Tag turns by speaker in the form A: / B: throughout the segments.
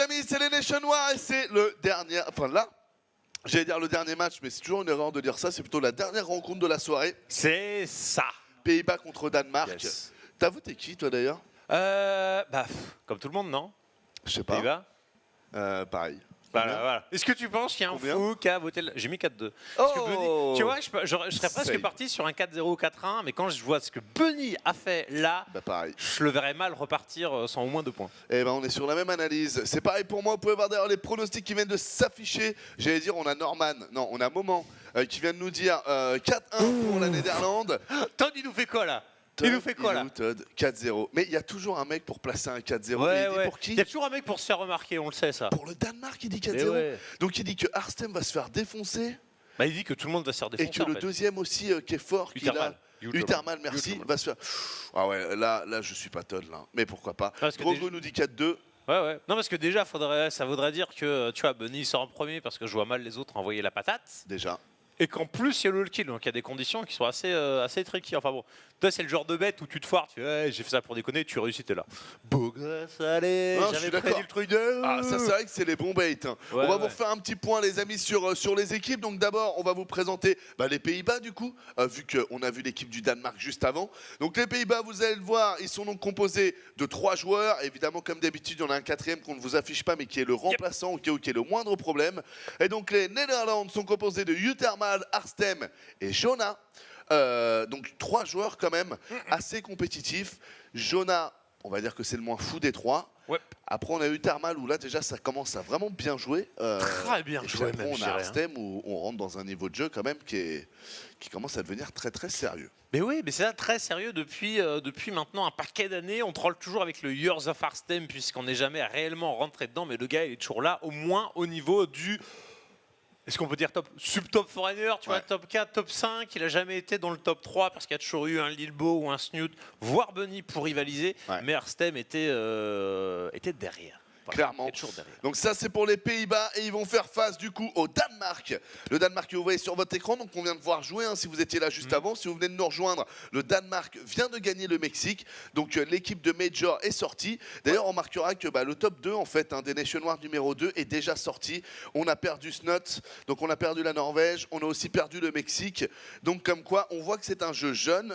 A: amis, c'est les Nations Noirs et c'est le dernier... Enfin là, j'allais dire le dernier match, mais c'est toujours une erreur de dire ça. C'est plutôt la dernière rencontre de la soirée.
B: C'est ça.
A: Pays-Bas contre Danemark.
B: Yes.
A: T'as voté qui, toi, d'ailleurs?
B: Comme tout le monde, non?
A: Je sais pas.
B: Pays-Bas.
A: Pareil.
B: Voilà. Est-ce que tu penses qu'il y a un fou qui a voté... J'ai mis 4-2.
A: Oh,
B: tu vois, je serais presque parti sur un 4-0 4-1, mais quand je vois ce que Bunny a fait là,
A: pareil.
B: Je le verrais mal repartir sans au moins 2 points.
A: Eh ben, on est sur la même analyse. C'est pareil pour moi. Vous pouvez voir d'ailleurs les pronostics qui viennent de s'afficher. J'allais dire, on a Norman. Non, on a Moment qui vient de nous dire 4-1 pour la Néderlande.
B: Todd, il nous fait quoi là? Il nous fait quoi là?
A: Todd, 4-0. Mais il y a toujours un mec pour placer un 4-0.
B: Ouais,
A: il dit pour qui?
B: Il y a toujours un mec pour se faire remarquer, on le sait ça.
A: Pour le Danemark, il dit 4-0.
B: Ouais.
A: Donc il dit que Arstem va se faire défoncer.
B: Bah, il dit que tout le monde va se faire défoncer.
A: Et que le deuxième aussi qui est fort, Utermal, merci, va se faire. Ah ouais, là je suis pas Todd là. Mais pourquoi pas. Drogo nous dit 4-2.
B: Ouais. Non, parce que déjà, ça voudrait dire que tu vois, Bunny sort en premier parce que je vois mal les autres envoyer la patate.
A: Déjà.
B: Et qu'en plus, il y a le kill, donc il y a des conditions qui sont assez tricky. Enfin bon, toi, c'est le genre de bête où tu te foires, tu fais, j'ai fait ça pour déconner, tu réussis, t'es là. Beau gosse, allez, j'avais prédit le truc de...
A: Ah, ça, c'est vrai que c'est les bons baits. Hein. On va vous refaire un petit point, les amis, sur les équipes. Donc d'abord, on va vous présenter les Pays-Bas, du coup, vu qu'on a vu l'équipe du Danemark juste avant. Donc les Pays-Bas, vous allez le voir, ils sont donc composés de 3 joueurs. Évidemment, comme d'habitude, il y en a un 4e qu'on ne vous affiche pas, mais qui est le remplaçant, qui est le moindre problème. Et donc les Netherlands sont composés de Utermal, Arstem et Jonah. Donc 3 joueurs quand même assez compétitifs. Jonah, on va dire que c'est le moins fou des 3. Ouais. Après on a Utermal où là déjà ça commence à vraiment bien jouer.
B: Très bien joué.
A: Après on a Arstem où on rentre dans un niveau de jeu quand même qui commence à devenir très très sérieux.
B: Mais oui, mais c'est ça, très sérieux depuis maintenant un paquet d'années. On troll toujours avec le Years of Arstem puisqu'on n'est jamais réellement rentré dedans, mais le gars il est toujours là, au moins au niveau du... Est-ce qu'on peut dire sub-top foreigner, tu vois, top 4, top 5, il n'a jamais été dans le top 3 parce qu'il y a toujours eu un Lilbo ou un Snoot, voire Bunny pour rivaliser, mais Arstem était derrière.
A: Clairement. Donc ça c'est pour les Pays-Bas et ils vont faire face du coup au Danemark. Le Danemark que vous voyez sur votre écran, donc on vient de voir jouer si vous étiez là juste avant. Si vous venez de nous rejoindre, le Danemark vient de gagner le Mexique. Donc l'équipe de Major est sortie. D'ailleurs on remarquera que le top 2 en fait des Nations Noirs numéro 2 est déjà sorti. On a perdu Snot, donc on a perdu la Norvège, on a aussi perdu le Mexique. Donc comme quoi on voit que c'est un jeu jeune,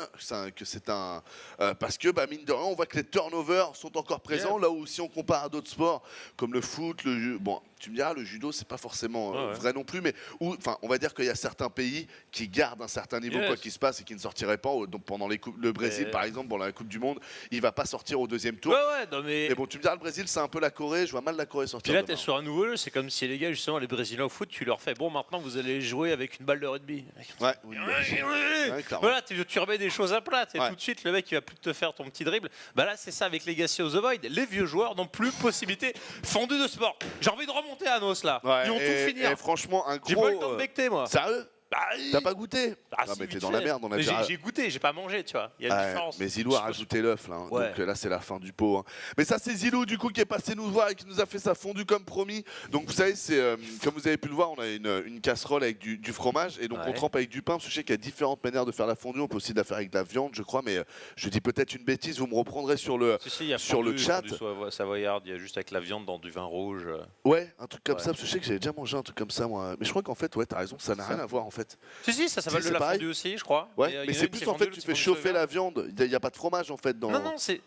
A: parce que mine de rien on voit que les turnovers sont encore présents, là où si on compare à d'autres sports comme le foot, bon, tu me diras, le judo, c'est pas forcément vrai non plus, mais on va dire qu'il y a certains pays qui gardent un certain niveau, quoi qu'il se passe, et qui ne sortiraient pas. Donc pendant le Brésil, par exemple, pendant la Coupe du Monde, il va pas sortir au 2e tour. Mais bon, tu me diras, le Brésil, c'est un peu la Corée. Je vois mal la Corée sortir.
B: Puis là, t'es sur un nouveau jeu. C'est comme si les gars, justement, les Brésiliens au foot, tu leur fais, bon, maintenant, vous allez jouer avec une balle de rugby. Voilà, tu remets des choses à plat. Et tout de suite, le mec, il va plus te faire ton petit dribble. Bah là, c'est ça avec Legacy of the Void. Les vieux joueurs n'ont plus possibilité fondue de sport. J'ai envie de remonter à Nos là. Ils ont tout fini.
A: Et franchement, un gros.
B: J'ai pas eu le temps de becter, moi.
A: Sérieux? T'as pas goûté? Non mais t'es dans la merde.
B: J'ai goûté, j'ai pas mangé, tu vois. Il y a une différence.
A: Mais Zilou a rajouté l'œuf là. Donc là c'est la fin du pot. Mais ça c'est Zilou du coup qui est passé nous voir et qui nous a fait sa fondue comme promis. Donc vous savez, c'est comme vous avez pu le voir, on a une casserole avec du fromage et donc on trempe avec du pain. Parce que je sais qu'il y a différentes manières de faire la fondue. On peut aussi la faire avec de la viande, je crois. Mais je dis peut-être une bêtise. Vous me reprendrez sur le chat.
B: Savoyard, il y a juste avec la viande dans du vin rouge.
A: Ouais, un truc comme ça. Parce que je sais que j'avais déjà mangé un truc comme ça moi. Mais je crois qu'en fait t'as raison, ça n'a rien à voir en fait.
B: Si, ça s'appelle de la fondue aussi, je crois.
A: Ouais, mais c'est plus en fait, tu fais chauffer la viande. Il n'y a pas de fromage en fait dans.
B: Non, c'est.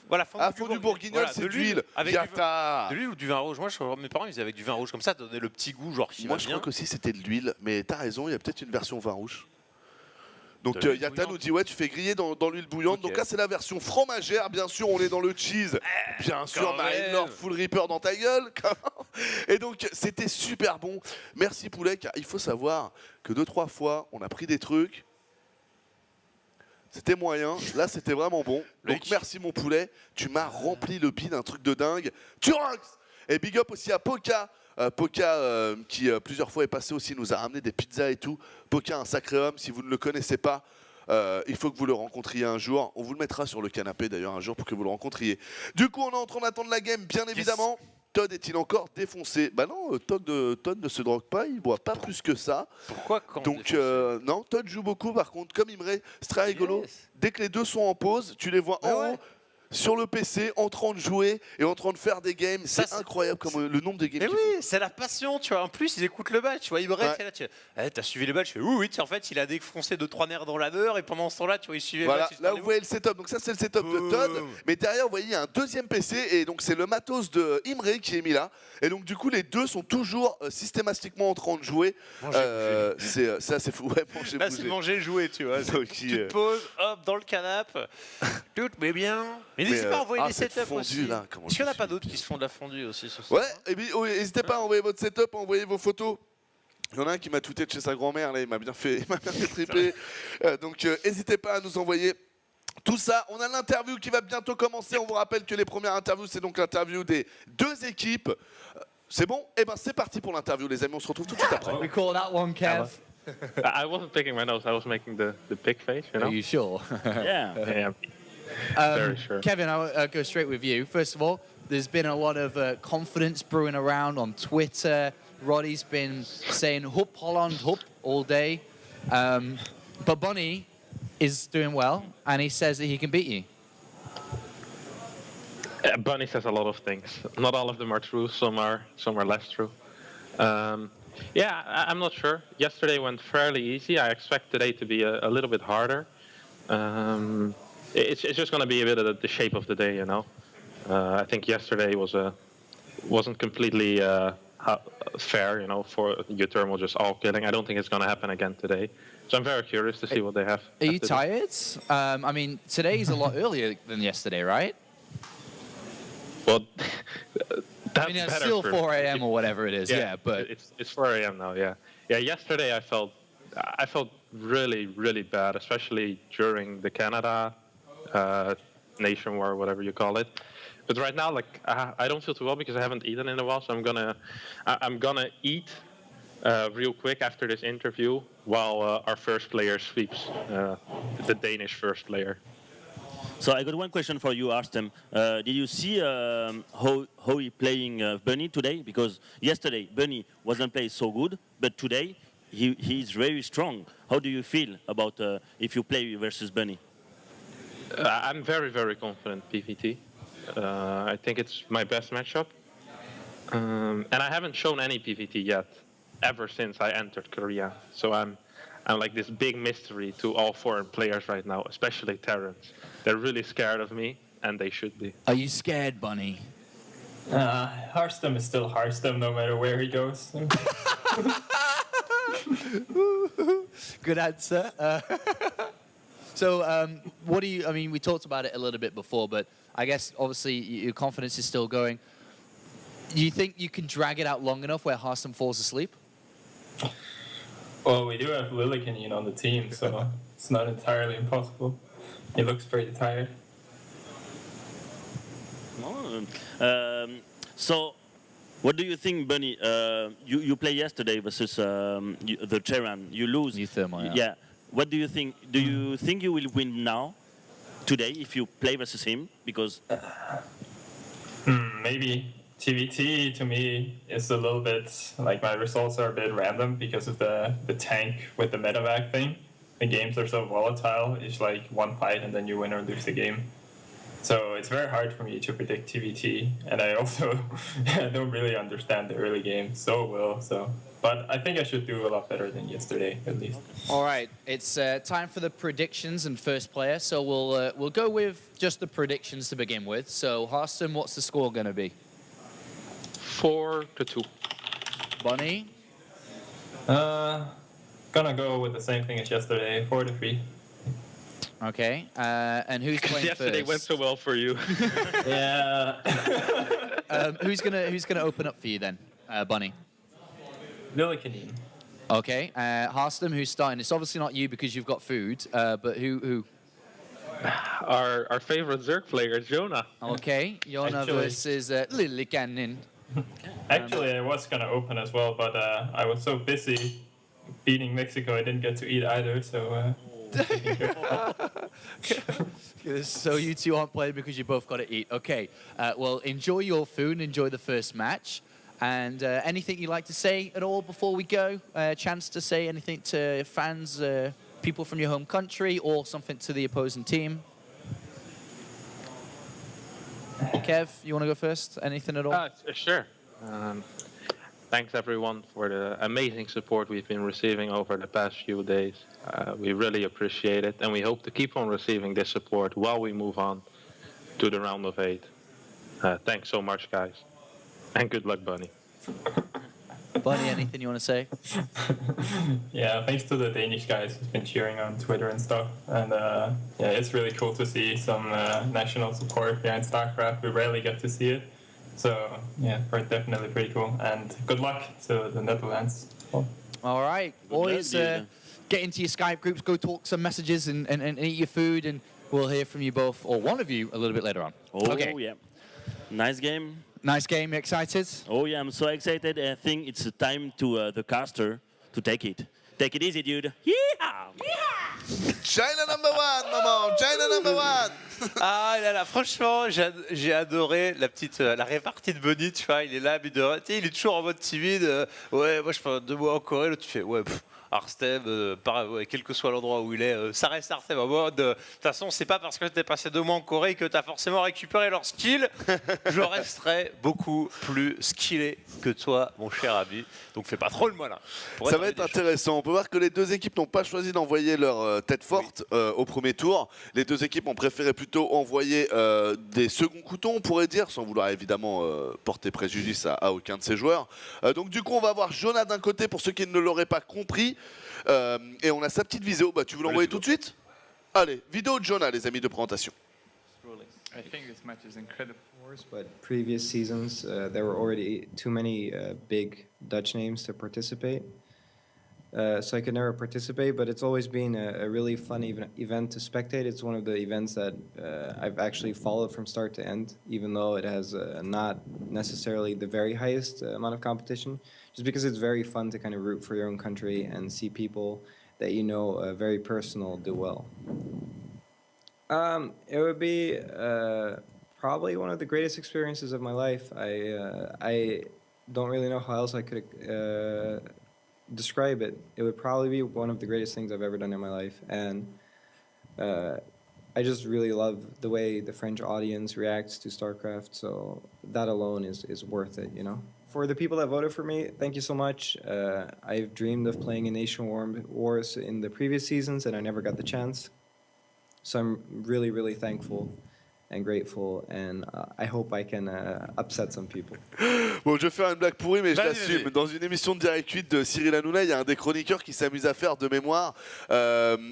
B: Voilà,
A: fondue bourguignonne, c'est de l'huile.
B: De l'huile ou du vin rouge. Moi, mes parents, ils faisaient avec du vin rouge comme ça, ça donnait le petit goût, genre qui va bien.
A: Moi, je crois qu'aussi c'était de l'huile, mais t'as raison, il y a peut-être une version vin rouge. Donc Yata nous dit tu fais griller dans l'huile bouillante. Donc là c'est la version fromagère, bien sûr on est dans le cheese. Bien sûr Marine Lord Full Reaper dans ta gueule. Et donc c'était super bon. Merci poulet, car il faut savoir que 2-3 fois on a pris des trucs. C'était moyen, là c'était vraiment bon. Donc merci mon poulet, tu m'as rempli le bide d'un truc de dingue. Turox. Et big up aussi à Poca. Poca qui plusieurs fois est passé aussi, nous a ramené des pizzas et tout. Poca, un sacré homme, si vous ne le connaissez pas, il faut que vous le rencontriez un jour. On vous le mettra sur le canapé d'ailleurs un jour pour que vous le rencontriez. Du coup on est en train d'attendre la game bien évidemment. Todd est-il encore défoncé? Bah non, Todd ne se drogue pas, il boit pas plus que ça.
B: Pourquoi quand
A: donc non, Todd joue beaucoup par contre, comme Imre, c'est très rigolo. Dès que les deux sont en pause, tu les vois en haut. sur le PC, en train de jouer et en train de faire des games. C'est incroyable comme le nombre de games.
B: Mais oui, c'est la passion, tu vois. En plus, ils écoutent le match, tu vois. Ils me restent là, tu vois. T'as suivi le match? Je fais oui, en fait, il a défoncé 2-3 nerfs dans la et pendant ce temps-là, tu vois, il suivait le match.
A: Là, vous voyez le setup. Donc ça, c'est le setup de Todd. Mais derrière, vous voyez, il y a un deuxième PC et donc c'est le matos de Imre qui est mis là. Et donc du coup, les deux sont toujours systématiquement en train de jouer. C'est assez fou. Ouais,
B: là, c'est manger, jouer, tu vois. Tu te poses, hop, dans le canapé. Tout mais bien. Mais n'hésitez pas à envoyer des setups aussi. Est-ce qu'il n'y en a pas d'autres qui se font de la fondue aussi ce soir?
A: Ouais, et puis n'hésitez pas à envoyer votre setup, à envoyer vos photos. Il y en a un qui m'a tweeté de chez sa grand-mère, là, il m'a bien fait triper. Donc n'hésitez pas à nous envoyer tout ça. On a l'interview qui va bientôt commencer. On vous rappelle que les premières interviews, c'est donc l'interview des deux équipes. C'est bon? Eh ben c'est parti pour l'interview, les amis. On se retrouve tout de suite après.
C: We call that one, Kev.
D: I wasn't picking my nose. I was making the pig face. You know?
C: Are you sure?
D: Yeah. Very sure.
C: Kevin, I'll go straight with you. First of all, there's been a lot of confidence brewing around on Twitter. Roddy's been saying "Hup Holland, Hup" all day, but Bonnie is doing well, and he says that he can beat you.
D: Bunny says a lot of things. Not all of them are true. Some are less true. Yeah, I'm not sure. Yesterday went fairly easy. I expect today to be a little bit harder. It's just going to be a bit of the shape of the day, you know. I think yesterday wasn't completely fair, you know, for U-Thermal just all killing. I don't think it's going to happen again today. So I'm very curious to see what they have.
C: Are you tired? I mean, today's a lot earlier than yesterday, right?
D: Well, that's
C: I mean, it's
D: better
C: still 4 a.m. or whatever it is. Yeah, but
D: it's 4 a.m. now. Yeah. Yesterday I felt really, really bad, especially during the Canada Nation War, whatever you call it. But right now, like I don't feel too well because I haven't eaten in a while. So I'm gonna eat real quick after this interview while our first player sweeps the Danish first player.
E: So I got one question for you, Arstem. Did you see how he playing Bunny today? Because yesterday Bunny wasn't playing so good, but today he's very strong. How do you feel about if you play versus Bunny?
D: I'm very, very confident PVT. I think it's my best matchup. And I haven't shown any PVT yet, ever since I entered Korea. So I'm like this big mystery to all foreign players right now, especially Terrans. They're really scared of me, and they should be.
C: Are you scared, Bunny?
F: Harstem is still Harstem no matter where he goes.
C: Good answer. So what do you, I mean, we talked about it a little bit before, but I guess obviously your confidence is still going. Do you think you can drag it out long enough where Harstem falls asleep?
F: Well, we do have Lillikin on the team, so it's not entirely impossible. He looks pretty tired.
E: So, what do you think, Bunny? You played yesterday versus the Terran. You lose.
C: U-Thermal,
E: yeah. What do you think? Do you think you will win now, today, if you play versus him? Because
F: maybe. TVT to me is a little bit like my results are a bit random because of the tank with the medevac thing. The games are so volatile. It's like one fight and then you win or lose the game. So it's very hard for me to predict TVT, and I also don't really understand the early game so well. But I think I should do a lot better than yesterday, at least.
C: All right, it's time for the predictions and first player. So we'll go with just the predictions to begin with. So Harstem, what's the score going to be?
D: 4-2.
C: Bunny?
F: Gonna go with the same thing as yesterday, 4-3.
C: Okay, and who's playing
D: yesterday
C: first?
D: went so well for you.
F: Yeah.
C: Who's gonna open up for you then, Bunny?
F: Lillikin.
C: Okay, Harstem, who's starting? It's obviously not you because you've got food, but who?
D: Our favorite Zerg player, Jonah.
C: Okay, Jonah versus Lillikin.
F: Actually, I was gonna open as well, but I was so busy beating Mexico, I didn't get to eat either. So.
C: So you two aren't playing because you both got to eat. Okay, well, enjoy your food, enjoy the first match, and anything you'd like to say at all before we go? Chance to say anything to fans, people from your home country, or something to the opposing team? Kev, you want to go first? Anything at all?
D: Sure. Thanks everyone for the amazing support we've been receiving over the past few days. We really appreciate it, and we hope to keep on receiving this support while we move on to the round of 8. Thanks so much, guys, and good luck, Bunny.
C: Bunny, anything you want to say?
F: Yeah, thanks to the Danish guys who've been cheering on Twitter and stuff. And yeah, it's really cool to see some national support behind StarCraft. We rarely get to see it. So yeah, definitely pretty cool. And good luck to the Netherlands.
C: All right. Always get into your Skype groups, go talk some messages and eat your food, and we'll hear from you both, or one of you, a little bit later on.
E: Oh,
C: okay.
E: yeah. Nice game.
C: Nice game. Excited?
E: Oh, yeah, I'm so excited. I think it's time to the caster to take it. Take it easy, dude. Yeehaw!
A: China number 1, maman. China number 1.
B: Ah là là, franchement, j'ai adoré la répartie de Bunny, tu vois, il est là, tu sais, il est toujours en mode timide. Ouais, moi je fais 2 mois en Corée, l'autre tu fais ouais. Arstem, ouais, quel que soit l'endroit où il est, ça reste Arstem en mode. De toute façon, c'est pas parce que tu es passé 2 mois en Corée que tu as forcément récupéré leur skill. Je resterai beaucoup plus skillé que toi, mon cher ami. Donc fais pas trop le malin.
A: Ça va être intéressant. On peut voir que les 2 équipes n'ont pas choisi d'envoyer leur tête forte au premier tour. Les 2 équipes ont préféré plutôt envoyer des seconds couteaux, on pourrait dire, sans vouloir évidemment porter préjudice à aucun de ces joueurs. Donc du coup, on va avoir Jonah d'un côté pour ceux qui ne l'auraient pas compris. Et on a sa petite vidéo. Bah, tu veux l'envoyer tout de suite? Allez, vidéo de Jonah, les amis de présentation.
G: I think this match is incredible.
H: But previous seasons, there were already too many big Dutch names to participate. So I could never participate, but it's always been a really fun event to spectate. It's one of the events that I've actually followed from start to end, even though it has not necessarily the very highest amount of competition, just because it's very fun to kind of root for your own country and see people that you know very personal do well. It would be probably one of the greatest experiences of my life. I don't really know how else I could describe it. It would probably be one of the greatest things I've ever done in my life, and I just really love the way the French audience reacts to StarCraft, so that alone is worth it, you know? For the people that voted for me, thank you so much. I've dreamed of playing in Nation Wars in the previous seasons, and I never got the chance. So I'm really, really thankful and grateful, and I hope I can upset some people.
A: Bon, je vais faire une blague pourrie, mais je l'assume. Dans une émission de Direct 8 de Cyril Hanouna, il y a un des chroniqueurs qui s'amuse à faire de mémoire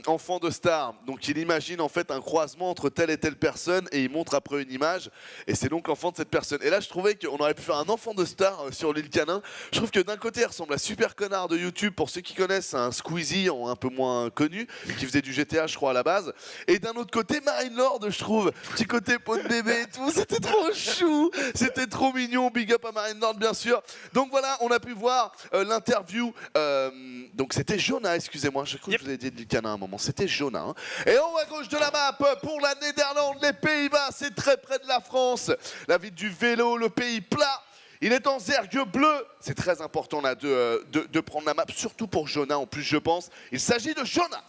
A: enfant de star. Donc il imagine en fait un croisement entre telle et telle personne et il montre après une image. Et c'est donc l'enfant de cette personne. Et là, je trouvais qu'on aurait pu faire un enfant de star sur l'île Canin. Je trouve que d'un côté, il ressemble à Super Connard de YouTube. Pour ceux qui connaissent, un Squeezie un peu moins connu, qui faisait du GTA, je crois, à la base. Et d'un autre côté, Marine Lord, je trouve. Petit côté peau de bébé et tout. C'était trop chou. C'était trop mignon. Big up à Marine Lord, bien sûr. Donc voilà, on a pu voir l'interview. Donc c'était Jonah, excusez-moi. Je crois que je vous ai dit l'île Canin à un moment. C'était Jonah. Hein. Et en haut à gauche de la map, pour la Néderlande, les Pays-Bas, c'est très près de la France. La ville du vélo, le pays plat. Il est en zergue bleu. C'est très important là de prendre la map, surtout pour Jonah en plus, je pense. Il s'agit de Jonah.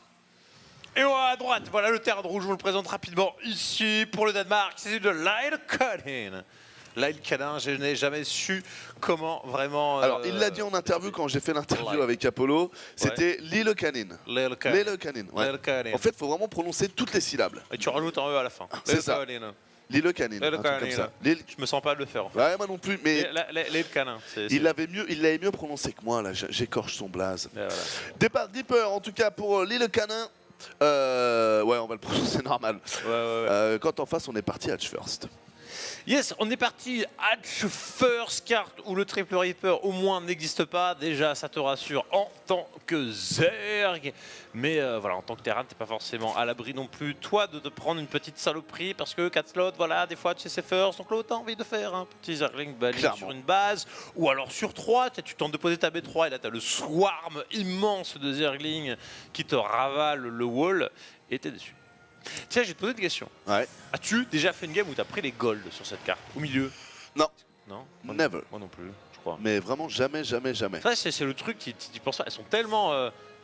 B: Et à droite, voilà le terrain de rouge, je vous le présente rapidement ici pour le Danemark, c'est de Lyle Canin. Lyle Canin, je n'ai jamais su comment vraiment...
A: Alors, il l'a dit en interview quand j'ai fait l'interview avec Apollo, c'était Lyle Canin.
B: Lyle Canin.
A: Lyle Canin, ouais. En fait, il faut vraiment prononcer toutes les syllabes.
B: Et tu rajoutes un E à la fin.
A: C'est ça. Lyle Canin, un truc comme ça.
B: Je me sens pas de le faire. En fait.
A: Ouais, moi non plus, mais
B: Lyle Canin.
A: Il l'avait mieux prononcé que moi, là, j'écorche son blaze. Voilà. Départ Deeper, en tout cas, pour Lyle Canin. Ouais, on va le prononcer normal. Ouais. Quand en face, on est parti Hatch First.
B: Yes, on est parti Hatch First, carte où le Triple Reaper au moins n'existe pas. Déjà, ça te rassure en tant que Zerg. Mais voilà, en tant que terrain, t'es pas forcément à l'abri non plus, toi, de te prendre une petite saloperie. Parce que 4 slots, voilà, des fois, tu sais, c'est First. Donc là, t'as envie de faire un petit Zergling Baline sur une base. Ou alors sur 3, tu tentes de poser ta B3 et là, t'as le swarm immense de Zergling qui te ravale le wall et t'es déçu. Tiens, je vais te poser une question.
A: Ouais.
B: As-tu déjà fait une game où tu as pris les golds sur cette carte? Au milieu?
A: Non.
B: Non?
A: Never.
B: Moi non plus, je crois.
A: Mais vraiment, jamais.
B: Ça, c'est le truc, tu penses pas. Elles sont tellement...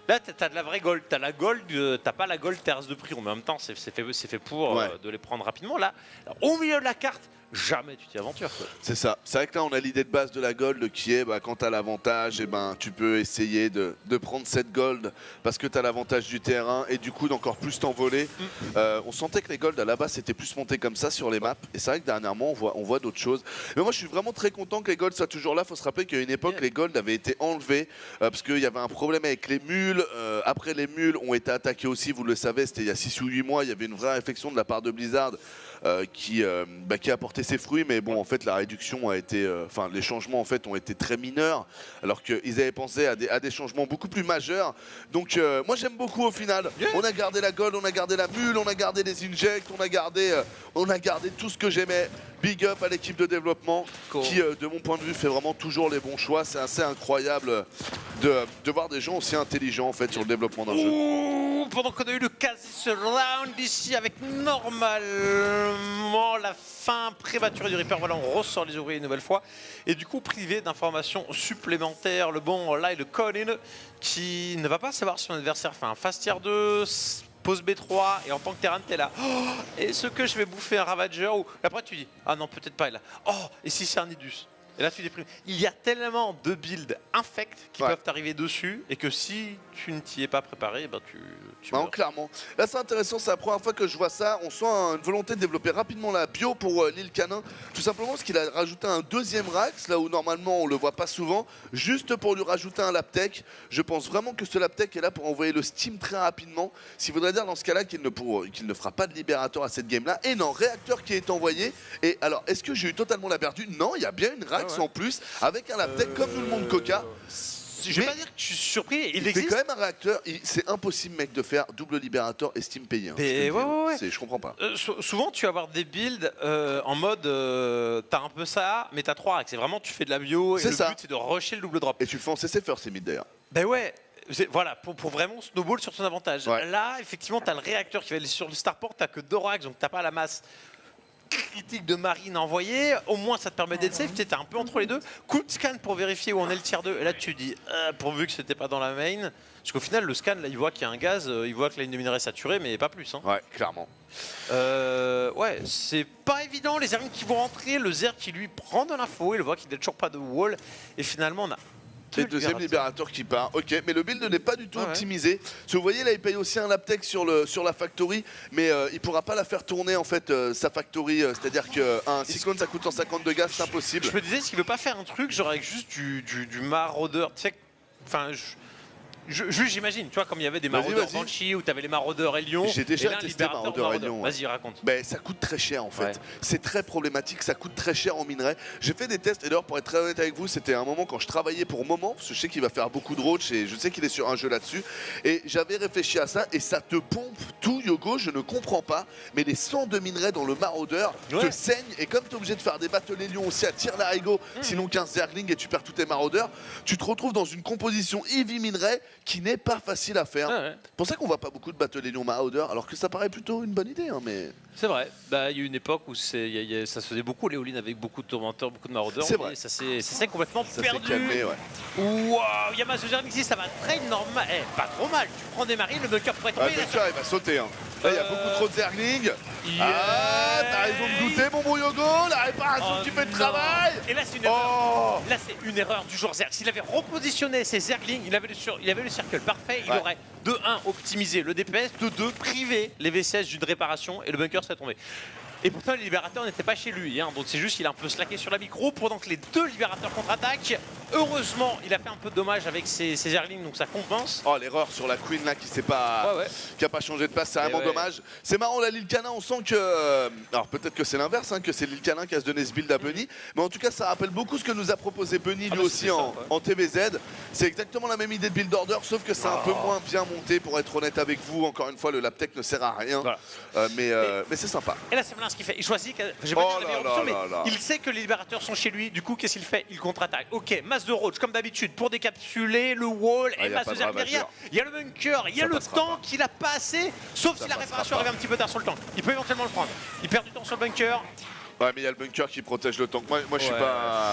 B: Là, t'as de la vraie gold. T'as la gold, t'as pas la gold terrasse de prix. Mais en même temps, c'est fait pour de les prendre rapidement. Là, au milieu de la carte, jamais tu t'y aventures.
A: C'est ça. C'est vrai que là, on a l'idée de base de la gold qui est quand tu as l'avantage, tu peux essayer de prendre cette gold parce que tu as l'avantage du terrain et du coup d'encore plus t'envoler. On sentait que les golds à la base c'était plus monté comme ça sur les maps et c'est vrai que dernièrement on voit d'autres choses. Mais moi je suis vraiment très content que les golds soient toujours là. Il faut se rappeler qu'à une époque les golds avaient été enlevés parce qu'il y avait un problème avec les mules. Après les mules ont été attaquées aussi, vous le savez, c'était il y a 6 ou 8 mois. Il y avait une vraie réflexion de la part de Blizzard qui a apporté ses fruits, mais bon en fait la réduction a été, les changements en fait ont été très mineurs alors qu'ils avaient pensé à des changements beaucoup plus majeurs. Donc moi j'aime beaucoup au final. On a gardé la gold, on a gardé la mule, on a gardé les injects, on a gardé tout ce que j'aimais. Big up à l'équipe de développement qui de mon point de vue fait vraiment toujours les bons choix. C'est assez incroyable de voir des gens aussi intelligents en fait sur le développement d'un jeu.
B: Pendant qu'on a eu le quasi surround ici avec normalement la fin prématurée du Reaper, voilà on ressort les ouvriers une nouvelle fois et du coup privé d'informations supplémentaires, le bon Lyle Colin qui ne va pas savoir si son adversaire fait un fast tier 2, pose B3 et en tant que terrain t'es là. Oh, est-ce que je vais bouffer un Ravager ou après tu dis ah non peut-être pas, et là oh et si c'est un Nidus. Et là tu déprimes. Il y a tellement de builds infects qui peuvent t'arriver dessus et que si tu ne t'y es pas préparé, tu
A: non,
B: meurs.
A: clairement. Là c'est intéressant, c'est la première fois que je vois ça. On sent une volonté de développer rapidement la bio pour l'île Canin. Tout simplement parce qu'il a rajouté un deuxième Rax, là où normalement on le voit pas souvent, juste pour lui rajouter un Laptech. Je pense vraiment que ce Laptech est là pour envoyer le Steam très rapidement. Ce qui voudrait dire dans ce cas-là qu'il ne fera pas de libérateur à cette game-là. Et non, réacteur qui est envoyé. Et alors, est-ce que j'ai eu totalement la perdue? Non, il y a bien une Rax en plus, avec un Laptech comme tout le monde Coca.
B: Je vais pas dire que je suis surpris, il
A: fait
B: existe.
A: quand même un réacteur, c'est impossible mec de faire double libérateur et Steam payé. Je comprends pas.
B: Souvent tu vas avoir des builds en mode t'as un peu ça, mais t'as 3 Rax. C'est vraiment tu fais de la bio et le but c'est de rusher le double drop.
A: Et tu le fais en CC first limite d'ailleurs.
B: Ben ouais. Voilà, pour vraiment snowball sur ton avantage. Là, effectivement, t'as le réacteur qui va aller sur le starport, t'as que 2 Rax, donc t'as pas la masse critique de marine envoyée, au moins ça te permet d'être safe, t'es un peu entre les deux. Coup de scan pour vérifier où on est le tier 2, et là tu dis, pourvu que c'était pas dans la main, parce qu'au final le scan, là il voit qu'il y a un gaz, il voit que la ligne de minerai est saturée, mais pas plus. Hein.
A: Ouais, clairement.
B: Ouais, c'est pas évident, les Zerglings qui vont rentrer, le Zer qui lui prend de l'info, il voit qu'il n'a toujours pas de wall, et finalement on a...
A: Le deuxième libérateur qui part, ok, mais le build n'est pas du tout optimisé. Vous voyez là, il paye aussi un Laptech sur la factory, mais il pourra pas la faire tourner en fait sa factory. C'est-à-dire qu'un cyclone ça coûte 150 de gaz, c'est impossible.
B: Je me disais s'il veut pas faire un truc genre avec juste du maraudeur, tu sais, enfin. J'imagine, tu vois, comme il y avait des maraudeurs Banshee où tu avais les maraudeurs et Lion.
A: J'ai déjà testé maraudeurs et Lion.
B: Vas-y, raconte.
A: Ben, ça coûte très cher en fait. C'est très problématique, ça coûte très cher en minerai. J'ai fait des tests et d'ailleurs, pour être très honnête avec vous, c'était un moment quand je travaillais pour Moment, parce que je sais qu'il va faire beaucoup de roach et je sais qu'il est sur un jeu là-dessus. Et j'avais réfléchi à ça et ça te pompe tout, Yogo, je ne comprends pas. Mais les 100 de minerai dans le maraudeur te saignent et comme tu es obligé de faire des battles les lions aussi à tir d'arigot, sinon 15 Zerglings et tu perds tous tes maraudeurs, tu te retrouves dans une composition heavy minerai qui n'est pas facile à faire. C'est pour ça qu'on voit pas beaucoup de Battle Lion Marauder, alors que ça paraît plutôt une bonne idée. Hein, mais...
B: C'est vrai, bah, il y a eu une époque où ça se faisait beaucoup, les all-in avec beaucoup de tourmenteurs, beaucoup de maraudeurs.
A: C'est vrai.
B: Ça s'est complètement perdu.
A: Ça s'est calmé,
B: Waouh, Yamas ici, ça va très normal. Pas trop mal, tu prends des marines, le bunker pourrait tomber.
A: Le bunker, il va sauter. Hein. Là, il y a beaucoup trop de Zerglings. Ah, t'as raison de douter, mon bon Yogo. La réparation qui fait le travail.
B: Et là, c'est une erreur. Là, c'est une erreur du joueur Zerg. S'il avait repositionné ses Zerglings, il avait le cercle parfait. Il aurait de 1 optimisé le DPS, de 2 privé les V16 d'une réparation et le bunker serait tombé. Et pourtant, les libérateurs n'étaient pas chez lui. Hein. Donc c'est juste qu'il a un peu slacké sur la micro pendant que les 2 libérateurs contre-attaquent. Heureusement, il a fait un peu de dommage avec ses Zerglings, donc ça compense.
A: Oh, l'erreur sur la Queen là qui s'est pas, qui a pas changé de place, c'est vraiment dommage. C'est marrant, la l'île Canin, on sent que, alors peut-être que c'est l'inverse, hein, que c'est l'île Canin qui a se donné ce build à Bunny, mais en tout cas, ça rappelle beaucoup ce que nous a proposé Bunny lui aussi en TVZ. C'est exactement la même idée de build order, sauf que c'est un peu moins bien monté. Pour être honnête avec vous, encore une fois, le Laptech ne sert à rien, mais c'est sympa.
B: Et là, c'est malin ce qu'il fait. Il choisit, j'ai pas dit la meilleure option, mais il sait que les libérateurs sont chez lui. Du coup, qu'est-ce qu'il fait? Il contre-attaque. Ok, masse de roach comme d'habitude pour décapsuler le wall et masse de Zerg derrière. Il y a le bunker, il y a le tank, il a pas assez, sauf si la réparation arrive un petit peu tard sur le tank. Il peut éventuellement le prendre. Il perd du temps sur le bunker.
A: Ouais, mais il y a le bunker qui protège le tank. Moi je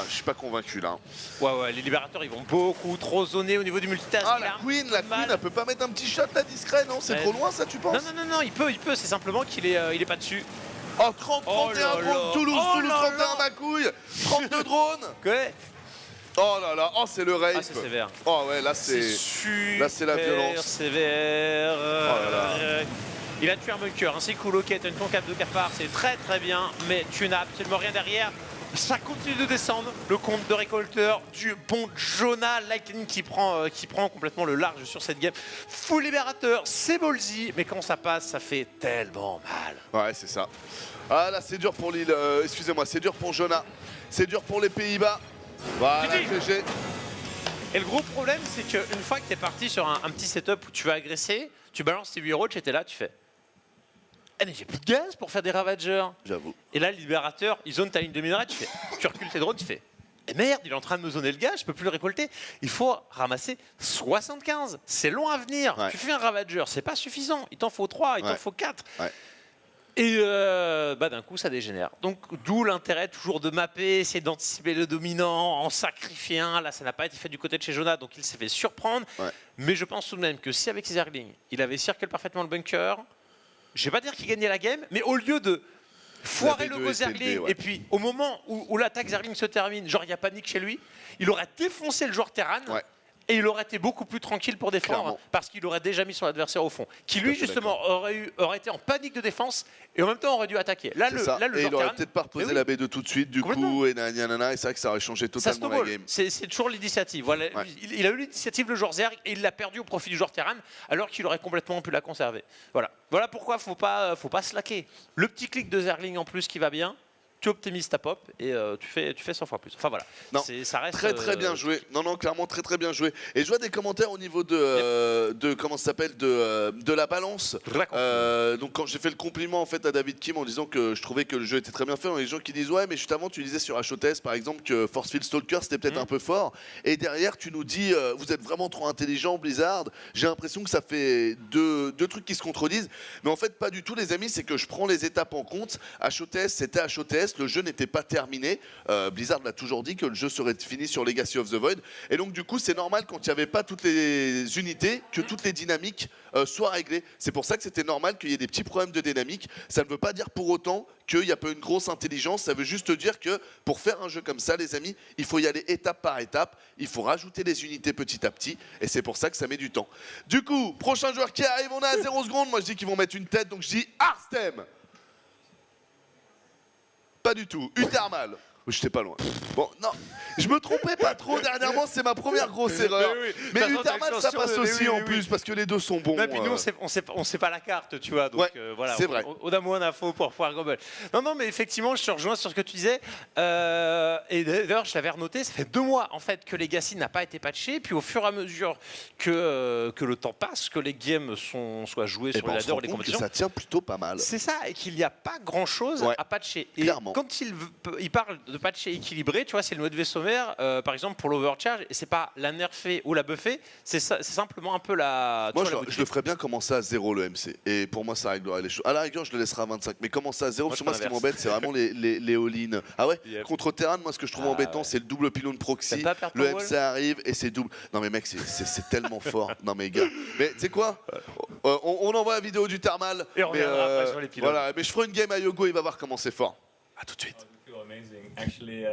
A: suis pas convaincu là.
B: Ouais, les libérateurs ils vont beaucoup trop zoner au niveau du multitask.
A: Ah, la Queen, elle peut pas mettre un petit shot là discret, non? C'est trop loin ça, tu penses?
B: Non, il peut, c'est simplement qu'il est pas dessus.
A: Oh, 30, 31 drones, Toulouse, Toulouse 31 Macouille, 32 drones.
B: Ouais.
A: Oh là là, oh c'est le rape.
B: Ah, c'est sévère.
A: Oh ouais, là c'est la violence.
B: Sévère.
A: Oh là là.
B: Il a tué un bunker, ainsi que Locket, une concave de cafard, c'est très très bien, mais tu n'as absolument rien derrière. Ça continue de descendre, le compte de récolteur du bon Jonah Lightning qui prend complètement le large sur cette game. Full libérateur, c'est ballsy, mais quand ça passe, ça fait tellement mal.
A: Ouais, c'est ça. Ah là, c'est dur pour l'île, excusez-moi, c'est dur pour Jonah, c'est dur pour les Pays-Bas. Voilà, GG.
B: Et le gros problème, c'est qu'une fois que tu es parti sur un petit setup où tu vas agresser, tu balances tes 8 roaches et t'es là, tu fais « Eh mais j'ai plus de gaz pour faire des Ravagers !»
A: J'avoue.
B: Et là, le libérateur, il zone ta ligne de minerai, tu recules tes drones, tu fais « Eh merde, il est en train de me zoner le gaz, je peux plus le récolter. » Il faut ramasser 75. C'est long à venir.
A: Ouais.
B: Tu fais un Ravager, c'est pas suffisant. Il t'en faut 3, il t'en faut 4.
A: Ouais.
B: Et d'un coup, ça dégénère. Donc, d'où l'intérêt toujours de mapper, essayer d'anticiper le dominant, en sacrifier un. Là, ça n'a pas été fait du côté de chez Jonah, donc il s'est fait surprendre. Ouais. Mais je pense tout de même que si avec Zergling, il avait circulé parfaitement le bunker, je vais pas dire qu'il gagnait la game, mais au lieu de foirer le go Zergling, et puis au moment où l'attaque Zergling se termine, genre il y a panique chez lui, il aurait défoncé le joueur Terran. Ouais. Et il aurait été beaucoup plus tranquille pour défendre. Clairement. Parce qu'il aurait déjà mis son adversaire au fond. Qui lui justement aurait été en panique de défense et en même temps aurait dû attaquer. Là, le
A: et il aurait peut-être pas reposé la B2 tout de suite du coup et nanana, et c'est vrai que ça aurait changé totalement la game.
B: C'est toujours l'initiative. Voilà. Ouais. Il a eu l'initiative le joueur Zerg et il l'a perdu au profit du joueur Terran alors qu'il aurait complètement pu la conserver. Voilà pourquoi faut pas slacker. Le petit clic de Zergling en plus qui va bien. Tu optimises ta pop et tu fais 100 fois plus. Enfin voilà,
A: non,
B: ça reste
A: très bien joué. Non, clairement très bien joué. Et je vois des commentaires au niveau de comment ça s'appelle de la balance. Donc quand j'ai fait le compliment en fait à David Kim en disant que je trouvais que le jeu était très bien fait, il y a des gens qui disent ouais mais juste avant tu disais sur HOTS par exemple que Forcefield Stalker c'était peut-être un peu fort et derrière tu nous dis vous êtes vraiment trop intelligent Blizzard. J'ai l'impression que ça fait deux trucs qui se contredisent, mais en fait pas du tout les amis. C'est que je prends les étapes en compte. HOTS c'était HOTS. Le jeu n'était pas terminé. Blizzard l'a toujours dit que le jeu serait fini sur Legacy of the Void. Et donc du coup, c'est normal quand il n'y avait pas toutes les unités, que toutes les dynamiques soient réglées. C'est pour ça que c'était normal qu'il y ait des petits problèmes de dynamique. Ça ne veut pas dire pour autant qu'il n'y a pas une grosse intelligence. Ça veut juste dire que pour faire un jeu comme ça, les amis, il faut y aller étape par étape. Il faut rajouter les unités petit à petit. Et c'est pour ça que ça met du temps. Du coup, prochain joueur qui arrive, on est à 0 secondes. Moi, je dis qu'ils vont mettre une tête. Donc je dis Arstem. Pas du tout. Uthermal. J'étais pas loin. Bon, non, je me trompais pas trop dernièrement, c'est ma première grosse erreur. Mais Uthermal, ça passe aussi en plus, parce que les deux sont bons.
B: Et puis nous, on sait pas la carte, tu vois. Donc voilà,
A: c'est vrai.
B: On a moins d'infos pour pouvoir gobel. Non, mais effectivement, je te rejoins sur ce que tu disais. Et d'ailleurs, je l'avais renoté, ça fait 2 mois en fait que Legacy n'a pas été patché. Puis au fur et à mesure que le temps passe, que les games soient joués sur les ladder, les compétitions,
A: ça tient plutôt pas mal.
B: C'est ça, et qu'il n'y a pas grand chose à patcher. Et
A: clairement.
B: Quand il parle de patcher équilibré, tu vois, c'est le mode vaisseau sommaire, par exemple pour l'overcharge, et c'est pas la nerfer ou la buffer, c'est simplement un peu la.
A: Moi, je le ferais bien commencer à 0 le MC, et pour moi, ça réglerait les choses. À la rigueur, je le laisserai à 25, mais commencer à 0, parce que moi, ce qui m'embête, c'est vraiment les all-in. Ah ouais, contre Terran, moi, ce que je trouve embêtant, c'est le double pylône proxy. Le MC arrive et c'est double. Non, mais mec, c'est tellement fort. Non, mais gars, mais tu sais quoi, on envoie la vidéo du thermal.
B: Et on reviendra après sur les pylônes.
A: Voilà, mais je ferai une game à Yogo, il va voir comment c'est fort. À tout de suite.
F: Amazing. Actually,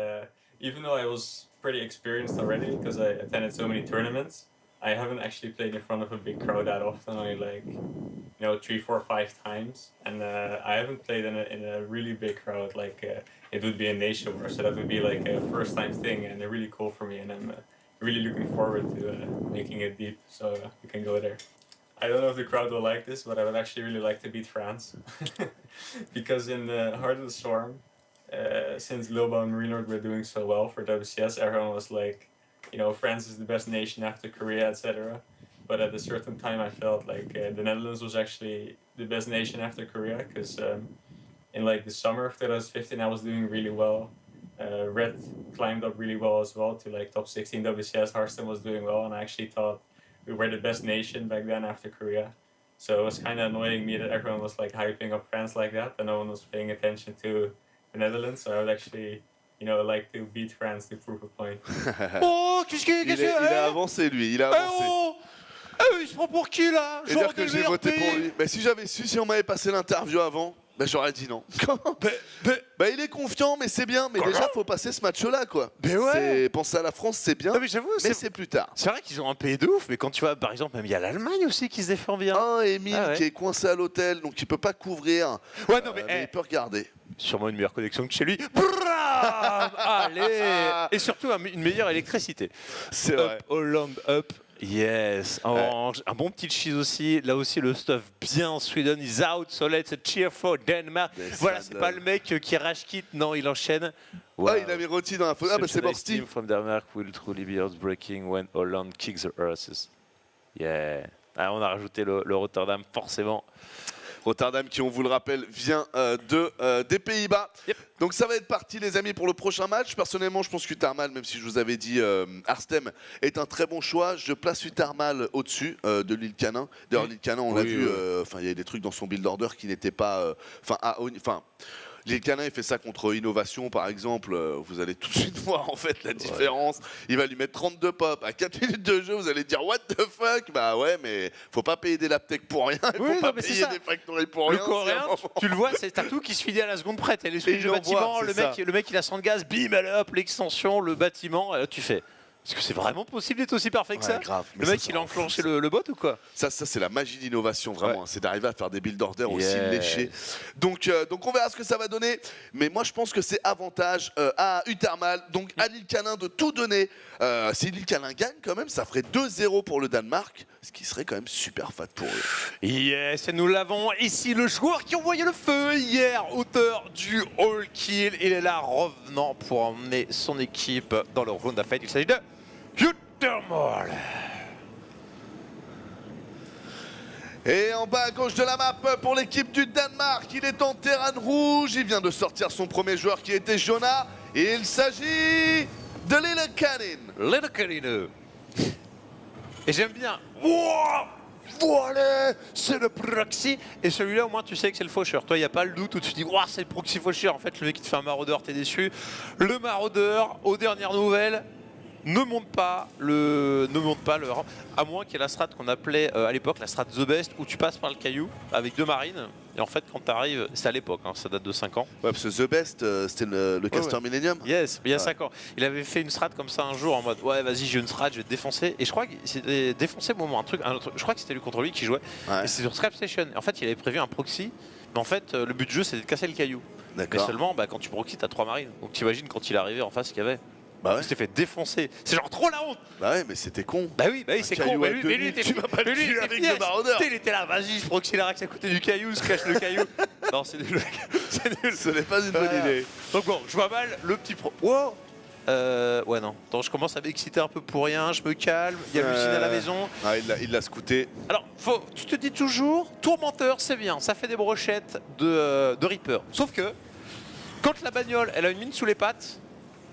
F: even though I was pretty experienced already because I attended so many tournaments, I haven't actually played in front of a big crowd that often. Only like 3, 4, 5 times, and I haven't played in a really big crowd. Like it would be a nation war, so that would be like a first time thing, and really cool for me. And I'm really looking forward to making it deep. So we can go there. I don't know if the crowd will like this, but I would actually really like to beat France because in the Heart of the Storm. Since Loba and Marine Lord were doing so well for WCS, everyone was like, France is the best nation after Korea, etc. But at a certain time, I felt like the Netherlands was actually the best nation after Korea, because in like the summer of 2015, I was doing really well. Red climbed up really well as well to like top 16 WCS. Hearthstone was doing well, and I actually thought we were the best nation back then after Korea. So it was kind of annoying me that everyone was like hyping up France like that, and no one was paying attention to the Netherlands, so I would actually, like to beat France to prove a point.
B: Oh, qu'est-ce qu'il
A: il a avancé, lui, il a avancé.
B: Il se prend pour qui, là?
A: Et dire que j'ai voté pour lui. Mais si j'avais su, si on m'avait passé l'interview avant, Bah j'aurais dit non. Bah il est confiant, mais c'est bien. Mais déjà, faut passer ce match-là, quoi.
B: Mais ouais.
A: Penser à la France, c'est bien.
B: Non, mais j'avoue,
A: mais c'est plus tard.
B: C'est vrai qu'ils ont un pays de ouf, mais quand tu vois, par exemple, même il y a l'Allemagne aussi qui se défend bien.
A: Ah, Emile
B: Ah ouais.
A: qui est coincé à l'hôtel, donc il peut pas couvrir.
B: Ouais, non, mais,
A: il peut regarder.
B: Sûrement une meilleure connexion que chez lui. Bram Allez. Et surtout une meilleure électricité.
A: C'est vrai.
B: Up, Hollande, up. Yes, un bon petit cheese aussi. Là aussi, le stuff bien. Sweden is out, so let's cheer for Denmark. Voilà, c'est pas le mec qui rage quitte, non, il enchaîne.
A: Wow. Ah, il a mis Roti dans la photo. Ah, bah c'est Borsti.
B: Team from Denmark will truly be heartbreaking when Holland kicks the asses. Yeah. Ah, on a rajouté le Rotterdam, forcément.
A: Rotterdam qui, on vous le rappelle, vient des Pays-Bas.
B: Yep.
A: Donc ça va être parti les amis pour le prochain match. Personnellement je pense qu'Utarmal, même si je vous avais dit Arstem est un très bon choix, je place Utarmal au-dessus de Lille Canin. D'ailleurs Lille Canin on l'a vu, il y a des trucs dans son build order qui n'étaient pas... Lille Canin il fait ça contre Innovation par exemple, vous allez tout de suite voir en fait la différence. Il va lui mettre 32 pop à 4 minutes de jeu, vous allez dire what the fuck. Bah ouais mais faut pas payer des laptech pour rien, il faut pas payer des factories pour rien.
B: Le coréen, tu le vois, c'est tout qui se finit à la seconde près. Elle est sur le bâtiment, le mec il a 100 de gaz, bim, allez hop, l'extension, le bâtiment, tu fais. Est-ce que c'est vraiment possible d'être aussi parfait que ça?
A: Grave,
B: le mec il a enclenché le bot ou quoi?
A: Ça c'est la magie d'innovation vraiment, c'est d'arriver à faire des build orders aussi léchés. Donc on verra ce que ça va donner, mais moi je pense que c'est avantage à Utarmal, donc à Lille Canin de tout donner. Si Lille Canin gagne quand même, ça ferait 2-0 pour le Danemark, ce qui serait quand même super fat pour eux.
B: Yes, et nous l'avons ici, le joueur qui envoyait le feu hier, auteur du all kill. Il est là revenant pour emmener son équipe dans le round of fate. Il s'agit de Utarmal.
A: Et en bas à gauche de la map pour l'équipe du Danemark, il est en terrain rouge, il vient de sortir son premier joueur qui était Jonah, et il s'agit de Lille Canin.
B: Lille Canin. Et j'aime bien. Wow, voilà, c'est le proxy. Et celui-là, au moins, tu sais que c'est le faucheur. Toi, il n'y a pas le doute où tu te dis, wow, c'est le proxy faucheur. En fait, le mec qui te fait un maraudeur, t'es déçu. Le maraudeur, aux dernières nouvelles, ne monte pas le rang, à moins qu'il y ait la strat qu'on appelait à l'époque la strat The Best, où tu passes par le caillou avec 2 marines. Et en fait, quand tu arrives, c'est à l'époque, ça date de 5 ans.
A: Ouais, parce que The Best, c'était le Castor Millennium.
B: Yes, il y a 5 ans. Il avait fait une strat comme ça un jour en mode ouais, vas-y, j'ai une strat, je vais te défoncer. Et je crois que c'était défoncé au moment, un autre, je crois que c'était lui contre lui qui jouait. Ouais. Et c'est sur Scrap Station. Et en fait, il avait prévu un proxy, mais en fait, le but du jeu, c'était de casser le caillou. Mais seulement, quand tu proxy, t'as 3 marines. Donc t'imagines quand il arrivait en face qu'il y avait.
A: Bah ouais.
B: Il s'était fait défoncer. C'est genre trop la honte.
A: Bah ouais, mais c'était con.
B: Bah oui, c'est con. Mais lui,
A: tu vas pas le tuer avec le maraudeur.
B: Il était là, vas-y, je proxy l'Arax à côté du caillou, je cache le caillou. Non, c'est nul. C'est nul.
A: Ce n'est pas une bonne idée.
B: Donc bon, je vois mal le petit pro. Wow. Ouais, non. Attends, je commence à m'exciter un peu pour rien, je me calme. Il y a Lucine à la maison.
A: Ah, il l'a scouté.
B: Alors, tu te dis toujours, tourmenteur, c'est bien, ça fait des brochettes de Reaper. Sauf que, quand la bagnole, elle a une mine sous les pattes,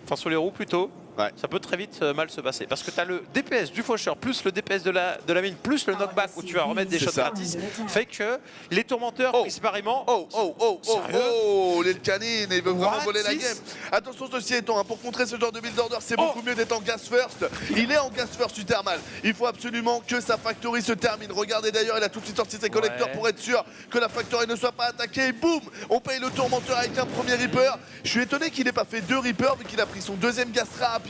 B: enfin sur les roues plutôt, ça peut très vite mal se passer. Parce que tu as le DPS du faucheur, plus le DPS de la mine, plus le knockback où tu vas remettre des shots gratis, fait que les tourmenteurs, séparément...
A: Lille Canin, il veut vraiment voler la game. Attention, ceci étant, pour contrer ce genre de build order, c'est beaucoup mieux d'être en gas first. Il est en gas first, Utarmal. Il faut absolument que sa factory se termine. Regardez d'ailleurs, il a tout de suite sorti ses collecteurs pour être sûr que la factory ne soit pas attaquée. Et boum, on paye le tourmenteur avec un premier Reaper. Je suis étonné qu'il n'ait pas fait 2 Reapers, vu qu'il a pris son deuxième gas très rapidement.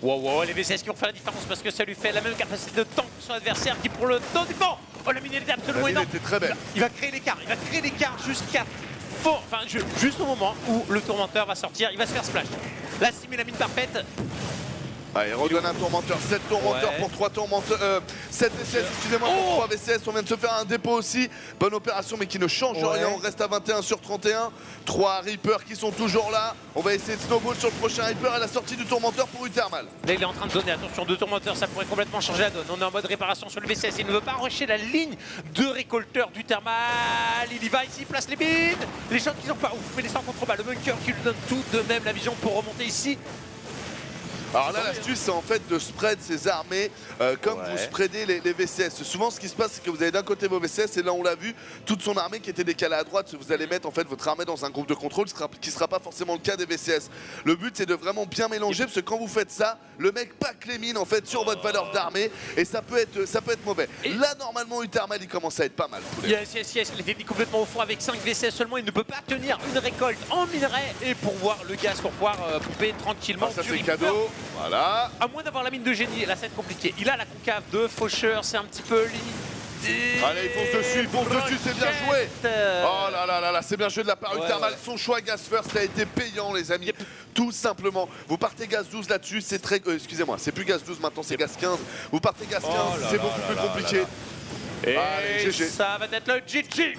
B: Wow, les VCS qui vont faire la différence parce que ça lui fait la même capacité de tank que son adversaire qui pour le temps du vent. Oh, la mine était absolument énorme.
A: était très belle.
B: Il va créer l'écart, jusqu'à juste au moment où le tourmenteur va sortir, il va se faire splash. Là, Sim la mine parfaite.
A: Il redonne un tourmenteur, 7 tourmenteurs pour 3 tourmenteurs, 7 VCS, excusez-moi, pour 3 VCS, on vient de se faire un dépôt aussi. Bonne opération mais qui ne change rien, on reste à 21 sur 31. 3 Reapers qui sont toujours là. On va essayer de snowball sur le prochain Reaper à la sortie du tourmenteur pour Utarmal.
B: Là il est en train de donner, attention, 2 tourmenteurs, ça pourrait complètement changer la donne. On est en mode réparation sur le VCS, il ne veut pas rusher la ligne de récolteur d'Utarmal. Il y va ici, place les mines. Les gens qui n'ont pas ouf, mais les 100 contre bas, le bunker qui lui donne tout de même la vision pour remonter ici.
A: Alors là, l'astuce, c'est en fait de spread ses armées comme vous spreadez les VCS. Souvent, ce qui se passe, c'est que vous avez d'un côté vos VCS, et là, on l'a vu, toute son armée qui était décalée à droite. Vous allez mettre en fait votre armée dans un groupe de contrôle, ce qui ne sera pas forcément le cas des VCS. Le but, c'est de vraiment bien mélanger, parce que quand vous faites ça, le mec pack les mines en fait sur votre valeur d'armée, et ça peut être mauvais. Là, normalement, Uthermal, il commence à être pas mal.
B: Yes, il est complètement au fond avec 5 VCS seulement. Il ne peut pas tenir une récolte en minerai et pourvoir le gaz pour pouvoir pomper tranquillement.
A: Ça, c'est cadeau. Voilà.
B: À moins d'avoir la mine de génie, là, ça va être compliqué. Il a la concave de faucheur, c'est un petit peu limité.
A: Allez, il fonce dessus, c'est bien joué. Oh là là là là, c'est bien joué de la part Uthermal. Son choix gaz first a été payant, les amis. Tout simplement. Vous partez gaz 12 là-dessus, c'est très... excusez-moi, c'est plus gaz 12 maintenant, c'est gaz 15. Vous partez gaz 15, c'est beaucoup plus compliqué.
B: Et
A: allez, GG.
B: Ça va être le GG.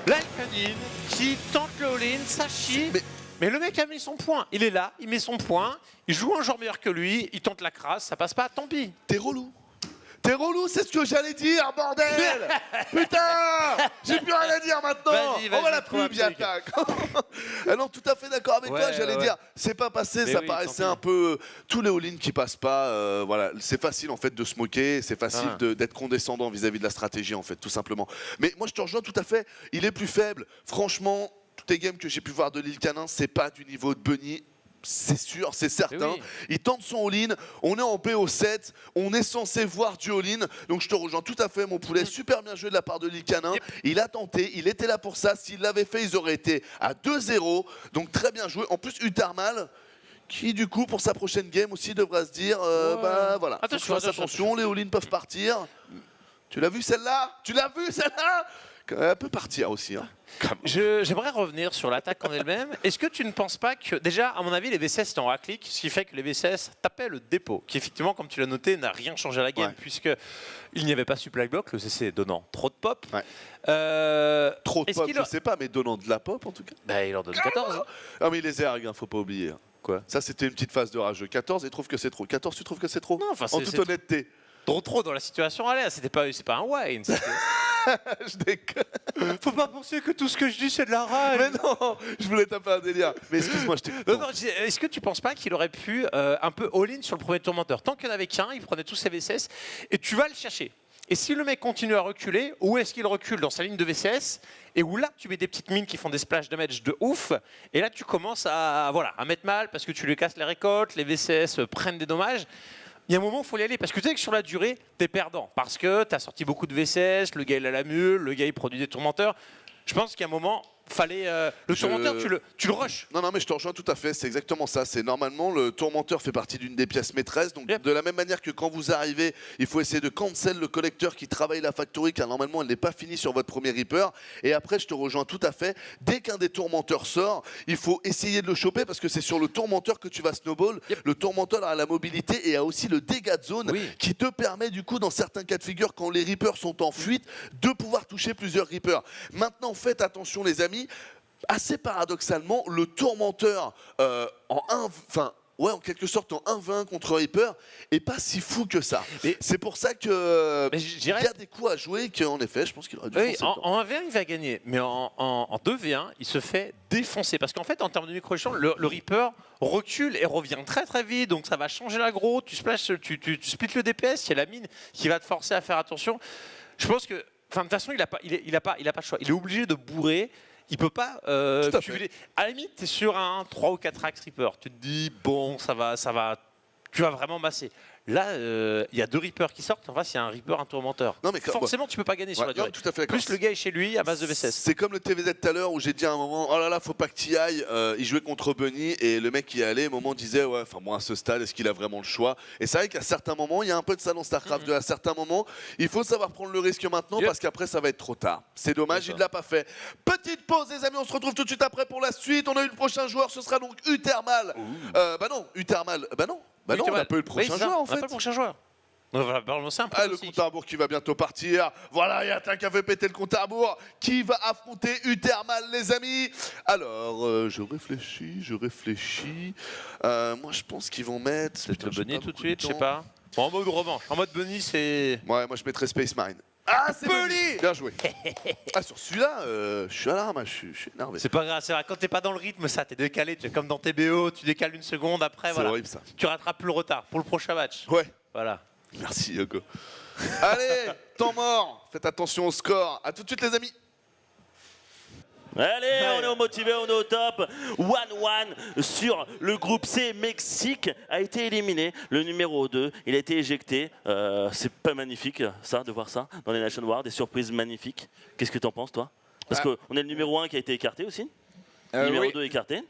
B: L'Alcanine qui tente le all-in, ça chie. Mais le mec a mis son point. Il est là, il met son point. Il joue un joueur meilleur que lui. Il tente la crasse, ça passe pas, tant pis.
A: T'es relou. T'es relou, c'est ce que j'allais dire, bordel. Putain, j'ai plus rien à dire maintenant. On va la pub, il attaque. Non, tout à fait d'accord avec toi, j'allais dire. C'est pas passé, ça paraissait un peu... Tous les all-in qui passent pas, voilà, c'est facile en fait de se moquer, c'est facile d'être condescendant vis-à-vis de la stratégie en fait, tout simplement. Mais moi je te rejoins tout à fait, il est plus faible. Franchement, toutes les games que j'ai pu voir de Lil Canin, c'est pas du niveau de Bunny. C'est sûr, c'est certain. Il tente son all-in, on est en BO7, on est censé voir du all-in. Donc je te rejoins tout à fait, mon poulet. Super bien joué de la part de Lil Canin. Il a tenté, il était là pour ça. S'il l'avait fait, ils auraient été à 2-0. Donc très bien joué. En plus, Uthermal, qui du coup, pour sa prochaine game aussi, devra se dire, bah voilà, attention, les all-in peuvent partir. Tu l'as vu celle-là? Tu l'as vu celle-là? Elle peut partir aussi. Hein.
B: J'aimerais revenir sur l'attaque en elle-même. Est-ce que tu ne penses pas que, déjà, à mon avis, les VCS étaient en raclick, ce qui fait que les VCS tapaient le dépôt, qui effectivement, comme tu l'as noté, n'a rien changé à la game, puisque il n'y avait pas supply block, le CC donnant trop de pop.
A: Trop de pop, je sais pas, mais donnant de la pop en tout cas.
B: Bah, il en donne 14.
A: Ah, mais il les ergue, faut pas oublier.
B: Quoi?
A: Ça, c'était une petite phase de rageux. 14, il trouve que c'est trop. 14, tu trouves que c'est trop?
B: Non, enfin,
A: en toute honnêteté.
B: Trop dans la situation, allez, c'est pas un wine.
A: Je déconne.
B: Faut pas penser que tout ce que je dis c'est de la rage.
A: Mais non, je voulais taper un délire. Mais excuse-moi, je t'écoute.
B: Non, est-ce que tu penses pas qu'il aurait pu un peu all-in sur le premier tourmenteur? Tant qu'il n'y en avait qu'un, il prenait tous ses VCS et tu vas le chercher. Et si le mec continue à reculer, où est-ce qu'il recule dans sa ligne de VCS? Et où là, tu mets des petites mines qui font des splash damage de ouf. Et là, tu commences à mettre mal parce que tu lui casses les récoltes, les VCS prennent des dommages. Il y a un moment où il faut y aller, parce que tu sais que sur la durée, tu es perdant. Parce que tu as sorti beaucoup de VCS, le gars il a la mule, le gars il produit des tourmenteurs. Je pense qu'il y a un moment, fallait le tourmenteur, tu le rushes.
A: Non, mais je te rejoins tout à fait, c'est exactement ça. C'est normalement, le tourmenteur fait partie d'une des pièces maîtresses. Donc, de la même manière que quand vous arrivez, il faut essayer de cancel le collecteur qui travaille la factory, car normalement, elle n'est pas finie sur votre premier Reaper. Et après, je te rejoins tout à fait. Dès qu'un des tourmenteurs sort, il faut essayer de le choper, parce que c'est sur le tourmenteur que tu vas snowball. Le tourmenteur a la mobilité et a aussi le dégât de zone qui te permet, du coup, dans certains cas de figure, quand les Reapers sont en fuite, de pouvoir toucher plusieurs Reapers. Maintenant, faites attention, les amis. Assez paradoxalement, le tourmenteur en quelque sorte en 1v1 contre Reaper est pas si fou que ça. C'est pour ça que il y a des coups à jouer qu'en effet, je pense qu'il aurait dû foncer.
B: En 1v1, il va gagner, mais en 2v1, il se fait défoncer. Parce qu'en fait, en termes de micro-échange, le Reaper recule et revient très très vite, donc ça va changer l'aggro, tu splits le DPS, il y a la mine qui va te forcer à faire attention. Je pense que, de toute façon, il a pas le choix. Il est obligé de bourrer. Il peut pas cumuler. À la limite, tu es sur un 3 ou 4 axe Reaper. Tu te dis, bon, ça va, tu vas vraiment masser. Là, il y a 2 Reapers qui sortent. En face, il y a un Reaper, un tourmenteur. Non, mais forcément, tu peux pas gagner sur la durée.
A: Tout à fait.
B: Plus le gars est chez lui à base de VCS.
A: C'est comme le TVZ tout à l'heure où j'ai dit à un moment, oh là là, faut pas que tu y ailles. Il jouait contre Bunny et le mec qui y allait, à un moment disait, ouais, enfin moi à ce stade, est-ce qu'il a vraiment le choix? Et c'est vrai qu'à certains moments, il y a un peu de ça dans StarCraft 2. À certains moments, il faut savoir prendre le risque maintenant parce qu'après, ça va être trop tard. C'est dommage, il ne l'a pas fait. Petite pause, les amis, on se retrouve tout de suite après pour la suite. On a eu le prochain joueur, ce sera donc Uthermal. Uthermal. On n'a pas eu le prochain joueur en fait.
B: On n'a pas le prochain joueur.
A: Le compte à rebours qui va bientôt partir. Voilà, il y a un qui a fait péter le compte à rebours. Qui va affronter Uthermal, les amis? Alors, je réfléchis. Moi, je pense qu'ils vont mettre...
B: Peut-être le Bunny tout de suite, je sais pas. Bon, en mode revanche. En mode Bunny, c'est...
A: Ouais, moi, je mettrais Space Marine. Ah, c'est
I: Bunny.
A: Bien joué. Ah, sur celui-là, je suis à l'arme, je suis énervé.
B: C'est pas grave, c'est vrai, quand t'es pas dans le rythme, ça, t'es décalé, tu es comme dans TBO, tu décales une seconde, après,
A: C'est
B: voilà.
A: horrible ça.
B: Tu rattrapes le retard pour le prochain match.
A: Ouais.
B: Voilà.
A: Merci Yoko. Allez, temps mort. Faites attention au score. À tout de suite les amis.
E: Allez, on est motivé, on est au top. 1-1 sur le groupe C. Mexique a été éliminé. Le numéro 2, il a été éjecté. C'est pas magnifique, ça, de voir ça dans les Nation Wars. Des surprises magnifiques. Qu'est-ce que t'en penses, toi? Parce qu'on est le numéro 1 qui a été écarté aussi. Le numéro 2 écarté.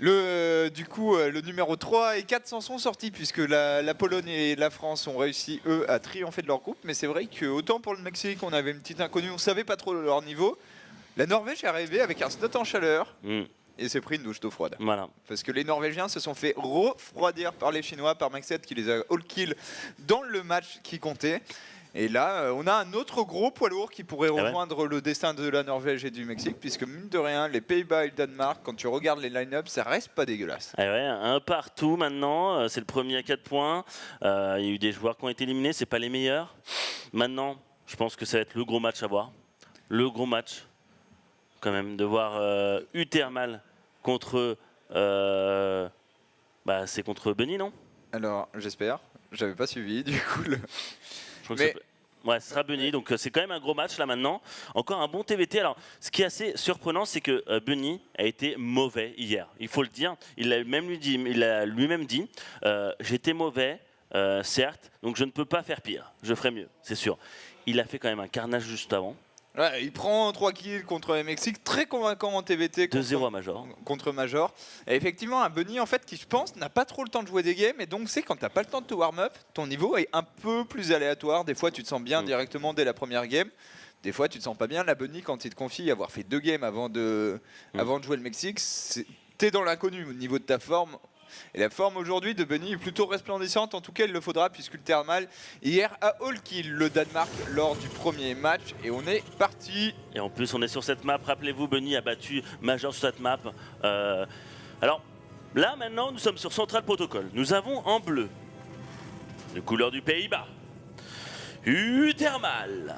I: Du coup, le numéro 3 et 4 s'en sont sortis puisque la Pologne et la France ont réussi, eux, à triompher de leur groupe. Mais c'est vrai que autant pour le Mexique, on avait une petite inconnue, on savait pas trop leur niveau. La Norvège est arrivée avec un snot en chaleur et s'est pris une douche d'eau froide.
E: Voilà.
I: Parce que les Norvégiens se sont fait refroidir par les Chinois, par Maxette qui les a all-kill dans le match qui comptait. Et là, on a un autre gros poids lourd qui pourrait rejoindre le destin de la Norvège et du Mexique, puisque mine de rien, les Pays-Bas et le Danemark, quand tu regardes les line-up, ça reste pas dégueulasse.
E: Ah ouais, un partout maintenant, c'est le premier à 4 points. Il y a eu des joueurs qui ont été éliminés, c'est pas les meilleurs. Maintenant, je pense que ça va être le gros match à voir. Le gros match, quand même, de voir Utermal contre... c'est contre Bunny, non?
I: Alors, j'espère. J'avais pas suivi, du coup.
E: Ouais, ce sera Bunny, donc c'est quand même un gros match là maintenant. Encore un bon TVT. Alors, ce qui est assez surprenant, c'est que Bunny a été mauvais hier. Il faut le dire. Il a lui-même dit, j'étais mauvais, certes, donc je ne peux pas faire pire. Je ferai mieux, c'est sûr. Il a fait quand même un carnage juste avant.
I: Ouais, il prend 3 kills contre le Mexique, très convaincant en TVT
E: 2-0 à Major.
I: Contre Major. Et effectivement, un Bunny en fait qui, je pense, n'a pas trop le temps de jouer des games. Et donc, c'est quand tu n'as pas le temps de te warm-up, ton niveau est un peu plus aléatoire. Des fois, tu te sens bien directement dès la première game. Des fois, tu te sens pas bien. La Bunny, quand il te confie avoir fait 2 games avant de jouer le Mexique, tu es dans l'inconnu au niveau de ta forme. Et la forme aujourd'hui de Bunny est plutôt resplendissante, en tout cas il le faudra puisque le Thermal hier a all kill le Danemark lors du premier match et on est parti.
E: Et en plus on est sur cette map, rappelez-vous Bunny a battu Major sur cette map. Alors là maintenant nous sommes sur Central Protocol, nous avons en bleu, les couleurs du Pays-Bas, Utermal.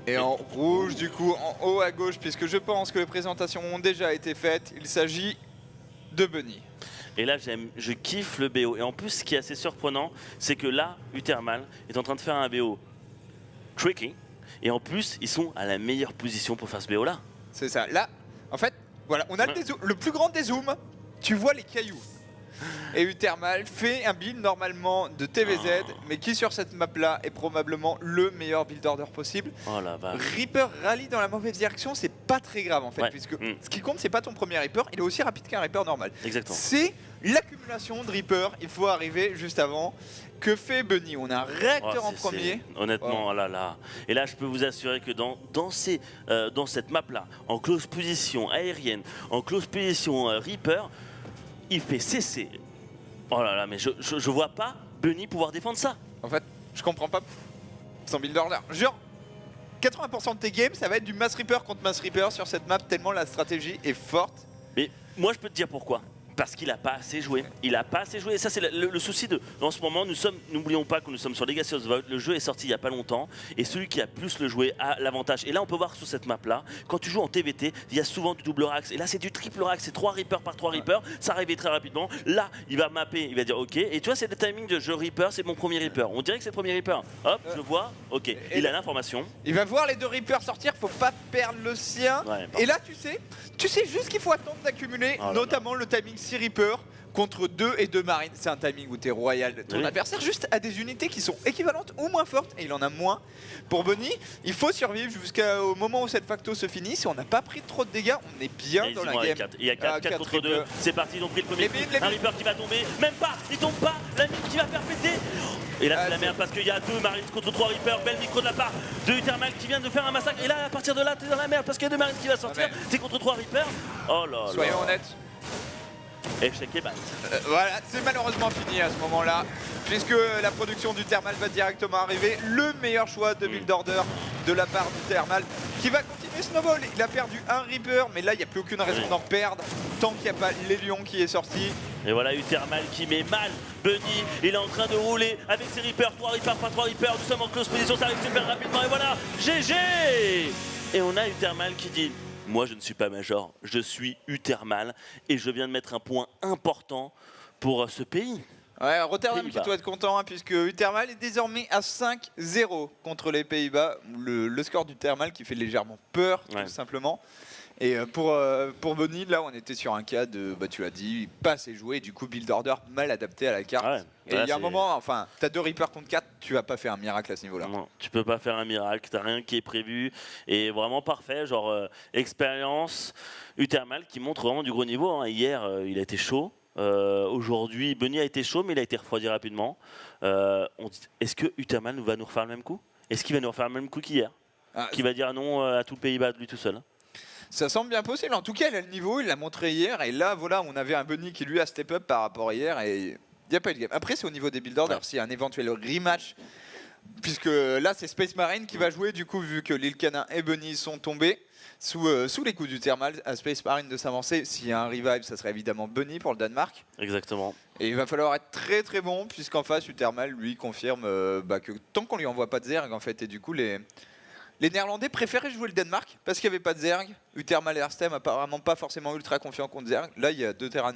I: Et en rouge, du coup, en haut à gauche, puisque je pense que les présentations ont déjà été faites, il s'agit de Bunny.
E: Et là, je kiffe le BO. Et en plus, ce qui est assez surprenant, c'est que là, Utermal est en train de faire un BO tricky. Et en plus, ils sont à la meilleure position pour faire ce BO-là.
I: C'est ça. Là, en fait, voilà, on a le plus grand dézoom. Tu vois les cailloux. Et Utermal fait un build normalement de TVZ, mais qui sur cette map là est probablement le meilleur build order possible.
E: Oh la vache.
I: Reaper rallye dans la mauvaise direction, c'est pas très grave en fait, puisque ce qui compte c'est pas ton premier Reaper, il est aussi rapide qu'un Reaper normal.
E: Exactement.
I: C'est l'accumulation de Reaper, il faut arriver juste avant. Que fait Bunny? On a un réacteur en premier.
E: Honnêtement, oh là là. Et là, je peux vous assurer que dans cette map là, en close position aérienne, en close position Reaper, il fait cesser. Oh là là, mais je vois pas Bunny pouvoir défendre ça.
I: En fait, je comprends pas son build order. Genre, 80% de tes games, ça va être du Mass Reaper contre Mass Reaper sur cette map, tellement la stratégie est forte.
E: Mais moi, je peux te dire pourquoi. Parce qu'il n'a pas assez joué. Il n'a pas assez joué. Et ça, c'est le souci de. En ce moment, n'oublions pas que nous sommes sur Legacy of the Void. Le jeu est sorti il n'y a pas longtemps. Et celui qui a plus le joué a l'avantage. Et là, on peut voir sur cette map-là, quand tu joues en TVT, il y a souvent du double rax. Et là, c'est du triple rax. C'est 3 Reapers par 3 Reapers. Ça arrive très rapidement. Là, il va mapper. Il va dire OK. Et tu vois, c'est le timing de jeu Reaper. C'est mon premier Reaper. On dirait que c'est le premier Reaper. Hop, je vois. OK. Il a l'information.
I: Il va voir les 2 Reapers sortir. Faut pas perdre le sien.
E: Ouais,
I: et là, tu sais juste qu'il faut attendre d'accumuler, notamment le timing 6 Reapers. Contre 2 et 2 marines, c'est un timing où t'es royal. Ton adversaire juste a des unités qui sont équivalentes ou moins fortes et il en a moins. Pour Bunny, il faut survivre jusqu'au moment où cette facto se finit. Si on n'a pas pris trop de dégâts, on est bien dans la game.
E: Il y a 4 contre 2. C'est parti, ils ont pris le premier. Un Reaper qui va tomber. Même pas, il tombe pas. La mine qui va faire péter. Et là, c'est la merde parce qu'il y a 2 marines contre 3 Reapers. Belle micro de la part de Utermal qui vient de faire un massacre. Et là, à partir de là, t'es dans la merde parce qu'il y a 2 marines qui vont sortir. T'es contre 3 Reapers. Oh là là.
I: Soyons honnêtes.
E: Échec et bat.
I: Voilà, c'est malheureusement fini à ce moment-là, puisque la production du Thermal va directement arriver. Le meilleur choix de build order de la part du Thermal qui va continuer Snowball. Il a perdu un Reaper, mais là il n'y a plus aucune raison d'en perdre tant qu'il n'y a pas l'Hélion qui est sorti.
E: Et voilà Uthermal qui met mal Bunny, il est en train de rouler avec ses Reapers, 3 Reapers, pas 3 Reapers, nous sommes en close position, ça arrive super rapidement et voilà, GG. Et on a Uthermal qui dit, moi je ne suis pas Major, je suis Uthermal et je viens de mettre un point important pour ce pays.
I: Ouais, Rotterdam qui
E: Pays-Bas.
I: doit être content hein, puisque Uthermal est désormais à 5-0 contre les Pays-Bas. Le score d'Uthermal qui fait légèrement peur tout simplement. Et pour Bunny, là on était sur un cas de, bah, tu l'as dit, pas assez joué, du coup build order mal adapté à la carte.
E: Ouais,
I: et il y a un moment, enfin, t'as 2 Reapers contre 4, tu vas pas faire un miracle à ce niveau-là.
E: Non, tu peux pas faire un miracle, t'as rien qui est prévu et vraiment parfait, genre expérience. Uthermal qui montre vraiment du gros niveau, hein. Hier il a été chaud. Aujourd'hui, Bunny a été chaud, mais il a été refroidi rapidement. Est-ce que Uthermal va nous refaire le même coup? Est-ce qu'il va nous refaire le même coup qu'hier? Qui va dire non à tout le Pays-Bas de lui tout seul?
I: Ça semble bien possible. En tout cas, il a le niveau, il l'a montré hier. Et là, voilà, on avait un Bunny qui lui a step up par rapport à hier. Et il n'y a pas eu de game. Après, c'est au niveau des build orders. S'il y a un éventuel rematch, puisque là, c'est Space Marine qui va jouer, du coup, vu que Lil Canin et Bunny sont tombés sous les coups du Thermal, à Space Marine de s'avancer. S'il y a un revive, ça serait évidemment Bunny pour le Danemark.
E: Exactement.
I: Et il va falloir être très très bon, puisqu'en face, Uthermal, lui, confirme que tant qu'on lui envoie pas de Zerg, en fait, et du coup, les Néerlandais préféraient jouer le Danemark parce qu'il n'y avait pas de Zerg. Uthermal et Arstem apparemment pas forcément ultra confiants contre Zerg. Là, il y a 2 Terran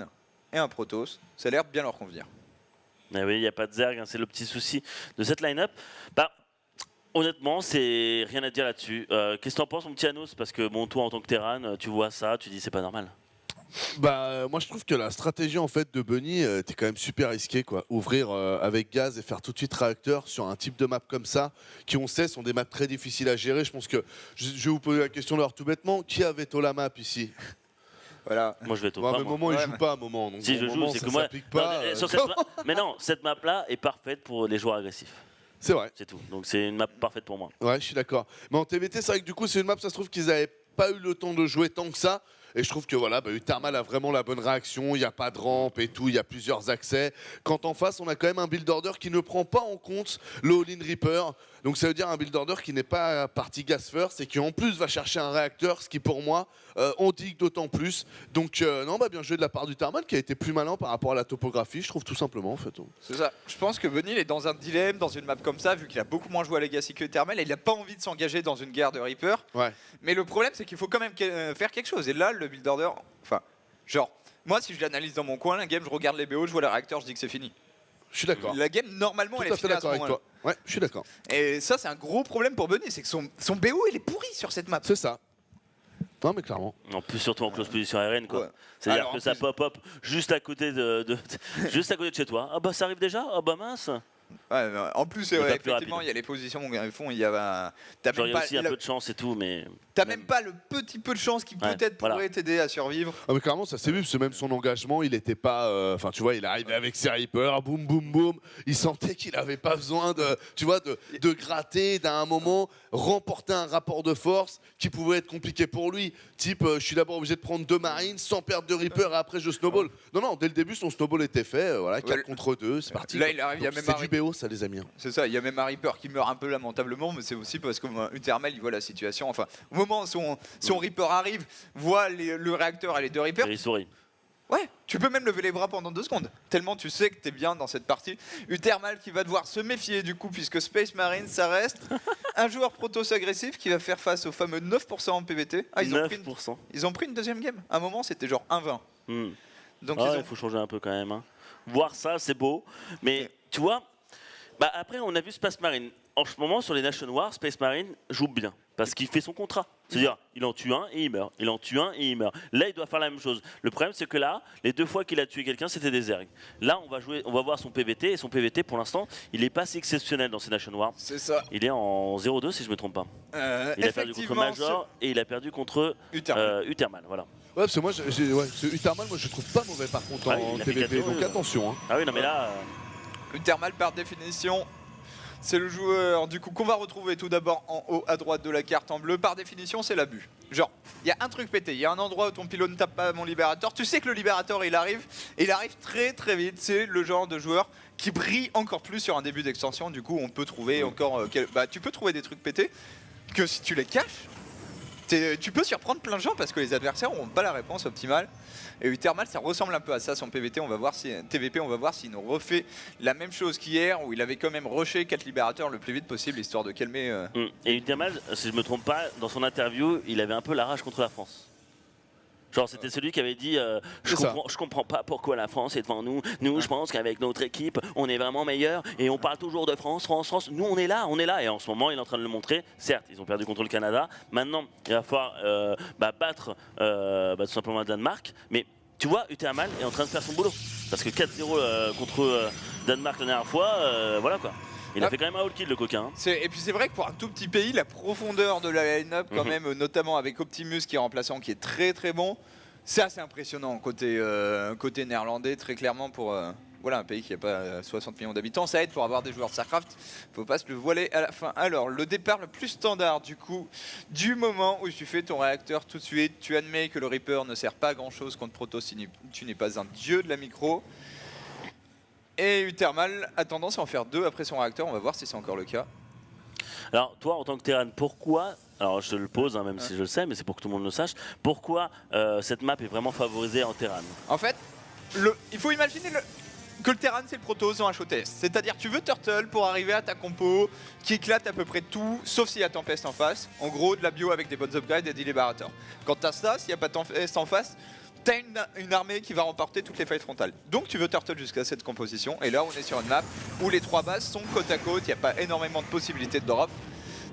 I: et un Protoss. Ça a l'air de bien leur convenir.
E: Mais oui, il n'y a pas de Zerg, hein, c'est le petit souci de cette line-up. Bah, honnêtement, c'est rien à dire là-dessus. Qu'est-ce que tu en penses, mon petit Anos? Parce que bon, toi, en tant que Terran, tu vois ça, tu dis c'est pas normal.
A: Bah moi je trouve que la stratégie en fait de Bunny était quand même super risquée quoi. Ouvrir avec gaz et faire tout de suite réacteur sur un type de map comme ça, qui on sait sont des maps très difficiles à gérer. Je pense que je vais vous poser la question d'ailleurs tout bêtement, qui a veto la map ici?
I: Voilà.
E: Moi je vais tout
A: Bon, à
E: pas.
A: un moment il joue pas à un moment. Donc,
E: Si
A: au
E: je joue,
A: moment,
E: c'est
A: ça
E: que moi.
A: s'applique pas,
E: Non, sur cette mais non, cette map là est parfaite pour les joueurs agressifs.
A: C'est vrai.
E: C'est tout. Donc c'est une map parfaite pour moi.
A: Ouais, je suis d'accord. Mais en TVT, c'est vrai que du coup, c'est une map, ça se trouve qu'ils n'avaient pas eu le temps de jouer tant que ça. Et je trouve que voilà, Uthermal a vraiment la bonne réaction. Il n'y a pas de rampe et tout, il y a plusieurs accès. Quand en face, on a quand même un build order qui ne prend pas en compte le All-in Reaper. Donc ça veut dire un build order qui n'est pas parti gas first et qui en plus va chercher un réacteur, ce qui pour moi on digue d'autant plus. Donc non, bien joué de la part du Thermal qui a été plus malin par rapport à la topographie, je trouve tout simplement en fait.
I: C'est ça. Je pense que Bunny il est dans un dilemme, dans une map comme ça, vu qu'il a beaucoup moins joué à Legacy que Thermal, et il n'a pas envie de s'engager dans une guerre de Reaper.
A: Ouais.
I: Mais le problème, c'est qu'il faut quand même faire quelque chose. Et là, le build order, enfin, genre, moi, si je l'analyse dans mon coin, la game, je regarde les BO, je vois les réacteurs, je dis que c'est fini.
A: Je suis d'accord.
I: La game, normalement,
A: Tout
I: elle
A: à
I: est
A: fait
I: finie à ce
A: d'accord avec
I: moment-là.
A: toi. Ouais, je suis d'accord.
I: Et ça, c'est un gros problème pour Bunny, c'est que son BO, il est pourri sur cette map.
A: C'est ça. Non, mais clairement.
E: En plus, surtout en close position RN, quoi.
I: Ouais.
E: C'est-à-dire
I: Alors,
E: que
I: en
E: ça
I: plus-
E: pop-up juste à côté juste à côté de chez toi. Ah bah ça arrive déjà. Ah bah mince.
I: Ouais, en plus,
E: Il est
I: ouais,
E: pas plus
I: effectivement,
E: rapide.
I: il y a les positions au fond, il y a t'as
E: Genre il
I: même
E: y a
I: pas,
E: aussi un peu de chance et tout, mais.
I: t'as même pas le petit peu de chance qui
E: Ouais,
I: peut-être
E: voilà.
I: pourrait t'aider à survivre.
A: Ah mais clairement ça s'est vu parce que même son engagement il était pas enfin tu vois il arrivait avec ses Reapers boum boum boum, il sentait qu'il avait pas besoin de tu vois de gratter d'un moment remporter un rapport de force qui pouvait être compliqué pour lui type je suis d'abord obligé de prendre 2 marines sans perdre de Reaper et après je snowball. Non dès le début son snowball était fait voilà 4
I: Ouais.
A: contre 2 c'est parti.
I: Là,
A: quoi.
I: il arrive, il y a
A: Donc,
I: même
A: c'est
I: un
A: du BO ça les amis.
I: C'est ça, il y a même un Reaper qui meurt un peu lamentablement, mais c'est aussi parce que Uthermal il voit la situation. Enfin, au moment où son Reaper arrive, voit le réacteur et les 2 Reapers,
E: Et il sourit.
I: ouais, tu peux même lever les bras pendant 2 secondes. Tellement tu sais que t'es bien dans cette partie. Uthermal qui va devoir se méfier du coup, puisque Space Marine ça reste un joueur Protoss agressif qui va faire face au fameux 9% en PVT. Ah, ils ont pris une deuxième game. À un moment c'était genre 1-20.
E: Hmm.
I: Donc
E: Ah,
I: ils
E: il
I: ont...
E: faut changer un peu quand même. Hein. Voir ça, c'est beau. Mais tu vois, bah, après, on a vu Space Marine. En ce moment, sur les Nation Wars, Space Marine joue bien. Parce qu'il fait son contrat. C'est-à-dire, il en tue un et il meurt. Il en tue un et il meurt. Là, il doit faire la même chose. Le problème, c'est que là, les 2 fois qu'il a tué quelqu'un, c'était des Zerg. Là, on va voir son PVT. Et son PVT, pour l'instant, il n'est pas si exceptionnel dans ces Nation Wars.
I: C'est ça.
E: Il est en 0-2, si je ne me trompe pas. Il a perdu contre
I: Effectivement,
E: Major et il a perdu contre Uthermal. Voilà.
A: Ouais parce que moi ce Uthermal moi je trouve pas mauvais par contre
E: Ah oui,
A: en
E: il a fait
A: TVP
E: 4-0,
A: donc attention hein.
E: Ah oui, non, mais là.
I: Uthermal par définition, c'est le joueur du coup qu'on va retrouver tout d'abord en haut à droite de la carte en bleu. Par définition, c'est l'abus. Genre, il y a un truc pété, il y a un endroit où ton pylône tape pas mon libérateur. Tu sais que le libérateur il arrive, et il arrive très très vite. C'est le genre de joueur qui brille encore plus sur un début d'extension. Du coup, on peut trouver encore, tu peux trouver des trucs pétés. que si tu les caches, tu peux surprendre plein de gens parce que les adversaires n'auront pas la réponse optimale. Et Uthermal, ça ressemble un peu à ça son PVT. On va voir si TVP, on va voir s'il nous refait la même chose qu'hier où il avait quand même rushé 4 libérateurs le plus vite possible histoire de calmer.
E: Et Uthermal, si je me trompe pas, dans son interview, il avait un peu la rage contre la France. Genre c'était celui qui avait dit je comprends pas pourquoi la France est devant nous. Nous, je pense qu'avec notre équipe, on est vraiment meilleur et on parle toujours de France, France, France. Nous, on est là. Et en ce moment, il est en train de le montrer. Certes, ils ont perdu contre le Canada. Maintenant, il va falloir battre tout simplement le Danemark. Mais tu vois, Uthermal est en train de faire son boulot. Parce que 4-0 contre Danemark la dernière fois, voilà quoi. Il a fait quand même un all kill le coquin.
I: Et puis c'est vrai que pour un tout petit pays, la profondeur de la line-up quand même, notamment avec Optimus qui est remplaçant, qui est très très bon, c'est assez impressionnant côté néerlandais, très clairement pour voilà, un pays qui n'a pas 60 millions d'habitants. Ça aide pour avoir des joueurs de StarCraft, faut pas se le voiler à la fin. Alors le départ le plus standard du coup, du moment où tu fais ton réacteur tout de suite, tu admets que le Reaper ne sert pas à grand chose contre Protoss si tu n'es pas un dieu de la micro. Et Uthermal a tendance à en faire 2 après son réacteur, on va voir si c'est encore le cas.
E: Alors toi en tant que Terran, pourquoi, alors je te le pose même si je le sais, mais c'est pour que tout le monde le sache, pourquoi cette map est vraiment favorisée en Terran?
I: En fait, il faut imaginer que le Terran c'est le Protoss en HOTS, c'est-à-dire tu veux Turtle pour arriver à ta compo qui éclate à peu près tout, sauf s'il y a Tempest en face, en gros de la bio avec des bonnes upgrades et des libérateurs. Quand t'as ça, s'il n'y a pas Tempest en face, t'as une armée qui va remporter toutes les fights frontales. Donc tu veux turtle jusqu'à cette composition. Et là on est sur une map où les 3 bases sont côte à côte, il n'y a pas énormément de possibilités de drop.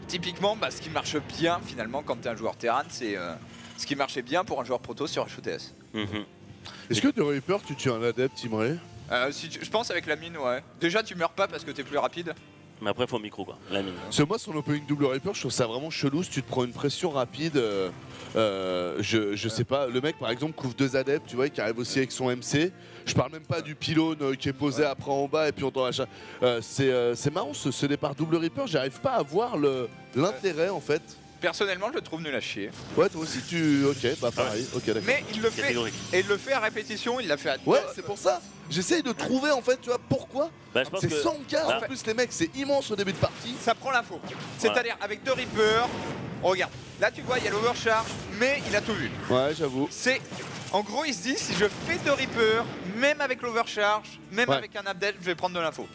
I: Typiquement, ce qui marche bien finalement quand t'es un joueur Terran, c'est ce qui marchait bien pour un joueur Protoss sur HOTS.
A: Est-ce que de Reaper tu tues un adepte, Imre?
I: Je pense avec la mine, ouais. Déjà tu meurs pas parce que t'es plus rapide.
E: Mais après, il faut micro quoi, la mine.
A: Parce que moi, son opening double Reaper, je trouve ça vraiment chelou. Si tu te prends une pression rapide, je sais pas, le mec par exemple couvre 2 adeptes, tu vois, qui arrive aussi avec son MC. Je parle même pas du pylône qui est posé après en bas et puis on t'en achat. C'est marrant ce départ double Reaper, j'arrive pas à voir l'intérêt en fait.
I: Personnellement, je le trouve nul à chier.
A: Ouais, toi aussi, ok, bah pareil, ok, d'accord.
I: Mais il le fait, et il le fait à répétition, il l'a fait à
A: Ouais, c'est pour ça. J'essaye de trouver en fait, tu vois, pourquoi. C'est 100K en plus, les mecs, c'est immense au début de partie.
I: Ça prend l'info. C'est-à-dire, avec 2 Reapers, regarde, là tu vois, il y a l'overcharge, mais il a tout vu.
A: Ouais, j'avoue.
I: En gros, il se dit, si je fais 2 Reapers, même avec l'overcharge, même avec un update, je vais prendre de l'info.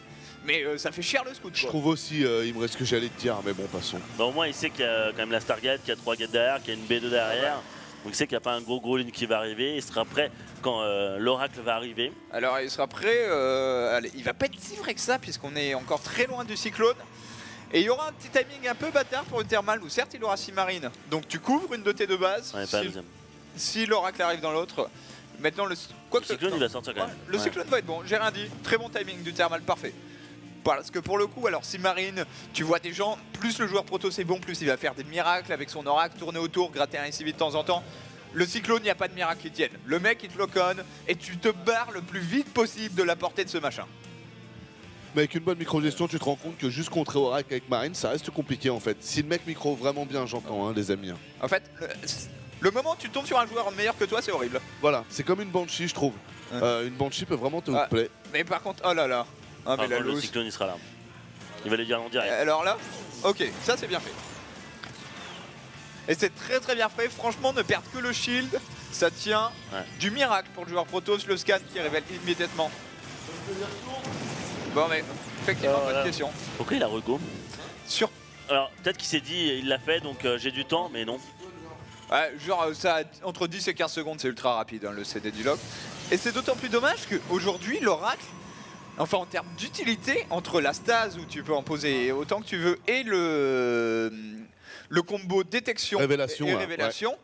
I: Mais ça fait cher le scout.
A: Je trouve aussi, il me reste ce que j'allais te dire, mais bon, passons.
E: Bah, au moins, il sait qu'il y a quand même la Stargate, qu'il y a 3 gates derrière, qu'il y a une B2 derrière. Donc il sait qu'il n'y a pas un gros ligne qui va arriver. Il sera prêt quand l'Oracle va arriver.
I: Alors il sera prêt, allez, il va pas être si vrai que ça puisqu'on est encore très loin du cyclone. Et il y aura un petit timing un peu bâtard pour une thermale où certes il aura 6 marines. Donc tu couvres une de tes 2 bases.
E: Ouais, pas deuxième.
I: Si l'Oracle arrive dans l'autre. Maintenant le
E: cyclone il va sortir quand même.
I: Le cyclone va être bon, j'ai rien dit. Très bon timing du thermal, parfait. Parce que pour le coup, alors si Marine, tu vois des gens, plus le joueur Protoss est bon, plus il va faire des miracles avec son Oracle, tourner autour, gratter un ICV de temps en temps. Le cyclone, il n'y a pas de miracle qui tienne. Le mec, il te lock-on et tu te barres le plus vite possible de la portée de ce machin.
A: Mais avec une bonne micro-gestion, tu te rends compte que juste contrer Oracle avec Marine, ça reste compliqué en fait. Si le mec micro vraiment bien, j'entends, hein, les amis.
I: En fait, le moment où tu tombes sur un joueur meilleur que toi, c'est horrible.
A: Voilà, c'est comme une Banshee, je trouve. Une Banshee peut vraiment te outplay.
I: Mais par contre, oh là là. Ah, mais
E: le cyclone, il sera là. Il va le dire en direct.
I: Alors là, ok, ça c'est bien fait. Et c'est très très bien fait. Franchement, ne perdre que le shield, ça tient du miracle pour le joueur Protoss, le scan qui révèle immédiatement. Bon, mais effectivement, bonne question.
E: Pourquoi il a rego
I: Sur
E: Alors, peut-être qu'il s'est dit, il l'a fait, donc j'ai du temps, mais non.
I: Ouais, genre, ça, entre 10 et 15 secondes, c'est ultra rapide, hein, le CD du lock. Et c'est d'autant plus dommage qu'aujourd'hui, l'Oracle, enfin en termes d'utilité, entre la stase où tu peux en poser autant que tu veux et le combo détection et révélation,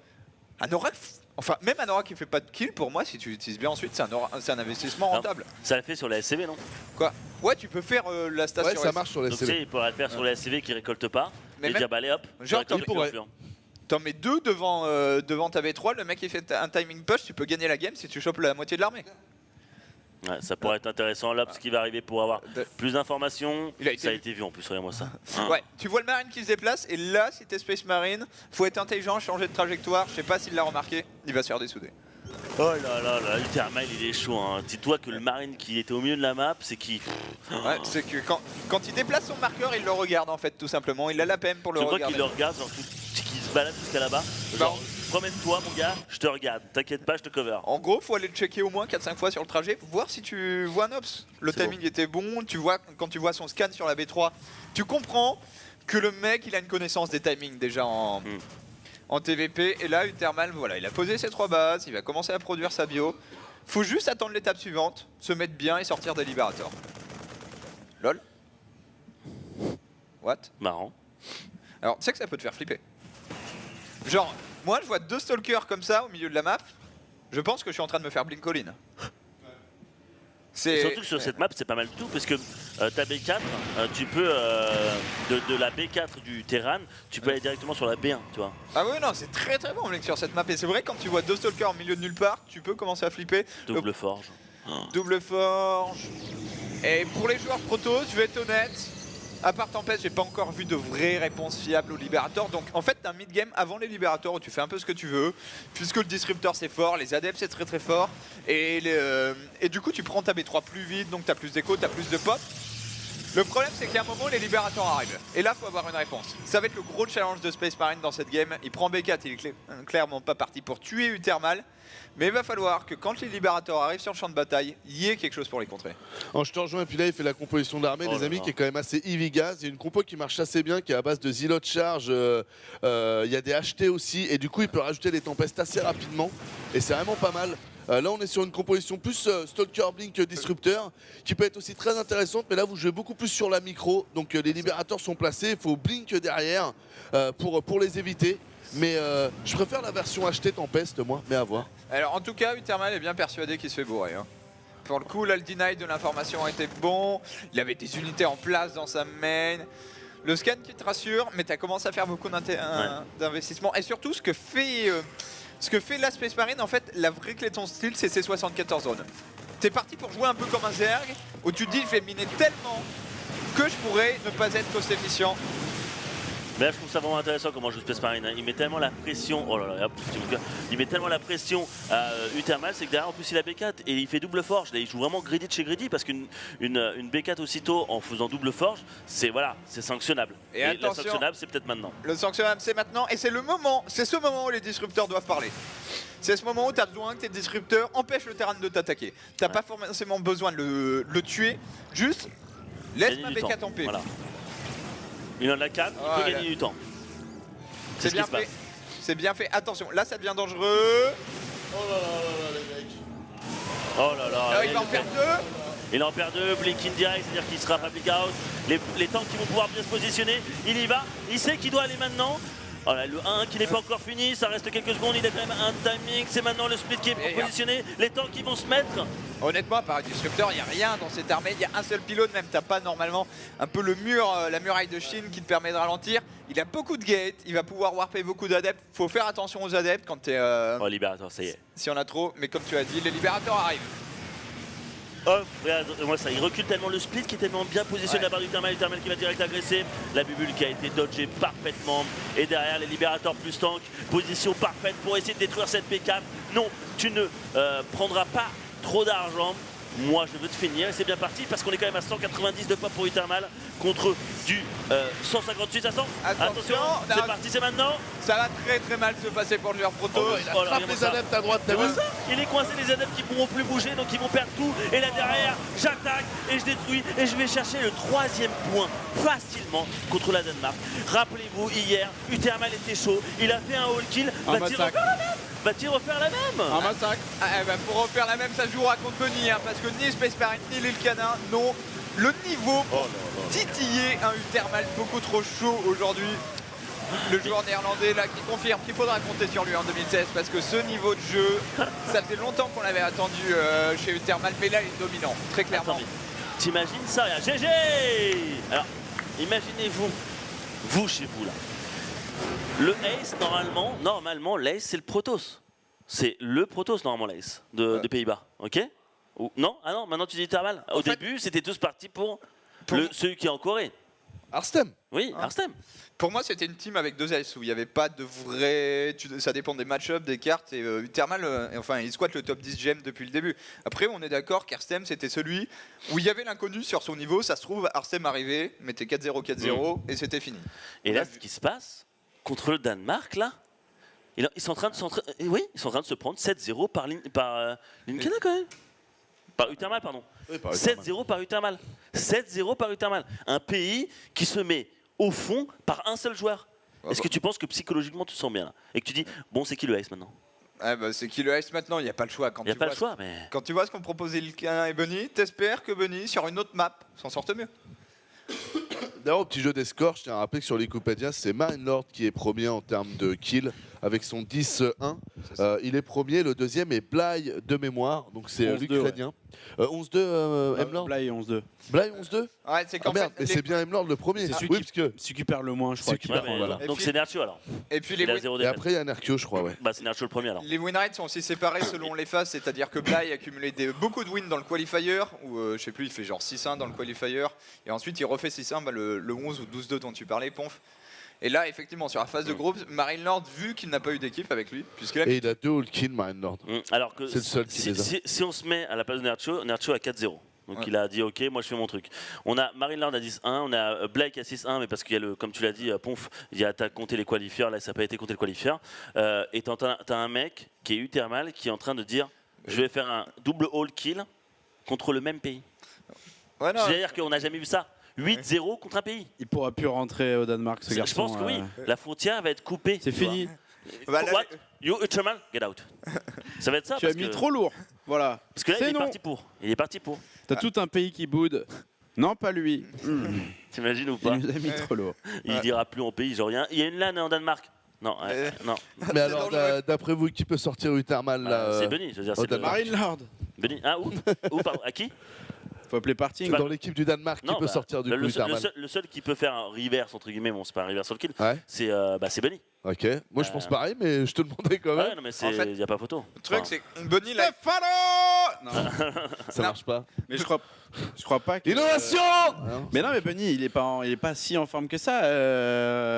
I: un Oracle, enfin même un Oracle qui fait pas de kill, pour moi, si tu l'utilises bien ensuite, c'est un investissement rentable.
E: Non, ça le fait sur la SCV, non?
I: Quoi? Ouais, tu peux faire la stase sur
A: ça marche sur la
E: donc,
A: SCV.
E: Tu sais, il pourrait le faire sur la SCV qui récolte pas,
I: mais
E: et dire bah allez hop,
I: genre,
E: influent.
I: T'en mets 2 devant ta V3, le mec il fait un timing push, tu peux gagner la game si tu chopes la moitié de l'armée.
E: Ouais, ça pourrait être intéressant là, parce qu'il va arriver pour avoir plus d'informations. Ça a été vu en plus, regarde-moi ça.
I: Ouais, tu vois le marine qui se déplace, et là, si t'es Space Marine, faut être intelligent, changer de trajectoire. Je sais pas s'il l'a remarqué, il va se faire dessouder.
E: Oh là là là, Uthermal il est chaud. Hein. Dis-toi que le Marine qui était au milieu de la map, c'est qui
I: Ouais, c'est que quand il déplace son marqueur, il le regarde en fait, tout simplement. Il a la peine pour le regarder.
E: Tu vois qu'il le regarde, genre qu'il se balade jusqu'à là-bas. Genre, promène-toi mon gars, je te regarde. T'inquiète pas, je te cover.
I: En gros, faut aller le checker au moins 4-5 fois sur le trajet, voir si tu vois un ops. Le timing était bon, tu vois, quand tu vois son scan sur la B3, tu comprends que le mec il a une connaissance des timings déjà en TVP. Et là, Uthermal, voilà, il a posé ses 3 bases, il va commencer à produire sa bio. Faut juste attendre l'étape suivante, se mettre bien et sortir des Libérators. Lol. What?
E: Marrant.
I: Alors, tu sais que ça peut te faire flipper. Genre, moi je vois 2 stalkers comme ça au milieu de la map, je pense que je suis en train de me faire blink all-in.
E: Surtout que sur cette map, c'est pas mal du tout, parce que ta B4, tu peux, de la B4 du Terran, tu peux aller directement sur la B1, tu vois.
I: Ah oui, non, c'est très très bon mec sur cette map, et c'est vrai quand tu vois 2 stalkers au milieu de nulle part, tu peux commencer à flipper.
E: Double forge.
I: Double forge. Et pour les joueurs protos, je vais être honnête, à part Tempest, j'ai pas encore vu de vraies réponses fiables aux Libérators. Donc en fait, t'as un mid-game avant les Libérators où tu fais un peu ce que tu veux. Puisque le Disruptor c'est fort, les Adeptes c'est très très fort. Et du coup, tu prends ta B3 plus vite, donc t'as plus d'écho, t'as plus de pop. Le problème, c'est qu'à un moment, les Libérators arrivent. Et là, faut avoir une réponse. Ça va être le gros challenge de Space Marine dans cette game. Il prend B4, il est clairement pas parti pour tuer Uthermal. Mais il va falloir que quand les Libérators arrivent sur le champ de bataille, il y ait quelque chose pour les contrer.
A: Je te rejoins, et puis là il fait la composition d'armée, les amis, qui est quand même assez heavy gas. Il y a une compo qui marche assez bien, qui est à base de Zilot Charge. Il y a des HT aussi, et du coup il peut rajouter les tempestes assez rapidement. Et c'est vraiment pas mal. Là on est sur une composition plus Stalker Blink Disruptor, qui peut être aussi très intéressante, mais là vous jouez beaucoup plus sur la micro. Donc les Libérateurs sont placés, il faut Blink derrière pour les éviter. Mais je préfère la version achetée Tempest, moi, mais à voir.
I: Alors en tout cas, Uthermal est bien persuadé qu'il se fait bourrer. Hein. Pour le coup, là, le deny de l'information a été bon. Il avait des unités en place dans sa main. Le scan qui te rassure, mais tu as commencé à faire beaucoup d'investissements. Et surtout, ce que fait la Space Marine, en fait, la vraie clé de ton style, c'est ces 74 zones. T'es parti pour jouer un peu comme un Zerg, où tu te dis, je vais miner tellement que je pourrais ne pas être cost efficient.
E: Mais là, je trouve ça vraiment intéressant comment joue Space Marine. Il met tellement la pression. Oh là là, il met tellement la pression à Uthermal, c'est que derrière, en plus, il a B4 et il fait double forge. Là, il joue vraiment greedy de chez greedy parce qu'une B4 aussitôt en faisant double forge, c'est sanctionnable.
I: Et
E: la sanctionnable, c'est peut-être maintenant.
I: Le sanctionnable, c'est maintenant. Et c'est le moment, c'est ce moment où les disrupteurs doivent parler. C'est ce moment où tu as besoin que tes disrupteurs empêchent le terrain de t'attaquer. T'as pas forcément besoin de le tuer, juste laisse ma B4 en paix. Voilà.
E: Il en a 4, il peut gagner du temps.
I: C'est bien fait. C'est bien fait. Attention, là ça devient dangereux.
A: Oh là là là les mecs.
E: Oh là là.
I: Il va en perdre 2.
E: Il en perd 2, Blink in direct, c'est-à-dire qu'il sera public out. Les tanks qui vont pouvoir bien se positionner. Il y va, il sait qu'il doit aller maintenant. Oh là, le 1 qui n'est pas encore fini, ça reste quelques secondes, il a quand même un timing, c'est maintenant le split qui est positionné, les tanks qui vont se mettre.
I: Honnêtement, par disrupteur, il n'y a rien dans cette armée, il y a un seul pylône, même t'as pas normalement un peu le mur, la muraille de Chine qui te permet de ralentir. Il a beaucoup de gates, il va pouvoir warper beaucoup d'adeptes, faut faire attention aux adeptes quand t'es...
E: Oh, Libérateur, ça y est.
I: Si on a trop, mais comme tu as dit, les Libérateurs arrivent.
E: Oh, regarde, moi ça, il recule tellement le split qui est tellement bien positionné à part du Uthermal qui va direct agresser. La bubule qui a été dodgée parfaitement. Et derrière les Libérateurs plus tank, position parfaite pour essayer de détruire cette P4. Non, tu ne prendras pas trop d'argent. Moi je veux te finir et c'est bien parti parce qu'on est quand même à 190 de points pour Uthermal contre du 158 à 100. Attention, c'est parti, c'est maintenant.
I: Ça va très très mal se passer pour le joueur proto.
A: Il attrape les adeptes à droite, t'as vu ça?
E: Il est coincé, les adeptes qui ne pourront plus bouger donc ils vont perdre tout. Et là derrière, j'attaque et je détruis et je vais chercher le 3e point facilement contre la Danemark. Rappelez-vous, hier, Uthermal était chaud, il a fait un all kill. Va-t-il refaire la même?
I: Un massacre. Pour refaire la même, ça jouera contre Bunny, hein, parce que ni Space Marine ni l'île Canin n'ont le niveau pour titiller un Uthermal beaucoup trop chaud aujourd'hui. Le joueur néerlandais là qui confirme qu'il faudra compter sur lui en 2016 parce que ce niveau de jeu, ça faisait longtemps qu'on l'avait attendu chez Uthermal, mais là il est dominant, très clairement.
E: T'imagines ça, GG. Alors, imaginez-vous, vous chez vous là. Le Ace, normalement, l'Ace, c'est le Protoss. C'est le Protoss, normalement, l'Ace des Pays-Bas. Ok? Non? Ah non, maintenant tu dis Uthermal. Au début, c'était tous partis pour celui qui est en Corée.
A: Arstem.
E: Oui,
I: Ah.
E: Arstem.
I: Pour moi, c'était une team avec 2 S où il n'y avait pas de vrai. Ça dépend des match-ups, des cartes. Et Thermal, enfin, il squatte le top 10 GM depuis le début. Après, on est d'accord qu'Arstem, c'était celui où il y avait l'inconnu sur son niveau. Ça se trouve, Arstem arrivait, mettait 4-0, 4-0, et c'était fini.
E: Et là, ce qui se passe contre le Danemark, là, ils sont en train de, oui, ils sont en train de se prendre 7-0 par Linkana quand même. Par Utermal, pardon.
A: Oui, par
E: 7-0 par Utermal. 7-0 par Utermal. Un pays qui se met au fond par un seul joueur. Est-ce que tu penses que psychologiquement tu te sens bien là et que tu dis bon c'est qui le Ace maintenant?
I: Ah bah, c'est qui le Ice maintenant, il n'y a pas le choix.
E: Il n'y a pas le choix mais...
I: Quand tu vois ce qu'ont proposé Linkana et Bunny, t'espères que Bunny, sur une autre map, s'en sorte mieux.
A: D'ailleurs, au petit jeu des scores, je tiens à rappeler que sur Wikipédia, c'est Marinelord qui est premier en termes de kills avec son 10-1. Il est premier, le deuxième est Bly de mémoire, donc c'est
J: 11-2,
A: l'Ukrainien. 11-2, M-Lord.
J: Bly 11-2.
A: Bly 11-2.
I: Ouais, c'est qu'en
A: merde,
I: fait,
A: mais c'est bien M-Lord le premier.
J: C'est celui
A: Oui,
J: qui-
A: parce que...
J: Celui qui perd le moins, je crois.
A: Celui qui
J: qui
A: perd,
J: perd,
E: Ouais,
A: voilà.
E: mais- donc c'est Nertio alors.
I: Et puis
E: Il a 0
A: Et
E: défaite.
A: après, il y a Nerkio, je crois, ouais.
E: Bah c'est Nertio le premier alors.
I: les win rates sont aussi séparés selon les phases, c'est-à-dire que Bly a accumulé beaucoup de wins dans le qualifier, ou je sais plus, il fait genre 6-1 dans le qualifier, et ensuite il refait 6-1 le 11 ou 12-2 dont tu parlais, Ponf. Et là, effectivement, sur la phase de groupe, Marinelord, vu qu'il n'a pas eu d'équipe avec lui, puisque là,
A: Et il a 2 all-kills, Marinelord.
E: Alors que
A: C'est le seul qui les a.
E: si on se met à la place de Nertio, Nertio a 4-0. Donc
I: Ouais.
E: il a dit ok, moi je fais mon truc. On a Marinelord à 10-1, on a Blake à 6-1, mais parce qu'il y a le, comme tu l'as dit, Ponf, t'as compté les qualifiers, là ça n'a pas été compté le qualifier. Et t'as un mec qui est Utermal qui est en train de dire je vais faire un double all kill contre le même pays.
I: ouais, non,
E: C'est-à-dire qu'on n'a jamais vu ça. 8-0 contre un pays.
J: Il pourra plus rentrer au Danemark, ce
E: Je
J: garçon.
E: pense que oui. La frontière va être coupée.
J: C'est
E: tu vois.
J: fini.
I: bah, là,
E: What? You Utermal, get out. Ça va être ça
J: Tu as
E: parce
J: mis
E: que,
J: trop lourd. Voilà.
E: parce que là il
J: C'est
E: est
J: non.
E: parti pour. Il est parti pour.
J: T'as tout un pays qui boude. Non, pas lui.
E: T'imagines ou
J: Il
E: pas?
J: nous a mis trop lourd.
E: Il dira plus en pays, genre rien. Il y a une LAN en Danemark. Non, non.
A: Mais alors,
I: dangereux.
A: d'après vous, qui peut sortir Utermal là
E: C'est Bunny, je veux dire.
A: au
E: C'est le-
A: Danemark.
J: Marinelord.
E: Bunny. Ah, où? Où, pardon? À qui?
J: Faut appeler parting.
A: Dans l'équipe du Danemark, qui
E: Non,
A: peut
E: bah,
A: sortir du coup
E: le
A: Utermal?
E: seul qui peut faire un reverse, entre guillemets, bon, c'est pas un reverse sur le kill,
A: Ouais,
E: c'est Bunny.
A: ok. Moi, je pense pareil, mais je te demandais quand
E: Ouais,
A: même.
E: non, mais
I: En fait,
E: il n'y a pas photo.
I: le truc,
E: Enfin,
I: c'est que Bunny, là,
J: Stefano. Non,
A: Ça marche pas.
J: mais je crois pas que.
A: Innovation.
J: Mais non, mais Bunny, il est pas si en forme que ça.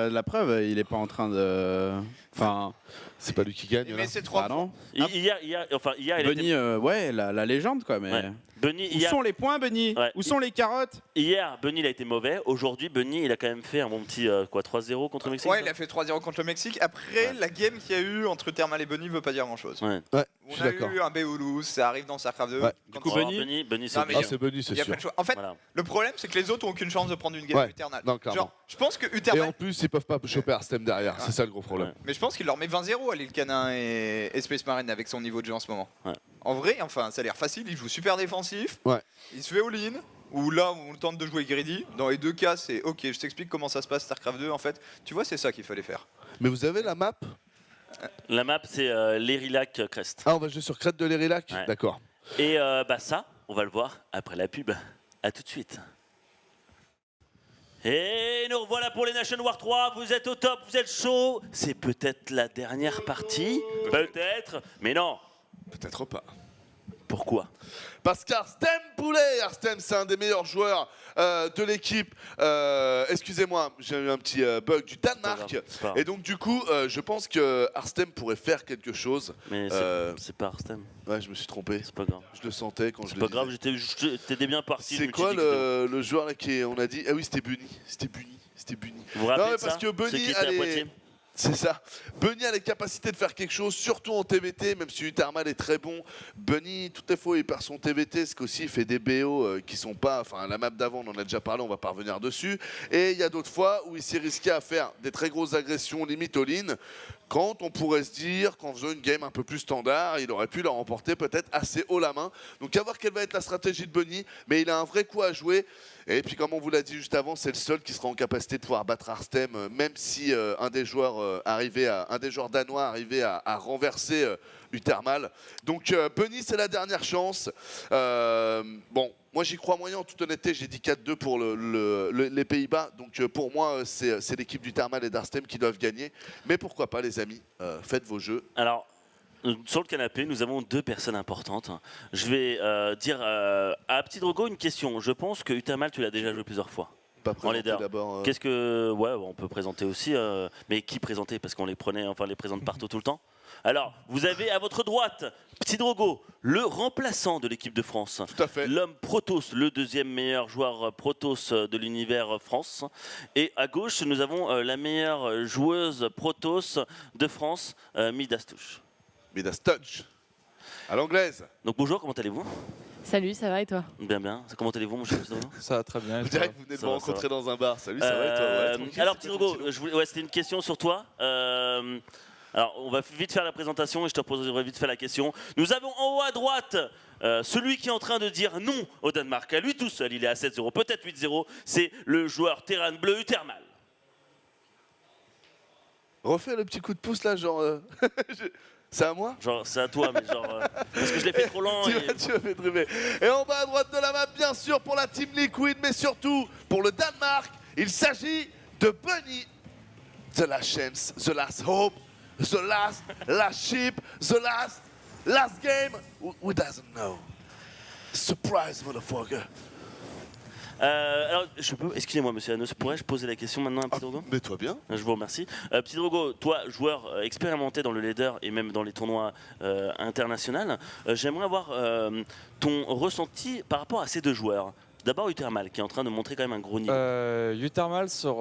J: La preuve, il est pas en train de. Enfin,
A: C'est pas lui qui gagne.
I: mais
A: là.
I: c'est 3
J: ah non.
E: hier, il
J: Bunny, ouais, la légende quoi. Mais
E: Ouais. Bunny,
J: où sont les points, Bunny?
E: Ouais.
J: Où sont les carottes?
E: hier, Bunny il a été mauvais. Aujourd'hui, Bunny il a quand même fait un bon petit 3-0 contre le Mexique.
I: Ouais, il a fait 3-0 contre le Mexique. Après, la game qu'il y a eu entre Thermal et Bunny veut pas dire grand-chose.
E: Ouais.
A: Ouais, je
I: On
A: suis
I: a
A: d'accord.
I: eu un Beoulous, ça arrive dans StarCraft 2.
A: Ouais.
I: Quand
J: coup,
I: il-
J: Bunny-
E: c'est
I: Non, mais
A: Ah,
E: obligé.
A: c'est Bunny, c'est
I: y a
A: sûr.
I: pas de choix. En fait,
E: Voilà.
I: le problème, c'est que les autres ont aucune chance de prendre une game
A: Ouais.
I: avec Eternal.
A: Non, clairement.
I: Genre, je pense que
A: Et
I: Eternal.
A: en plus, ils peuvent pas choper Arstem derrière. C'est ça le gros problème.
E: Ouais.
I: Mais je pense qu'il leur met 20-0 à Lil Canin et Space Marine avec son niveau de jeu en ce moment.
E: Ouais.
I: En vrai, enfin, ça a l'air facile. Il joue super défensif.
A: Ouais.
I: Il se fait all-in. Ou là, on tente de jouer greedy. Dans les deux cas, c'est ok. Je t'explique comment ça se passe StarCraft 2. En fait, tu vois, c'est ça qu'il fallait faire.
A: Mais vous avez la map?
E: La map c'est l'Erilac Crest.
A: Ah, on va jouer sur Crête de l'Erilac?
E: Ouais.
A: D'accord.
E: Et ça, on va le voir après la pub. À tout de suite. Et nous revoilà pour les Nation War 3. Vous êtes au top, vous êtes chaud. C'est peut-être la dernière partie. Peut-être. Mais non.
A: Peut-être pas.
E: Pourquoi?
A: Parce qu'Arstem Poulet, Arstem c'est un des meilleurs joueurs de l'équipe. Excusez-moi, j'ai eu un petit bug du Danemark.
E: C'est pas grave.
A: Et donc du coup, je pense que Arstem pourrait faire quelque chose.
E: Mais
A: Euh,
E: c'est pas Arstem.
A: Ouais, je me suis trompé.
E: C'est pas grave.
A: Je le sentais quand je
E: C'est
A: le
E: pas
A: disais.
E: grave, j'étais bien parti. je
A: C'est
E: me
A: quoi
E: suis dit que
A: le joueur là qui est, on a dit? Ah oui, c'était Bunny. C'était Bunny. C'était Bunny.
E: Vous vous rappelez
A: Non, mais
E: de
A: parce
E: ça
A: que Bunny,
E: Ceux qui étaient à
A: allez,
E: Poitiers.
A: C'est ça. Bunny a les capacités de faire quelque chose, surtout en TVT, même si Utermal est très bon. Bunny, tout est faux, il perd son TVT, ce qu'aussi il fait des BO qui sont pas. Enfin, la map d'avant, on en a déjà parlé, on va pas revenir dessus. Et il y a d'autres fois où il s'est risqué à faire des très grosses agressions, limite all-in, quand on pourrait se dire qu'en faisant une game un peu plus standard, il aurait pu la remporter peut-être assez haut la main. Donc à voir quelle va être la stratégie de Bunny, mais il a un vrai coup à jouer. Et puis comme on vous l'a dit juste avant, c'est le seul qui sera en capacité de pouvoir battre Arstem, même si un des joueurs danois arrivait à renverser Utermal. Donc Bunny, c'est la dernière chance. Bon, moi j'y crois moyen, en toute honnêteté, j'ai dit 4-2 pour les Pays-Bas. Donc pour moi, c'est l'équipe d'Utermal et d'Arstem qui doivent gagner. Mais pourquoi pas les amis, faites vos jeux.
E: Alors, sur le canapé, nous avons deux personnes importantes. Je vais dire à Petit Drogo une question. Je pense que Utermal, tu l'as déjà joué plusieurs fois.
A: Pas
E: en
A: présenter
E: leader.
A: d'abord.
E: Qu'est-ce que... Ouais, on peut présenter aussi, mais qui présenter? Parce qu'on les prenait, enfin, les présente partout tout le temps. Alors, vous avez à votre droite, Petit Drogo, le remplaçant de l'équipe de France.
A: Tout à fait.
E: L'homme Protoss, le deuxième meilleur joueur Protoss de l'univers France. Et à gauche, nous avons la meilleure joueuse Protoss de France, Midastouche.
A: Midastouche. À l'anglaise.
E: Donc bonjour, comment allez-vous?
K: Salut, ça va et toi?
E: Bien, bien. Comment allez-vous, mon cher Petit Drogo?
I: Ça va très bien.
A: Vous direz que vous venez de me rencontrer dans un bar. Salut, ça va et toi? Ouais, tranquille,
E: alors,
A: c'était
E: Petit Drogo,
A: tranquille.
E: ouais, c'était une question sur toi. Alors, on va vite faire la présentation et je te poserai vite fait la question. Nous avons en haut à droite celui qui est en train de dire non au Danemark. À lui tout seul, il est à 7-0, peut-être 8-0. C'est le joueur Terran Bleu Thermal.
A: Refais le petit coup de pouce là, genre. C'est à moi?
E: Genre, c'est à toi, mais genre. Parce que je l'ai fait trop lent.
A: Tu m'as fait rêver. Et en bas à droite de la map, bien sûr, pour la Team Liquid, mais surtout pour le Danemark, il s'agit de Bunny. The last chance, the last hope, the last ship, the last game. Who doesn't know? Surprise, motherfucker.
E: Alors, excusez-moi, monsieur Anos, pourrais-je poser la question maintenant à Petit Drogo?
A: Mets-toi bien.
E: Je vous remercie. Petit Drogo, toi, joueur expérimenté dans le leader et même dans les tournois internationaux, j'aimerais avoir ton ressenti par rapport à ces deux joueurs. D'abord Uthermal, qui est en train de montrer quand même un gros niveau.
L: Uthermal sur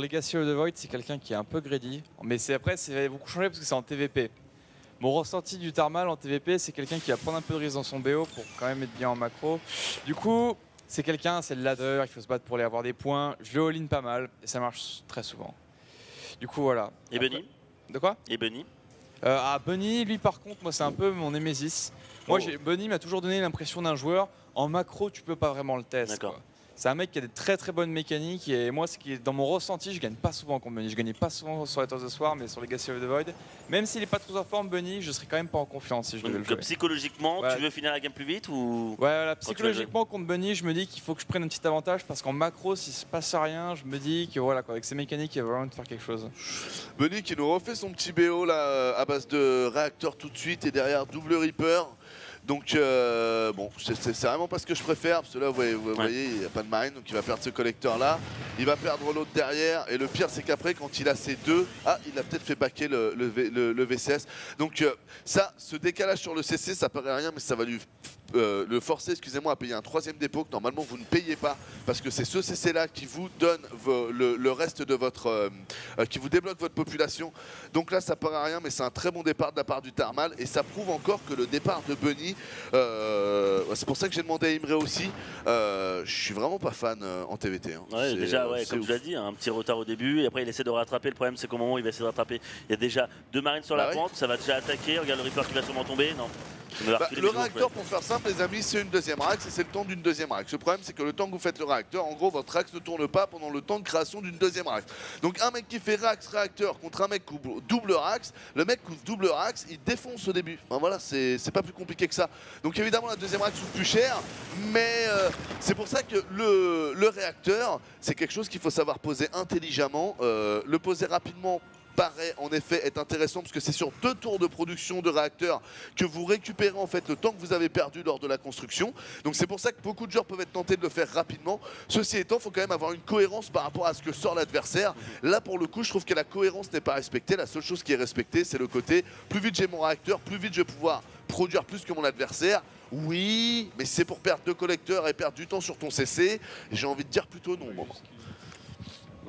L: Legacy of the Void, c'est quelqu'un qui est un peu greedy. Mais après, c'est beaucoup changé parce que c'est en TVP. Mon ressenti d'Uthermal en TVP, c'est quelqu'un qui va prendre un peu de risque dans son BO pour quand même être bien en macro. Du coup, c'est le ladder, il faut se battre pour aller avoir des points. Je le all-in pas mal et ça marche très souvent. Du coup, voilà.
E: Et Bunny?
L: De quoi?
E: Et Bunny?
L: Bunny, lui par contre, moi c'est un peu mon némésis. Moi, Bunny m'a toujours donné l'impression d'un joueur, en macro, tu peux pas vraiment le tester. C'est un mec qui a des très très bonnes mécaniques et moi, dans mon ressenti, je gagne pas souvent contre Bunny. Je gagnais pas souvent sur Letters of the Swarm, mais sur Legacy of the Void. Même s'il est pas trop en forme, Bunny, je serais quand même pas en confiance si je devais le jouer.
E: Psychologiquement, tu veux finir la game plus vite ou...
L: Ouais, voilà, psychologiquement contre Bunny, je me dis qu'il faut que je prenne un petit avantage parce qu'en macro, s'il se passe rien, je me dis que voilà, avec ses mécaniques, il va vraiment faire quelque chose.
A: Bunny qui nous refait son petit BO là à base de réacteur tout de suite et derrière double Reaper. Donc bon, c'est vraiment pas ce que je préfère, parce que là vous voyez, il n'y a pas de marine, donc il va perdre ce collecteur là, il va perdre l'autre derrière, et le pire c'est qu'après quand il a ces deux, il a peut-être fait baquer le VCS. Donc ça, ce décalage sur le CC, ça paraît rien, mais ça va lui le forcer, excusez-moi, à payer un troisième dépôt que normalement vous ne payez pas, parce que c'est ce CC là qui vous donne le reste de votre... qui vous débloque votre population. Donc là ça paraît rien, mais c'est un très bon départ de la part du Thermal, et ça prouve encore que le départ de Bunny, c'est pour ça que j'ai demandé à Imre aussi, je suis vraiment pas fan en TVT. Hein.
E: Ouais, déjà, comme tu l'as dit, un petit retard au début, et après il essaie de rattraper. Le problème c'est qu'au moment où il va essayer de rattraper, il y a déjà deux marines sur la pente, ça va déjà attaquer, regarde le Reaper qui va sûrement tomber, non.
A: Le réacteur, pour faire simple les amis, c'est une deuxième rax et c'est le temps d'une deuxième rax. Le problème c'est que le temps que vous faites le réacteur, en gros votre rax ne tourne pas pendant le temps de création d'une deuxième rax. Donc un mec qui fait rax réacteur contre un mec qui double rax, le mec qui double rax, il défonce au début. Enfin voilà, c'est pas plus compliqué que ça. Donc évidemment la deuxième rax coûte plus cher, mais c'est pour ça que le réacteur, c'est quelque chose qu'il faut savoir poser intelligemment, le poser rapidement paraît en effet être intéressant parce que c'est sur 2 tours de production de réacteurs que vous récupérez en fait le temps que vous avez perdu lors de la construction. Donc c'est pour ça que beaucoup de joueurs peuvent être tentés de le faire rapidement. Ceci étant, il faut quand même avoir une cohérence par rapport à ce que sort l'adversaire. Là pour le coup, je trouve que la cohérence n'est pas respectée. La seule chose qui est respectée, c'est le côté plus vite j'ai mon réacteur, plus vite je vais pouvoir produire plus que mon adversaire. Oui, mais c'est pour perdre 2 collecteurs et perdre du temps sur ton CC. J'ai envie de dire plutôt non. Bon.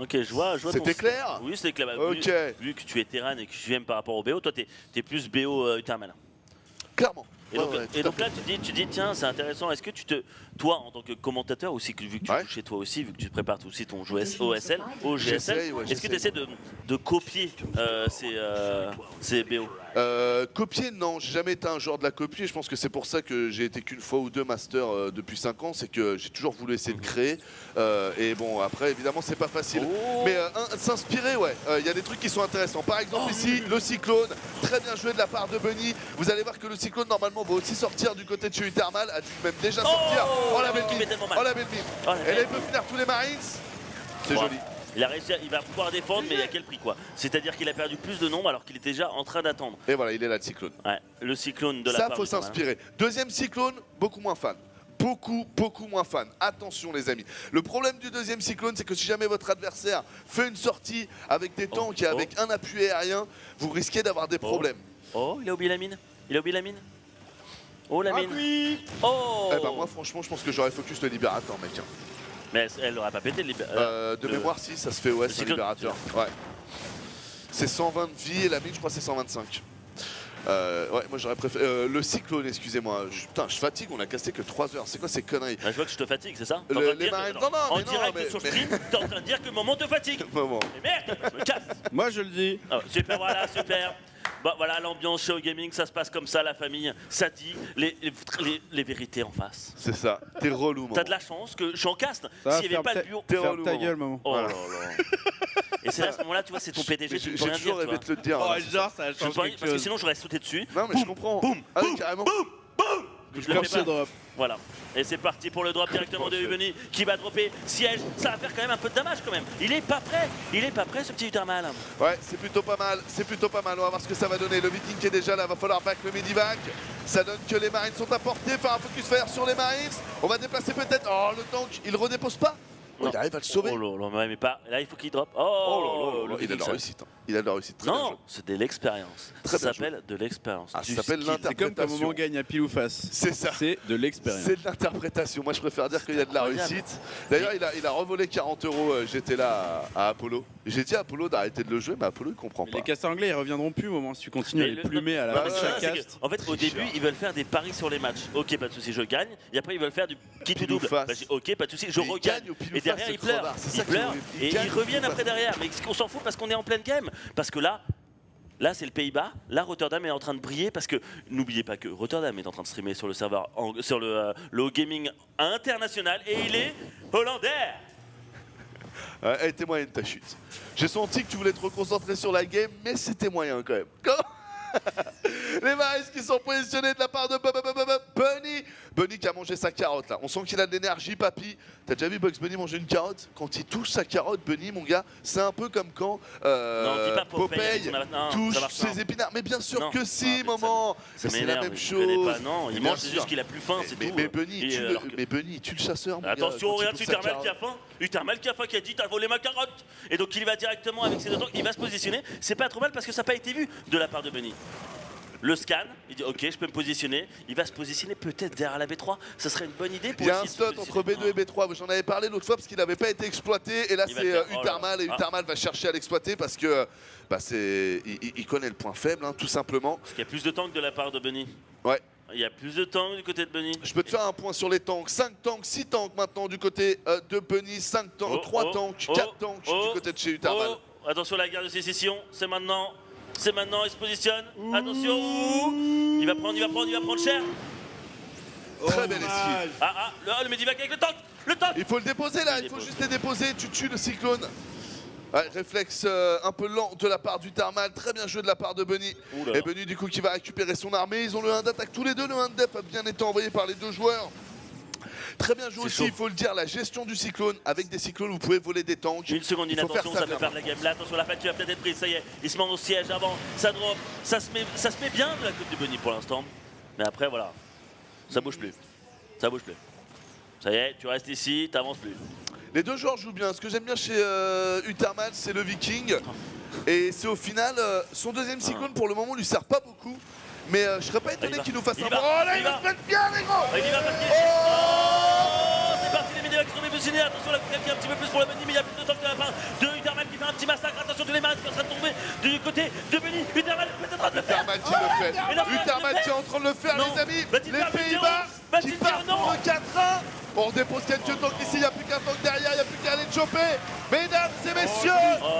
E: Ok, je vois.
A: C'était clair?
E: Oui, c'était clair.
A: Okay.
E: Vu que tu es Terran et que tu aimes par rapport au BO, toi, tu es plus BO Uthermal.
A: Clairement.
E: Et donc là, tu dis, tiens, c'est intéressant. Est-ce que toi, en tant que commentateur aussi, vu que tu joues chez toi aussi, vu que tu prépares aussi ton jeu OSL, est-ce que tu essaies de copier ces BO?
A: Copier, non, j'ai jamais été un joueur de la copie. Je pense que c'est pour ça que j'ai été qu'une fois ou deux master depuis 5 ans. C'est que j'ai toujours voulu essayer de créer. Et bon, après, évidemment, c'est pas facile. Mais s'inspirer, ouais. Il y a des trucs qui sont intéressants. Par exemple, ici, le cyclone. Très bien joué de la part de Bunny. Vous allez voir que le cyclone, normalement, va aussi sortir du côté de chez Uthermal. A dû même déjà sortir. Oh la belle mine. Oh la belle mine. Et là, il peut finir tous les Marines. C'est joli.
E: Il a réussi, il va pouvoir défendre, mais à quel prix quoi? C'est-à-dire qu'il a perdu plus de nombre alors qu'il était déjà en train d'attendre.
A: Et voilà, il est là le cyclone.
E: Ouais, le cyclone de la part.
A: Ça, faut s'inspirer. Deuxième cyclone, beaucoup moins fan. beaucoup moins fan. Attention les amis. Le problème du deuxième cyclone, c'est que si jamais votre adversaire fait une sortie avec des tanks et avec un appui aérien, vous risquez d'avoir des problèmes.
E: Oh, il a oublié la mine. Il a oublié la mine. Oh la mine.
A: Oui.
E: Oh.
A: Eh ben moi franchement, je pense que j'aurais focus le libérateur, mec.
E: Mais elle n'aurait pas pété le libérateur.
A: De mémoire, si, ça se fait, ouais, c'est un libérateur. Ouais. C'est 120 de vie et la mine, je crois, c'est 125. Ouais, moi j'aurais préféré. Le cyclone, excusez-moi. Putain, je fatigue, on a casté que 3 heures. C'est quoi ces conneries?
E: Je vois que je te fatigue, c'est ça?
A: Les marines. Non, non,
E: en direct sur stream, t'es en train de dire que Moment te fatigue.
A: Moment.
E: Mais merde, je me casse.
J: Moi je le dis.
E: Oh, super, voilà, super. Bon, voilà, l'ambiance chez Gaming, ça se passe comme ça, la famille. Ça dit les vérités en face.
A: C'est ça. T'es relou, Moment.
E: T'as de la chance que j'en caste.
J: Ça
E: S'il n'y avait pas le bureau.
J: T'es relou. Ta gueule, Moment.
E: Oh là là. Et c'est là, à ce moment-là, tu vois, c'est ton PDG qui peut rien dire.
A: J'ai toujours rêvé de te le dire.
J: Oh, genre, ça a changé quelque
E: parce que
J: chose.
E: sinon, j'aurais sauté dessus.
A: Non, mais je comprends.
E: Boum,
A: ah,
E: boum,
A: carrément.
E: boum, boum. Je le fais pas.
J: Drop.
E: Voilà. Et c'est parti pour le drop directement de Ubeni qui va dropper siège. Ça va faire quand même un peu de damage quand même. Il est pas prêt. Il est pas prêt ce petit Uthermal.
A: Ouais, c'est plutôt pas mal. C'est plutôt pas mal. On va voir ce que ça va donner. Le Viking qui est déjà là. Va falloir back le Medivac. Ça donne que les Marines sont à portée. Faire un focus fire sur les Marines. On va déplacer peut-être. Oh, le tank, il redépose pas. Oh, il arrive à le sauver.
E: Oh là là, mais pas. Là, il faut qu'il drop.
A: Oh là là, il a de la réussite. Il a de la réussite. Très bien joué.
E: Non, c'est de l'expérience. Ça s'appelle de l'expérience.
A: Ah, ça s'appelle l'interprétation.
J: C'est comme quand Moment gagne à pile ou face.
A: C'est ça.
J: C'est de l'expérience.
A: C'est de l'interprétation. Moi, je préfère dire qu'il y a de la réussite. D'ailleurs, il a revolé 40 €. J'étais là à Apollo. J'ai dit à Apollo d'arrêter de le jouer, mais Apollo, il comprend pas.
J: Les casters anglais, ils reviendront plus au moment si tu continues à les plumer à la fin de chaque cast.
E: En fait, au début, ils veulent faire des paris sur les matchs. Ok, pas de souci, je gagne. Et après, ils veulent faire du qui tout double. Bah, ok, pas de souci, je regagne. Et derrière, ils pleurent. Ils pleurent. Et ils reviennent après derrière. Mais on s'en fout parce qu'on est en pleine game. Parce que là, c'est le Pays-Bas. Là, Rotterdam est en train de briller parce que n'oubliez pas que Rotterdam est en train de streamer sur le serveur, sur le gaming international et il est hollandais.
A: Elle était moyenne ta chute. J'ai senti que tu voulais te reconcentrer sur la game, mais c'était moyen quand même. Les Marines qui sont positionnés de la part de Bunny. Bunny qui a mangé sa carotte là. On sent qu'il a de l'énergie, papy. T'as déjà vu Bugs Bunny manger une carotte? Quand il touche sa carotte, Bunny, mon gars, c'est un peu comme quand Popeye touche ses épinards. Mais bien sûr que si, maman. C'est la même chose.
E: Non, il mange, c'est juste qu'il a plus faim, c'est tout.
A: Mais Bunny, tu le chasseur.
E: Attention, regarde Uthermal qui a faim. Uthermal qui a faim, qui a dit t'as volé ma carotte. Et donc il va directement avec ses deux tanks, il va se positionner. C'est pas trop mal parce que ça n'a pas été vu de la part de Bunny. Le scan, il dit ok, je peux me positionner. Il va se positionner peut-être derrière la B3. Ça serait une bonne idée pour.
A: Il y a un slot entre B2 et B3. J'en avais parlé l'autre fois parce qu'il n'avait pas été exploité. Et là, c'est Uthermal. Et Uthermal va chercher à l'exploiter parce que il connaît le point faible, hein, tout simplement.
E: Parce qu'il y a plus de tanks de la part de Bunny.
A: Ouais.
E: Il y a plus de tanks du côté de Bunny.
A: Je peux te faire un point sur les tanks. 5 tanks, 6 tanks maintenant du côté de Bunny. 5 tanks, 3 tanks, 4 tanks du côté de chez Uthermal.
E: Attention à la guerre de sécession, c'est maintenant. C'est maintenant, il se positionne. Attention. Il va prendre cher.
A: Très belle esquive.
E: Le Medivac avec le tank. Le tank.
A: Il faut le déposer là, il faut juste les déposer. Tu tues le cyclone. Ouais, réflexe un peu lent de la part d'Uthermal. Très bien joué de la part de Bunny. Et Bunny du coup qui va récupérer son armée. Ils ont le 1 d'attaque tous les deux. Le 1 de def a bien été envoyé par les deux joueurs. Très bien joué aussi, il faut le dire, la gestion du cyclone. Avec des cyclones, vous pouvez voler des tanks.
E: Une seconde d'inattention, ça peut perdre la game. Là, attention, la faille qui va peut-être être prise. Ça y est, il se met au siège avant. Ça drop. Ça se met bien de la côte de Bunny pour l'instant. Mais après, voilà. Ça bouge plus. Ça bouge plus. Ça y est, tu restes ici, t'avances plus.
A: Les deux joueurs jouent bien. Ce que j'aime bien chez Uthermal, c'est le Viking. Et c'est au final, son deuxième cyclone pour le moment lui sert pas beaucoup. Mais je serais pas étonné qu'il nous fasse un... Oh là, il va se mettre bien, les gros.
E: Il y va parce qu'il c'est parti, les Medivacs qui sont positionnés. Attention, la coupe qui est un petit peu plus pour la Bunny, mais il y a plus de temps que la fin de Uthermal qui fait un petit massacre. Attention, tous les marines qui sont en train de tomber du côté de Bunny. Uthermal est en train de le faire.
A: Uthermal qui le fait. Uthermal qui est en train de le faire, les amis. Les Pays-Bas qui partent pour 4-1. On dépose quelques tanks ici, il n'y a plus qu'un tank derrière, il n'y a plus qu'à aller le choper. Mesdames et messieurs,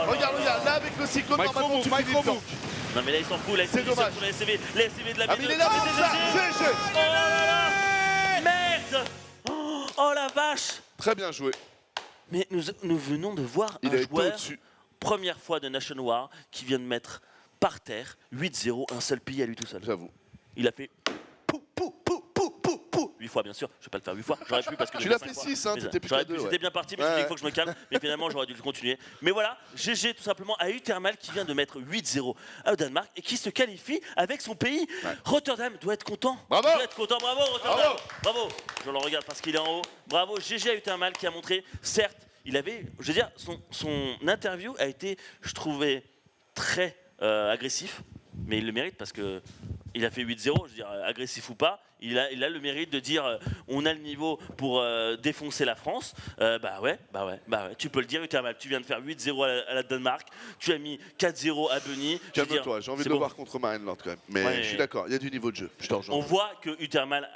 A: regarde, là avec le cyclone, normalement tu finis le tank.
E: Non mais là ils s'en foutent, là ils sont sur les SCV de la
A: mais il est là,
E: oh là là, merde. Oh la vache.
A: Très bien joué.
E: Mais nous venons de voir un joueur, première fois de Nation War, qui vient de mettre par terre 8-0, un seul pilier à lui tout seul.
A: J'avoue.
E: Il a fait pou pou pou pou pou pou. 8 fois bien sûr, je vais pas le faire 8 fois, j'aurais pu parce que
A: Tu
E: j'ai
A: l'as
E: fait
A: fait
E: 5
A: 6,
E: fois.
A: hein, t'étais plus
E: J'aurais
A: qu'à
E: pu,
A: 2.
E: j'étais bien parti, mais je me dis, il faut que je me calme, mais finalement j'aurais dû le continuer. Mais voilà, GG tout simplement à Uthermal qui vient de mettre 8-0 au Danemark et qui se qualifie avec son pays. Rotterdam doit être content.
A: Bravo.
E: Doit être content, bravo Rotterdam. Bravo. Je le regarde parce qu'il est en haut. Bravo, GG à Uthermal qui a montré, certes, il avait, je veux dire, son interview a été, je trouvais, très agressif, mais il le mérite parce que il a fait 8-0, je veux dire, agressif ou pas, il a le mérite de dire on a le niveau pour défoncer la France. Bah ouais, tu peux le dire, Uthermal, tu viens de faire 8-0 à la Danemark, tu as mis 4-0 à Bunny.
A: Calme-toi, j'ai envie de le voir contre Marine Lord quand même. Mais je suis d'accord, il y a du niveau de jeu, je te rejoins.
E: On voit que Uthermal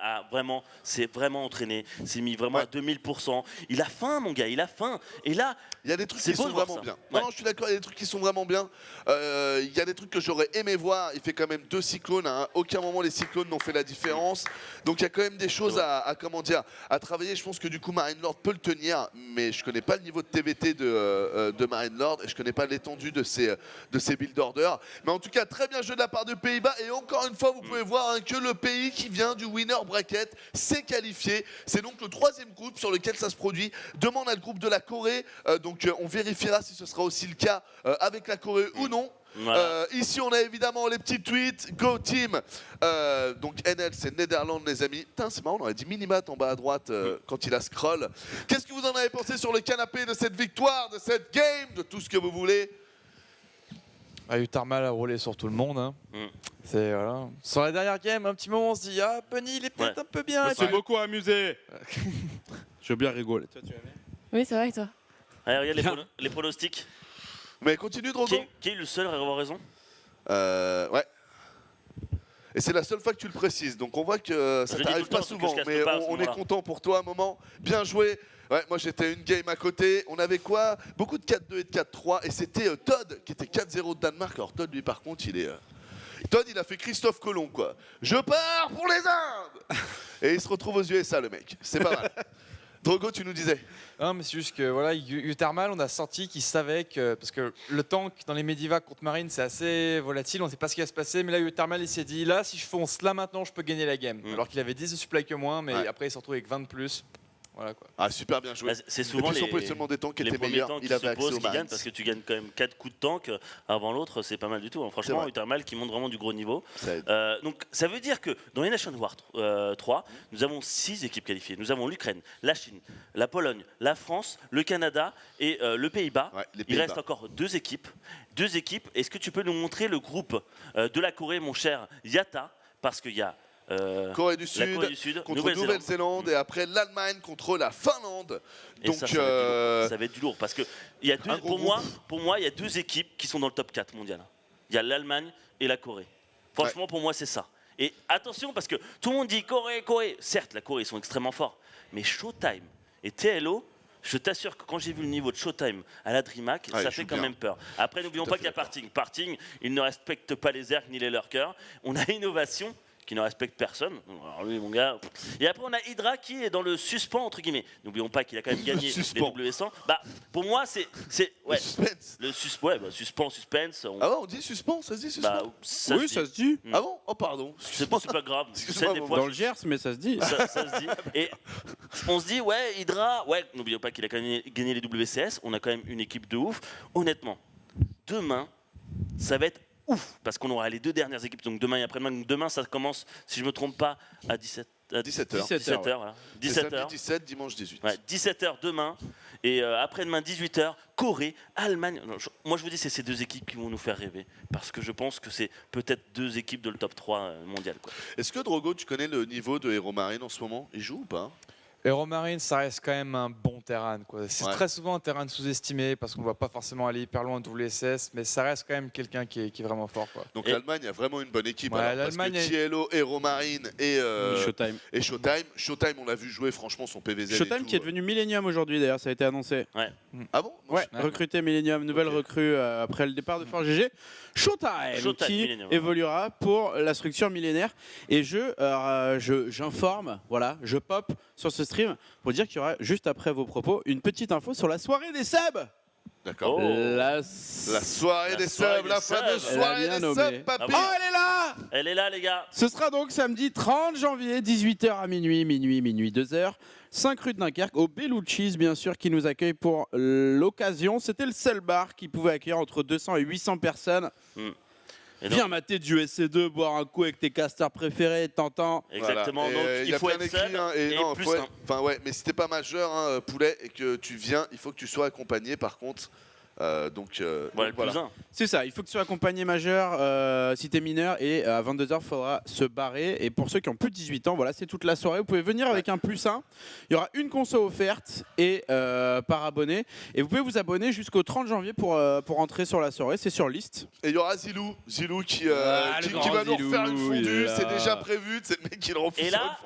E: s'est vraiment entraîné, s'est mis vraiment à 2000%. Il a faim, mon gars, il a faim. Et là,
A: il y a des trucs qui sont vraiment bien. Non, je suis d'accord, il y a des trucs qui sont vraiment bien. Il y a des trucs que j'aurais aimé voir. Il fait quand même 2 cyclones. À aucun moment les cyclones n'ont fait la différence. Donc il y a quand même des choses à travailler. Je pense que du coup Marine Lord peut le tenir, mais je connais pas le niveau de TVT de Marine Lord et je connais pas l'étendue de ses build orders. Mais en tout cas, très bien joué de la part de Pays-Bas. Et encore une fois, vous pouvez voir que le pays qui vient du winner bracket s'est qualifié. C'est donc le 3e groupe sur lequel ça se produit. Demain, on a le groupe de la Corée. Donc on vérifiera si ce sera aussi le cas avec la Corée ou non. Voilà. Ici on a évidemment les petits tweets Go Team, donc NL c'est Netherlands les amis. Putain c'est marrant, on aurait dit Minimat en bas à droite quand il a scroll. Qu'est-ce que vous en avez pensé sur le canapé de cette victoire, de cette game, de tout ce que vous voulez?
L: Uthermal a roulé sur tout le monde. Hein. C'est, voilà. Sur la dernière game, un petit moment on se dit ah Bunny il est peut-être un peu bien.
J: Je me suis beaucoup amusé. J'ai bien rigolé. Toi tu as aimé?
K: Oui ça va et toi?
E: Allez, regarde les pronostics.
A: Mais continue Drogo.
E: Qui est le seul à avoir raison?
A: Ouais. Et c'est la seule fois que tu le précises, donc on voit que ça t'arrive pas souvent, mais on est content pour toi un moment. Bien joué. Ouais, moi j'étais une game à côté. On avait quoi? Beaucoup de 4-2 et de 4-3, et c'était Todd qui était 4-0 de Danemark. Alors Todd lui par contre Todd il a fait Christophe Colomb quoi. Je pars pour les Indes. Et il se retrouve aux USA le mec. C'est pas mal. Drogo, tu nous disais?
L: Non, mais c'est juste que voilà, Uthermal, on a senti qu'il savait que. Parce que le tank dans les Medivac contre Marine, c'est assez volatile, on ne sait pas ce qui va se passer. Mais là, Uthermal, il s'est dit là, si je fonce là maintenant, je peux gagner la game. Alors qu'il avait 10 de supply que moi, mais après, il s'est retrouvé avec 20 de plus. Voilà quoi.
A: Ah, super bien joué.
E: C'est souvent les premiers tanks qui se posent qui gagnent parce que tu gagnes quand même 4 coups de tank avant l'autre, c'est pas mal du tout. Hein. Franchement, Uthermal qui montre vraiment du gros niveau. Donc ça veut dire que dans les Nation War 3, nous avons 6 équipes qualifiées. Nous avons l'Ukraine, la Chine, la Pologne, la France, le Canada et le Pays-Bas. Il reste encore 2 équipes. 2 équipes. Est-ce que tu peux nous montrer le groupe de la Corée, mon cher Yata? Parce qu'il y a
A: Corée du Sud contre Nouvelle-Zélande et après l'Allemagne contre la Finlande. Donc
E: ça va être du lourd parce que il y a pour moi il y a 2 équipes qui sont dans le top 4 mondial. Il y a l'Allemagne et la Corée. Franchement pour moi c'est ça. Et attention parce que tout le monde dit Corée. Certes la Corée ils sont extrêmement forts, mais Showtime et TLO, je t'assure que quand j'ai vu le niveau de Showtime à la DreamHack, ça fait quand même peur. Après n'oublions pas qu'il y a Parting. Parting, il ne respecte pas les airs ni les lurkers. On a Innovation qui ne respecte personne. Alors lui, mon gars. Et après, on a Hydra qui est dans le suspens, entre guillemets. N'oublions pas qu'il a quand même gagné les W100. Bah, pour moi, c'est ouais, le suspense. Suspense.
A: Ah ouais, on dit suspens, ça se dit suspens.
J: Bah, ça se dit.
A: Ah bon? Oh pardon.
E: C'est pas grave.
A: Des
E: fois,
J: dans le Gers, mais ça se dit.
E: Ça se dit. Et on se dit, ouais, Hydra, ouais, n'oublions pas qu'il a gagné les WCS. On a quand même une équipe de ouf. Honnêtement, demain, ça va être ouf, parce qu'on aura les 2 dernières équipes, donc demain et après-demain. Donc demain, ça commence, si je ne me trompe pas, à 17h.
A: 17h.
E: Voilà. 17h.
A: 17, dimanche 18.
E: Ouais, 17h demain, et après-demain 18h, Corée, Allemagne. Non, moi je vous dis, c'est ces 2 équipes qui vont nous faire rêver, parce que je pense que c'est peut-être 2 équipes de le top 3 mondial.
A: Est-ce que Drogo, tu connais le niveau de Hero Marine en ce moment? Il joue ou pas?
L: Hero Marine, ça reste quand même un bon terrain. C'est très souvent un terrain sous-estimé parce qu'on ne va pas forcément aller hyper loin en WSS, mais ça reste quand même quelqu'un qui est vraiment fort. Quoi.
A: Donc l'Allemagne a vraiment une bonne équipe.
L: Ouais,
A: parce que TLO, Hero Marine et Showtime. Showtime, on l'a vu jouer franchement son PVZ.
J: Showtime qui est devenu Millennium aujourd'hui d'ailleurs, ça a été annoncé.
E: Ouais.
A: Ah bon?
J: Ouais, recruté Millennium, nouvelle recrue après le départ de Fort GG. Showtime qui évoluera pour la structure millénaire. Et j'informe, voilà, je pop sur ce stream pour dire qu'il y aura juste après vos propos une petite info sur la soirée des subs.
A: D'accord.
J: La
A: soirée des subs, la fameuse soirée des subs, papy.
J: Oh, elle est là!
E: Elle est là, les gars.
J: Ce sera donc samedi 30 janvier, 18h à minuit, 2h. 5 rue de Dunkerque, au Bellucci's, bien sûr, qui nous accueille pour l'occasion. C'était le seul bar qui pouvait accueillir entre 200 et 800 personnes. Viens mater du SC2, boire un coup avec tes casters préférés, t'entends.
E: Exactement, donc il faut être seul et plus un.
A: Enfin ouais, mais si t'es pas majeur, hein, poulet, et que tu viens, il faut que tu sois accompagné par contre. Voilà.
J: C'est ça, il faut que tu sois accompagné majeur si t'es mineur, et à 22h il faudra se barrer. Et pour ceux qui ont plus de 18 ans, voilà, c'est toute la soirée. Vous pouvez venir avec un +1. Il y aura une console offerte et par abonné. Et vous pouvez vous abonner jusqu'au 30 janvier pour rentrer sur la soirée. C'est sur liste.
A: Et il y aura Zilou qui va nous refaire une fondue. C'est déjà prévu. C'est le mec qui le refait.
E: Et là,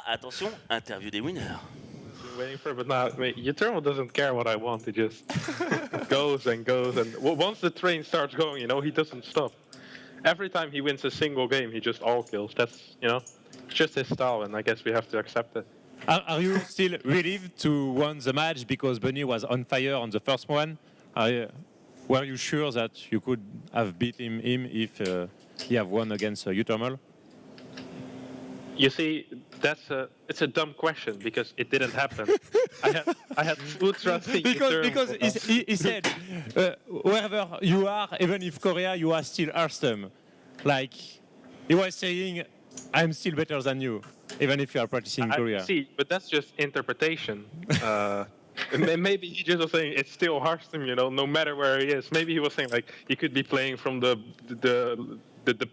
E: attention, interview des winners.
D: Waiting for it, but now, mate, Utermo doesn't care what I want. He just goes and goes, and once the train starts going, you know, he doesn't stop. Every time he wins a single game, he just all kills. That's, you know, just his style, and I guess we have to accept it.
M: Are you still relieved to win the match because Bunny was on fire on the first one? Were you sure that you could have beaten him if he have won against Utermo?
D: You see, it's a dumb question because it didn't happen. I had full trust in
M: because he said wherever you are, even if Korea, you are still awesome. Like he was saying, I'm still better than you, even if you are practicing in Korea.
D: See, but that's just interpretation. Maybe he just was saying it's still Hearthstone, you know, no matter where he is. Maybe he was saying like he could be playing from the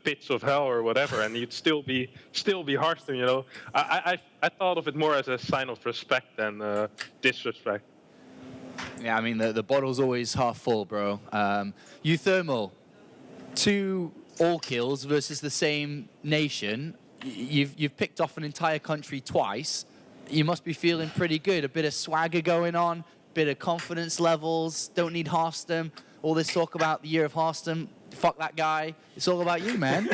D: pits of hell or whatever, and you'd still be Hearthstone, you know. I thought of it more as a sign of respect than disrespect.
C: Yeah, I mean the bottle's always half full, bro. Euthermal, 2 all kills versus the same nation. You've picked off an entire country twice. You must be feeling pretty good. A bit of swagger going on, bit of confidence levels. Don't need Hearthstone. All this talk about the year of Hearthstone. Fuck that guy. It's all about you, man.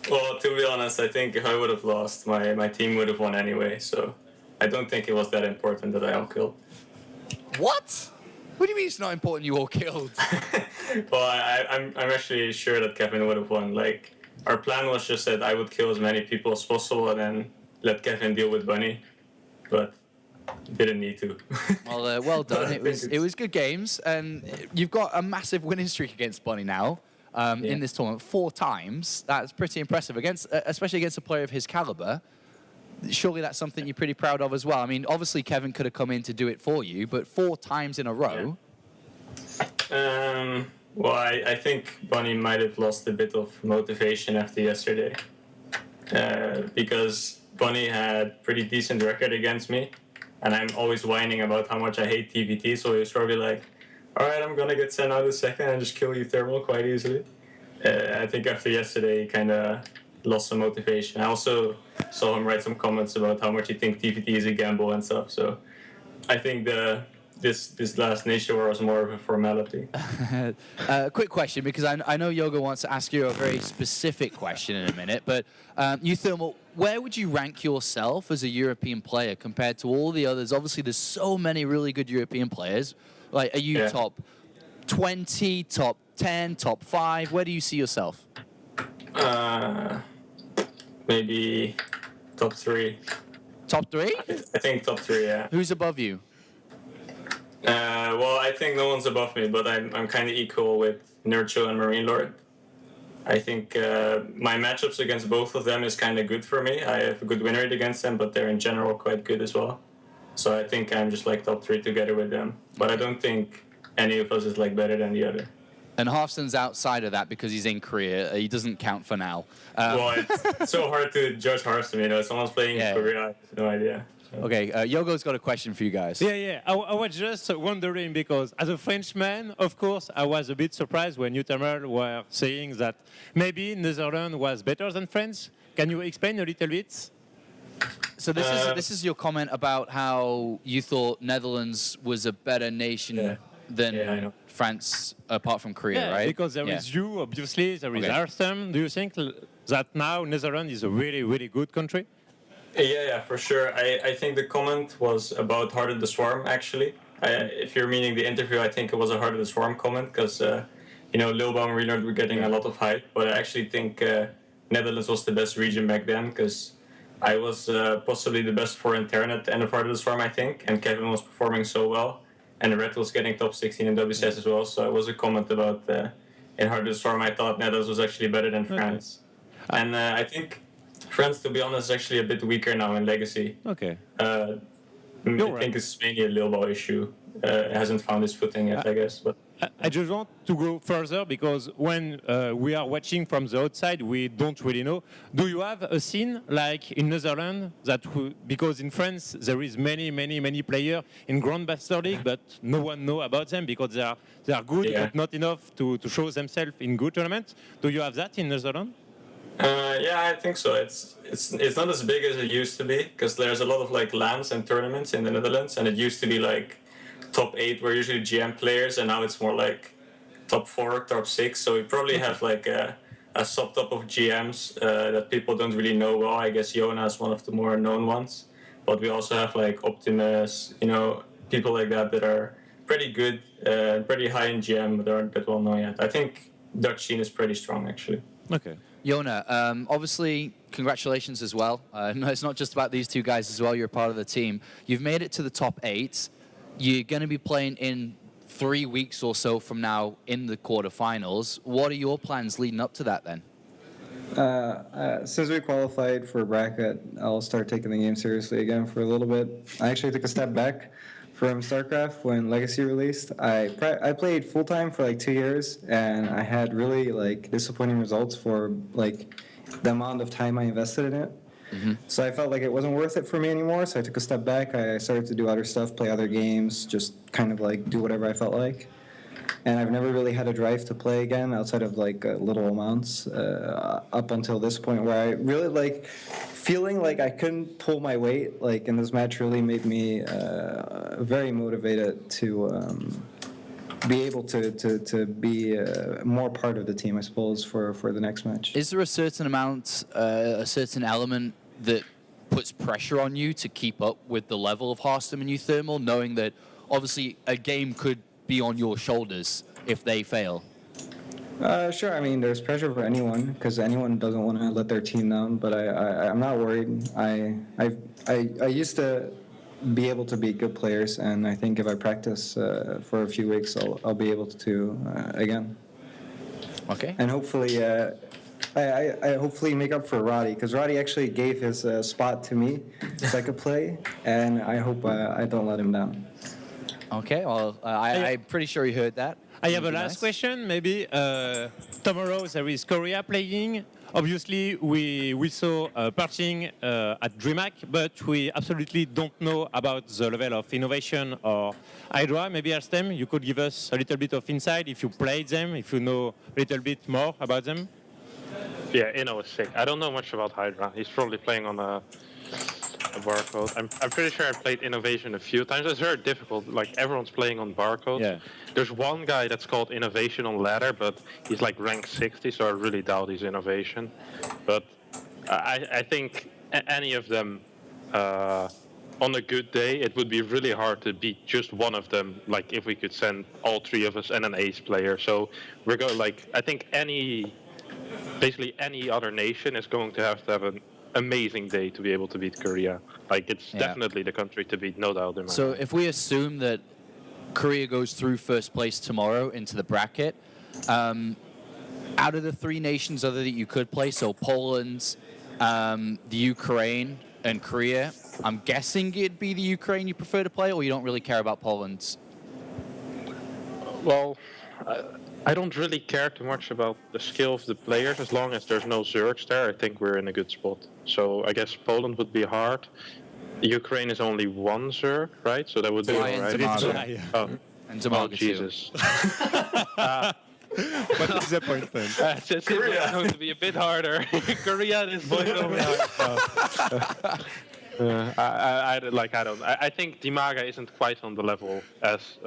F: Well, to be honest, I think if I would have lost, my team would have won anyway. So I don't think it was that important that I all killed.
C: What? What do you mean it's not important you all killed?
F: Well, I'm actually sure that Kevin would have won. Like, our plan was just that I would kill as many people as possible and then let Kevin deal with Bunny. But didn't need to.
C: Well, well done. It was good games, and you've got a massive winning streak against Bunny now in this tournament, 4 times. That's pretty impressive especially against a player of his caliber. Surely that's something you're pretty proud of as well. I mean, obviously Kevin could have come in to do it for you, but 4 times in a row.
F: Well, I think Bunny might have lost a bit of motivation after yesterday because Bunny had pretty decent record against me. And I'm always whining about how much I hate TVT, so he was probably like, all right, I'm going to get sent out a second and just kill you thermal quite easily. I think after yesterday, he kind of lost some motivation. I also saw him write some comments about how much he thinks TVT is a gamble and stuff. So I think this last Nation War was more of a formality.
C: Quick question, because I know Yoga wants to ask you a very specific question in a minute, but Euthermal, where would you rank yourself as a European player compared to all the others? Obviously, there's so many really good European players. Like, are you top 20, top 10, top 5? Where do you see yourself?
F: Maybe top 3.
C: Top 3?
F: I think top 3, yeah.
C: Who's above you?
F: Well, I think no one's above me, but I'm kind of equal with Nurcho and Marine Lord. I think my matchups against both of them is kind of good for me. I have a good win rate against them, but they're in general quite good as well. So I think I'm just like top 3 together with them. But I don't think any of us is like better than the other.
C: And Hearthstone's outside of that because he's in Korea. He doesn't count for now.
F: Well, it's so hard to judge Hearthstone, you know. Someone's playing in Korea, I have no idea.
C: Okay, Yogo's got a question for you guys.
M: Yeah. I was just wondering because as a Frenchman, of course, I was a bit surprised when Utermo were saying that maybe Netherlands was better than France. Can you explain a little bit?
C: So this is your comment about how you thought Netherlands was a better nation than France, apart from Korea, right?
M: Because there is you, obviously, there is Hearthstone. Do you think that now Netherlands is a really, really good country?
F: Yeah, for sure. I think the comment was about Heart of the Swarm, actually. if you're meaning the interview, I think it was a Heart of the Swarm comment because Lilbo and Renard were getting a lot of hype, but I actually think Netherlands was the best region back then because I was possibly the best for intern at the end of Heart of the Swarm, I think, and Kevin was performing so well, and Red was getting top 16 in WCS as well. So it was a comment about in Heart of the Swarm, I thought Netherlands was actually better than France, and I think France, to be honest, is actually a bit weaker now in Legacy.
M: Okay.
F: I think it's mainly a Lilbo issue. It hasn't found its footing yet, I guess. But
M: I just want to go further because when we are watching from the outside, we don't really know. Do you have a scene like in Netherlands because in France there is many players in Grandmaster League, but no one know about them because they are good, but not enough to show themselves in good tournaments. Do you have that in Netherlands?
F: Yeah, I think so. It's not as big as it used to be because there's a lot of like LANs and tournaments in the Netherlands, and it used to be like top 8 were usually GM players, and now it's more like top 4, top 6. So we probably have like a sub-top of GMs that people don't really know well. I guess Yona is one of the more known ones, but we also have like Optimus, people like that are pretty good, pretty high in GM, but aren't that well known yet. I think Dutch scene is pretty strong actually.
M: Okay.
C: Yona, obviously, congratulations as well. No, it's not just about these two guys as well. You're part of the team. You've made it to the top 8. You're going to be playing in 3 weeks or so from now in the quarterfinals. What are your plans leading up to that then?
H: Since we qualified for bracket, I'll start taking the game seriously again for a little bit. I actually took a step back from StarCraft when Legacy released. I played full-time for like 2 years, and I had really like disappointing results for like the amount of time I invested in it. Mm-hmm. So I felt like it wasn't worth it for me anymore, so I took a step back. I started to do other stuff, play other games, just kind of like do whatever I felt like. And I've never really had a drive to play again outside of like little amounts up until this point where I really like feeling like I couldn't pull my weight. Like in this match really made me very motivated to be able to be more part of the team, I suppose, for the next match.
C: Is there a certain amount, a certain element that puts pressure on you to keep up with the level of Hearthstone and Uthermal, knowing that obviously a game could be on your shoulders if they fail?
H: Sure. I mean, there's pressure for anyone because anyone doesn't want to let their team down. But I'm not worried. I used to be able to beat good players, and I think if I practice for a few weeks, I'll be able to again.
C: Okay.
H: And hopefully, I hopefully make up for Roddy because Roddy actually gave his spot to me so I could play, and I hope I don't let him down.
C: Okay, well, I'm pretty sure you heard that.
M: I have a last question, maybe. Tomorrow there is Korea playing. Obviously, we saw Pershing at DreamHack, but we absolutely don't know about the level of innovation or Hydra. Maybe Arstem, you could give us a little bit of insight if you played them, if you know a little bit more about them.
D: Yeah, Inno is sick. I don't know much about Hydra. He's probably playing on a Barcode. I'm pretty sure I played Innovation a few times. It's very difficult. Like everyone's playing on Barcode.
M: Yeah.
D: There's one guy that's called Innovation on Ladder, but he's like rank 60, so I really doubt he's Innovation. But I think any of them on a good day, it would be really hard to beat just one of them. Like if we could send all 3 of us and an ace player. So we're going like I think basically any other nation is going to have an amazing day to be able to beat Korea. Like it's definitely the country to beat, no doubt in my mind.
C: If we assume that Korea goes through first place tomorrow into the bracket, out of the 3 nations other that you could play, so Poland, the Ukraine, and Korea, I'm guessing it'd be the Ukraine you prefer to play, or you don't really care about Poland?
D: Well, I don't really care too much about the skill of the players. As long as there's no Zergs there, I think we're in a good spot. So I guess Poland would be hard. Ukraine is only 1 Zerg, right? So that would be all right.
C: And Zamaga
D: Jesus.
M: What disappointment.
D: It's going to be a bit harder. Korea is going to be hard. I think Dimaga isn't quite on the level as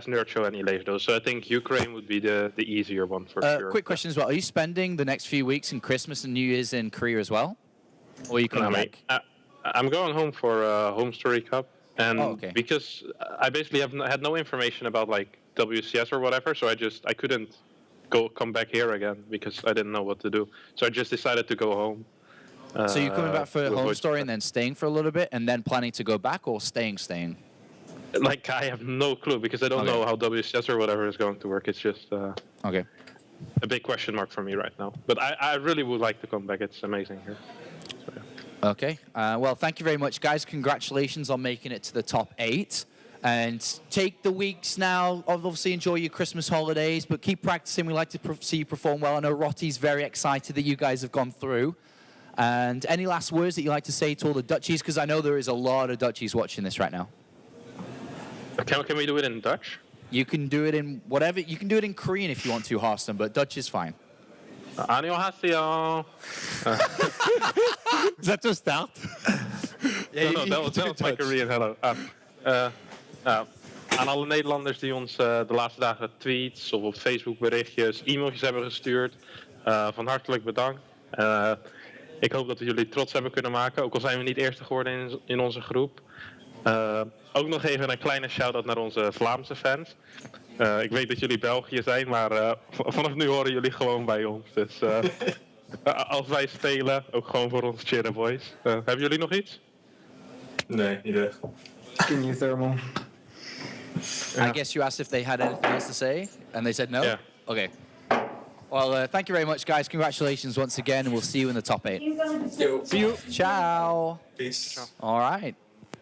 D: Nurcho and Elejo, so I think Ukraine would be the easier one for sure.
C: Quick question as well. Are you spending the next few weeks in Christmas and New Year's in Korea as well? Or are you coming back?
D: I'm going home for Home Story Cup, And because I basically had no information about like WCS or whatever, so I couldn't come back here again because I didn't know what to do. So I just decided to go home.
C: So you're coming back for a home story and then staying for a little bit and then planning to go back, or staying?
D: Like, I have no clue because I don't know how WCS or whatever is going to work. It's just a big question mark for me right now. But I really would like to come back. It's amazing here. So, yeah.
C: Okay. Well, thank you very much, guys. Congratulations on making it to the top 8. And take the weeks now. Obviously, enjoy your Christmas holidays, but keep practicing. We like to see you perform well. I know Rotty's very excited that you guys have gone through. And any last words that you like to say to all the Dutchies? Because I know there is a lot of Dutchies watching this right now.
D: Can we do it in Dutch?
C: You can do it in whatever. You can do it in Korean if you want to, Harston, but Dutch is fine.
D: 안녕하세요.
M: Is that a start?
D: No, that was my Korean hello. Aan alle Nederlanders die ons de laatste dagen tweets of op Facebook berichtjes, e-mailtjes hebben gestuurd. Van hartelijk bedankt. Ik hoop dat we jullie trots hebben kunnen maken, ook al zijn we niet eerste geworden in onze groep. Ook nog even een kleine shout-out naar onze Vlaamse fans. Ik weet dat jullie België zijn, maar vanaf nu horen jullie gewoon bij ons. Dus als wij spelen, ook gewoon voor ons cheeren boys. Hebben jullie nog iets?
F: Nee, niet echt.
H: Can you thermal?
C: I guess you asked if they had anything else to say, and they said no?
D: Yeah.
C: Okay. Well, thank you very much, guys. Congratulations once again, and we'll see you in the top 8.
M: See you.
C: Ciao.
F: Peace.
C: All right.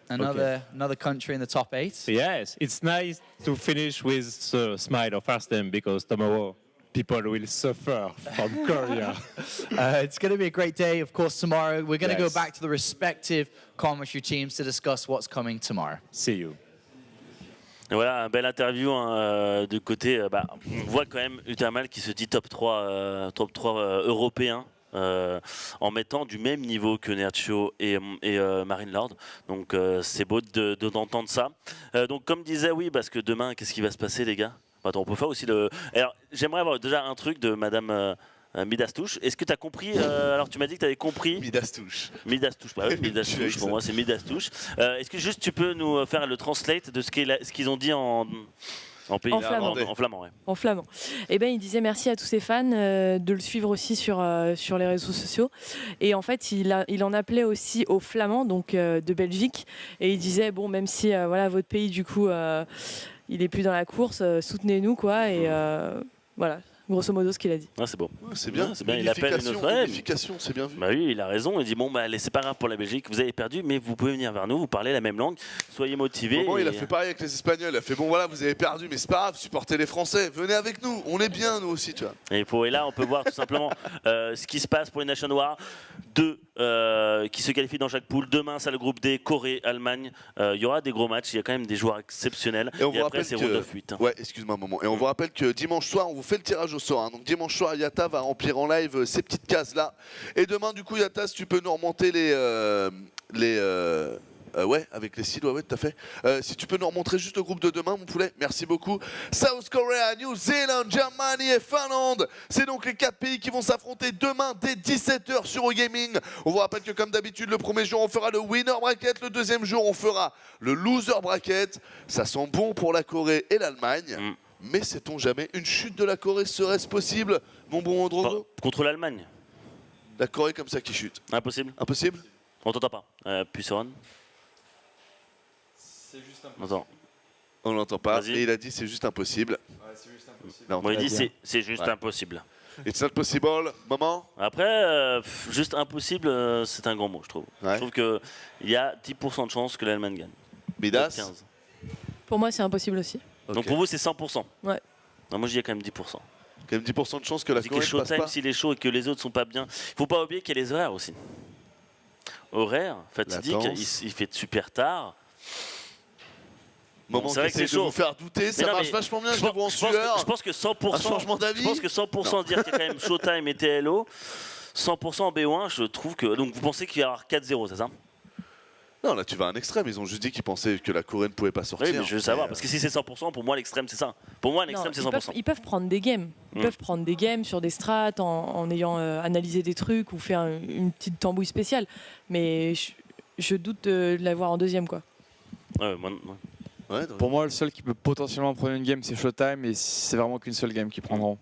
C: Another country in the top 8.
M: Yes, it's nice to finish with the smile of Arstem because tomorrow people will suffer from Korea.
C: It's going to be a great day. Of course, tomorrow we're going to go
M: Yes.
C: back to the respective commentary teams to discuss what's coming tomorrow.
M: See you.
E: Et voilà, un bel interview de côté. On voit quand même Utamal qui se dit top 3 européen. En mettant du même niveau que Nerchio et Marine Lord. Donc c'est beau d'entendre ça. Donc comme disait, oui, parce que demain, qu'est-ce qui va se passer, les gars? Attends, on peut faire aussi le... Alors, j'aimerais avoir déjà un truc de Madame Midastouche. Est-ce que tu as compris alors, tu m'as dit que tu avais compris...
A: Midastouche.
E: Midastouche, bah oui, Midastouche. Pour moi, c'est Midastouche. Est-ce que juste tu peux nous faire le translate de ce qu'ils ont dit en pays,
K: En flamand.
E: En flamand, ouais.
K: En flamand. Eh ben, il disait merci à tous ses fans de le suivre aussi sur les réseaux sociaux. Et en fait, il en appelait aussi aux Flamands, donc de Belgique. Et il disait, bon, même si voilà, votre pays, du coup, il est plus dans la course, soutenez-nous, quoi. Et voilà, grosso modo, ce qu'il a dit.
E: Ah, c'est beau.
A: Ouais, c'est bien.
E: C'est bien. Il appelle une autre.
A: Unification, c'est bien vu.
E: Bah oui, il a raison. Il dit bon, bah, c'est pas grave pour la Belgique, vous avez perdu, mais vous pouvez venir vers nous, vous parlez la même langue, soyez motivés.
A: Il a fait pareil avec les Espagnols. Il a fait bon, voilà, vous avez perdu, mais c'est pas grave, supportez les Français, venez avec nous, on est bien, nous aussi, tu vois.
E: Et là, on peut voir tout simplement ce qui se passe pour les Nation Wars. 2 qui se qualifient dans chaque poule. Demain, c'est le groupe D, Corée, Allemagne. Il y aura des gros matchs, il y a quand même des joueurs exceptionnels. Et après, c'est round of 8.
A: Ouais, excuse-moi un moment. Et on vous rappelle que dimanche soir, on vous fait le tirage au sort. Donc dimanche soir, Yata va remplir en live ces petites cases-là. Et demain, du coup, Yata, si tu peux nous remonter ouais, avec les styles, ouais, tout à fait. Si tu peux nous remontrer juste le groupe de demain, mon poulet, merci beaucoup. South Korea, New Zealand, Germany et Finlande. C'est donc les 4 pays qui vont s'affronter demain dès 17h sur Eurogaming. On vous rappelle que comme d'habitude, le premier jour, on fera le winner bracket. Le deuxième jour, on fera le loser bracket. Ça sent bon pour la Corée et l'Allemagne. Mais sait-on jamais, une chute de la Corée, serait-ce possible, mon bon Drogo?
E: Contre l'Allemagne.
A: La Corée comme ça qui chute.
E: Impossible.
A: Impossible?
E: On t'entend pas. Puisson.
L: C'est juste impossible.
E: Attends.
A: On l'entend pas. Et il a dit c'est juste impossible.
L: Ouais, c'est juste impossible.
A: Non,
E: Moi, il dit c'est juste
A: ouais.
E: impossible.
A: It's not possible, maman.
E: Après, juste impossible, c'est un grand mot, je trouve.
A: Ouais.
E: Je trouve qu'il y a 10% de chance que l'Allemagne gagne.
A: Midas
K: 15. Pour moi, c'est impossible aussi.
E: Okay. Donc pour vous, c'est 100%.
K: Ouais.
E: Non, moi, je dis quand même 10%.
A: Quand même 10% de chance que la Corée ne passe
E: Showtime,
A: pas.
E: s'il est chaud et que les autres sont pas bien. Il faut pas oublier qu'il y a les horaires aussi. Horaires, fatidique, il fait super tard.
A: Moment
E: c'est vrai que c'est chaud.
A: Vous faire douter, ça marche vachement bien, je le vois en sueur.
E: Je pense que 100%,
A: un changement d'avis.
E: Je pense que 100% dire qu'il y a quand même Showtime et TLO, 100% en B1, je trouve que... Donc vous pensez qu'il va y avoir 4-0, c'est ça?
A: Non, là tu vas à un extrême, ils ont juste dit qu'ils pensaient que la Corée ne pouvait pas sortir.
E: Oui, mais je veux savoir, parce que si c'est 100%, pour moi l'extrême c'est ça. Pour moi l'extrême c'est 100%.
K: Ils peuvent prendre des games. Ils peuvent prendre des games sur des strats en ayant analysé des trucs ou faire une petite tambouille spéciale. Mais je doute de l'avoir en deuxième, quoi.
E: Ouais,
A: Ouais,
L: Pour moi, le seul qui peut potentiellement prendre une game, c'est Showtime, et c'est vraiment qu'une seule game qu'ils prendront.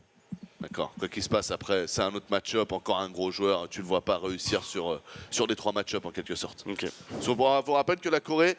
A: D'accord. Quoi qu'il se passe après, c'est un autre match-up, encore un gros joueur. Tu le vois pas réussir sur les 3 match-up en quelque sorte.
E: Ok.
A: Je vous rappelle que la Corée,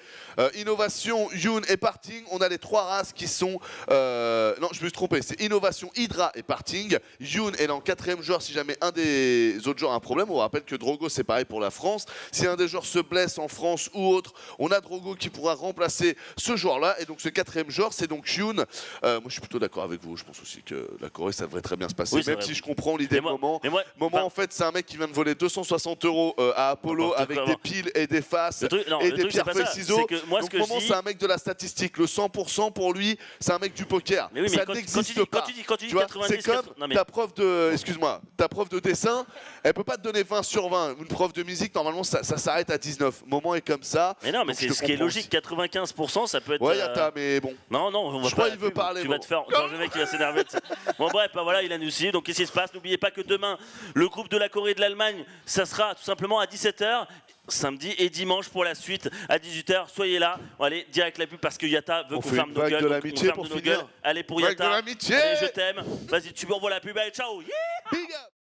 A: Innovation, Yoon et Parting, on a les 3 races qui sont... non, je me suis trompé. C'est Innovation, Hydra et Parting. Yoon est en 4e joueur si jamais un des autres joueurs a un problème. On vous rappelle que Drogo, c'est pareil pour la France. Si un des joueurs se blesse en France ou autre, on a Drogo qui pourra remplacer ce joueur-là. Et donc ce 4e joueur, c'est donc Yoon. Moi, je suis plutôt d'accord avec vous. Je pense aussi que la Corée, ça devrait très bien se passer.
E: Oui,
A: même si je comprends l'idée de Moment. Moment, en fait, c'est un mec qui vient de voler 260 € à Apollo avec des piles et des faces et des pierres feuilles ciseaux. Donc Moment, c'est un mec de la statistique. Le 100% pour lui, c'est un mec du poker.
E: Mais oui,
A: ça n'existe pas. Quand tu dis 90, c'est comme ta prof de, excuse-moi, ta prof de dessin, elle peut pas te donner 20 sur 20. Une prof de musique, normalement, ça s'arrête à 19. Moment est comme ça.
E: Mais non, mais c'est ce qui est logique. 95%, ça peut être.
A: Ouais, Yata, mais bon.
E: Non, on va
A: je crois qu'il veut parler.
E: Tu vas te faire. Le mec qui va s'énerver. Bon, bref, voilà, il a nous aussi. Donc, qu'est-ce qui se passe? N'oubliez pas que demain, le groupe de la Corée et de l'Allemagne, ça sera tout simplement à 17h. Samedi et dimanche pour la suite à 18h. Soyez là. Bon, allez, direct la pub parce que Yata veut qu'on ferme nos gueules.
A: L'amitié pour finir.
E: Allez, pour
A: Vague
E: Yata.
A: de l'amitié.
E: Allez, je t'aime. Vas-y, tu m'envoies la pub. Allez, ciao. Yeah.
A: Big up.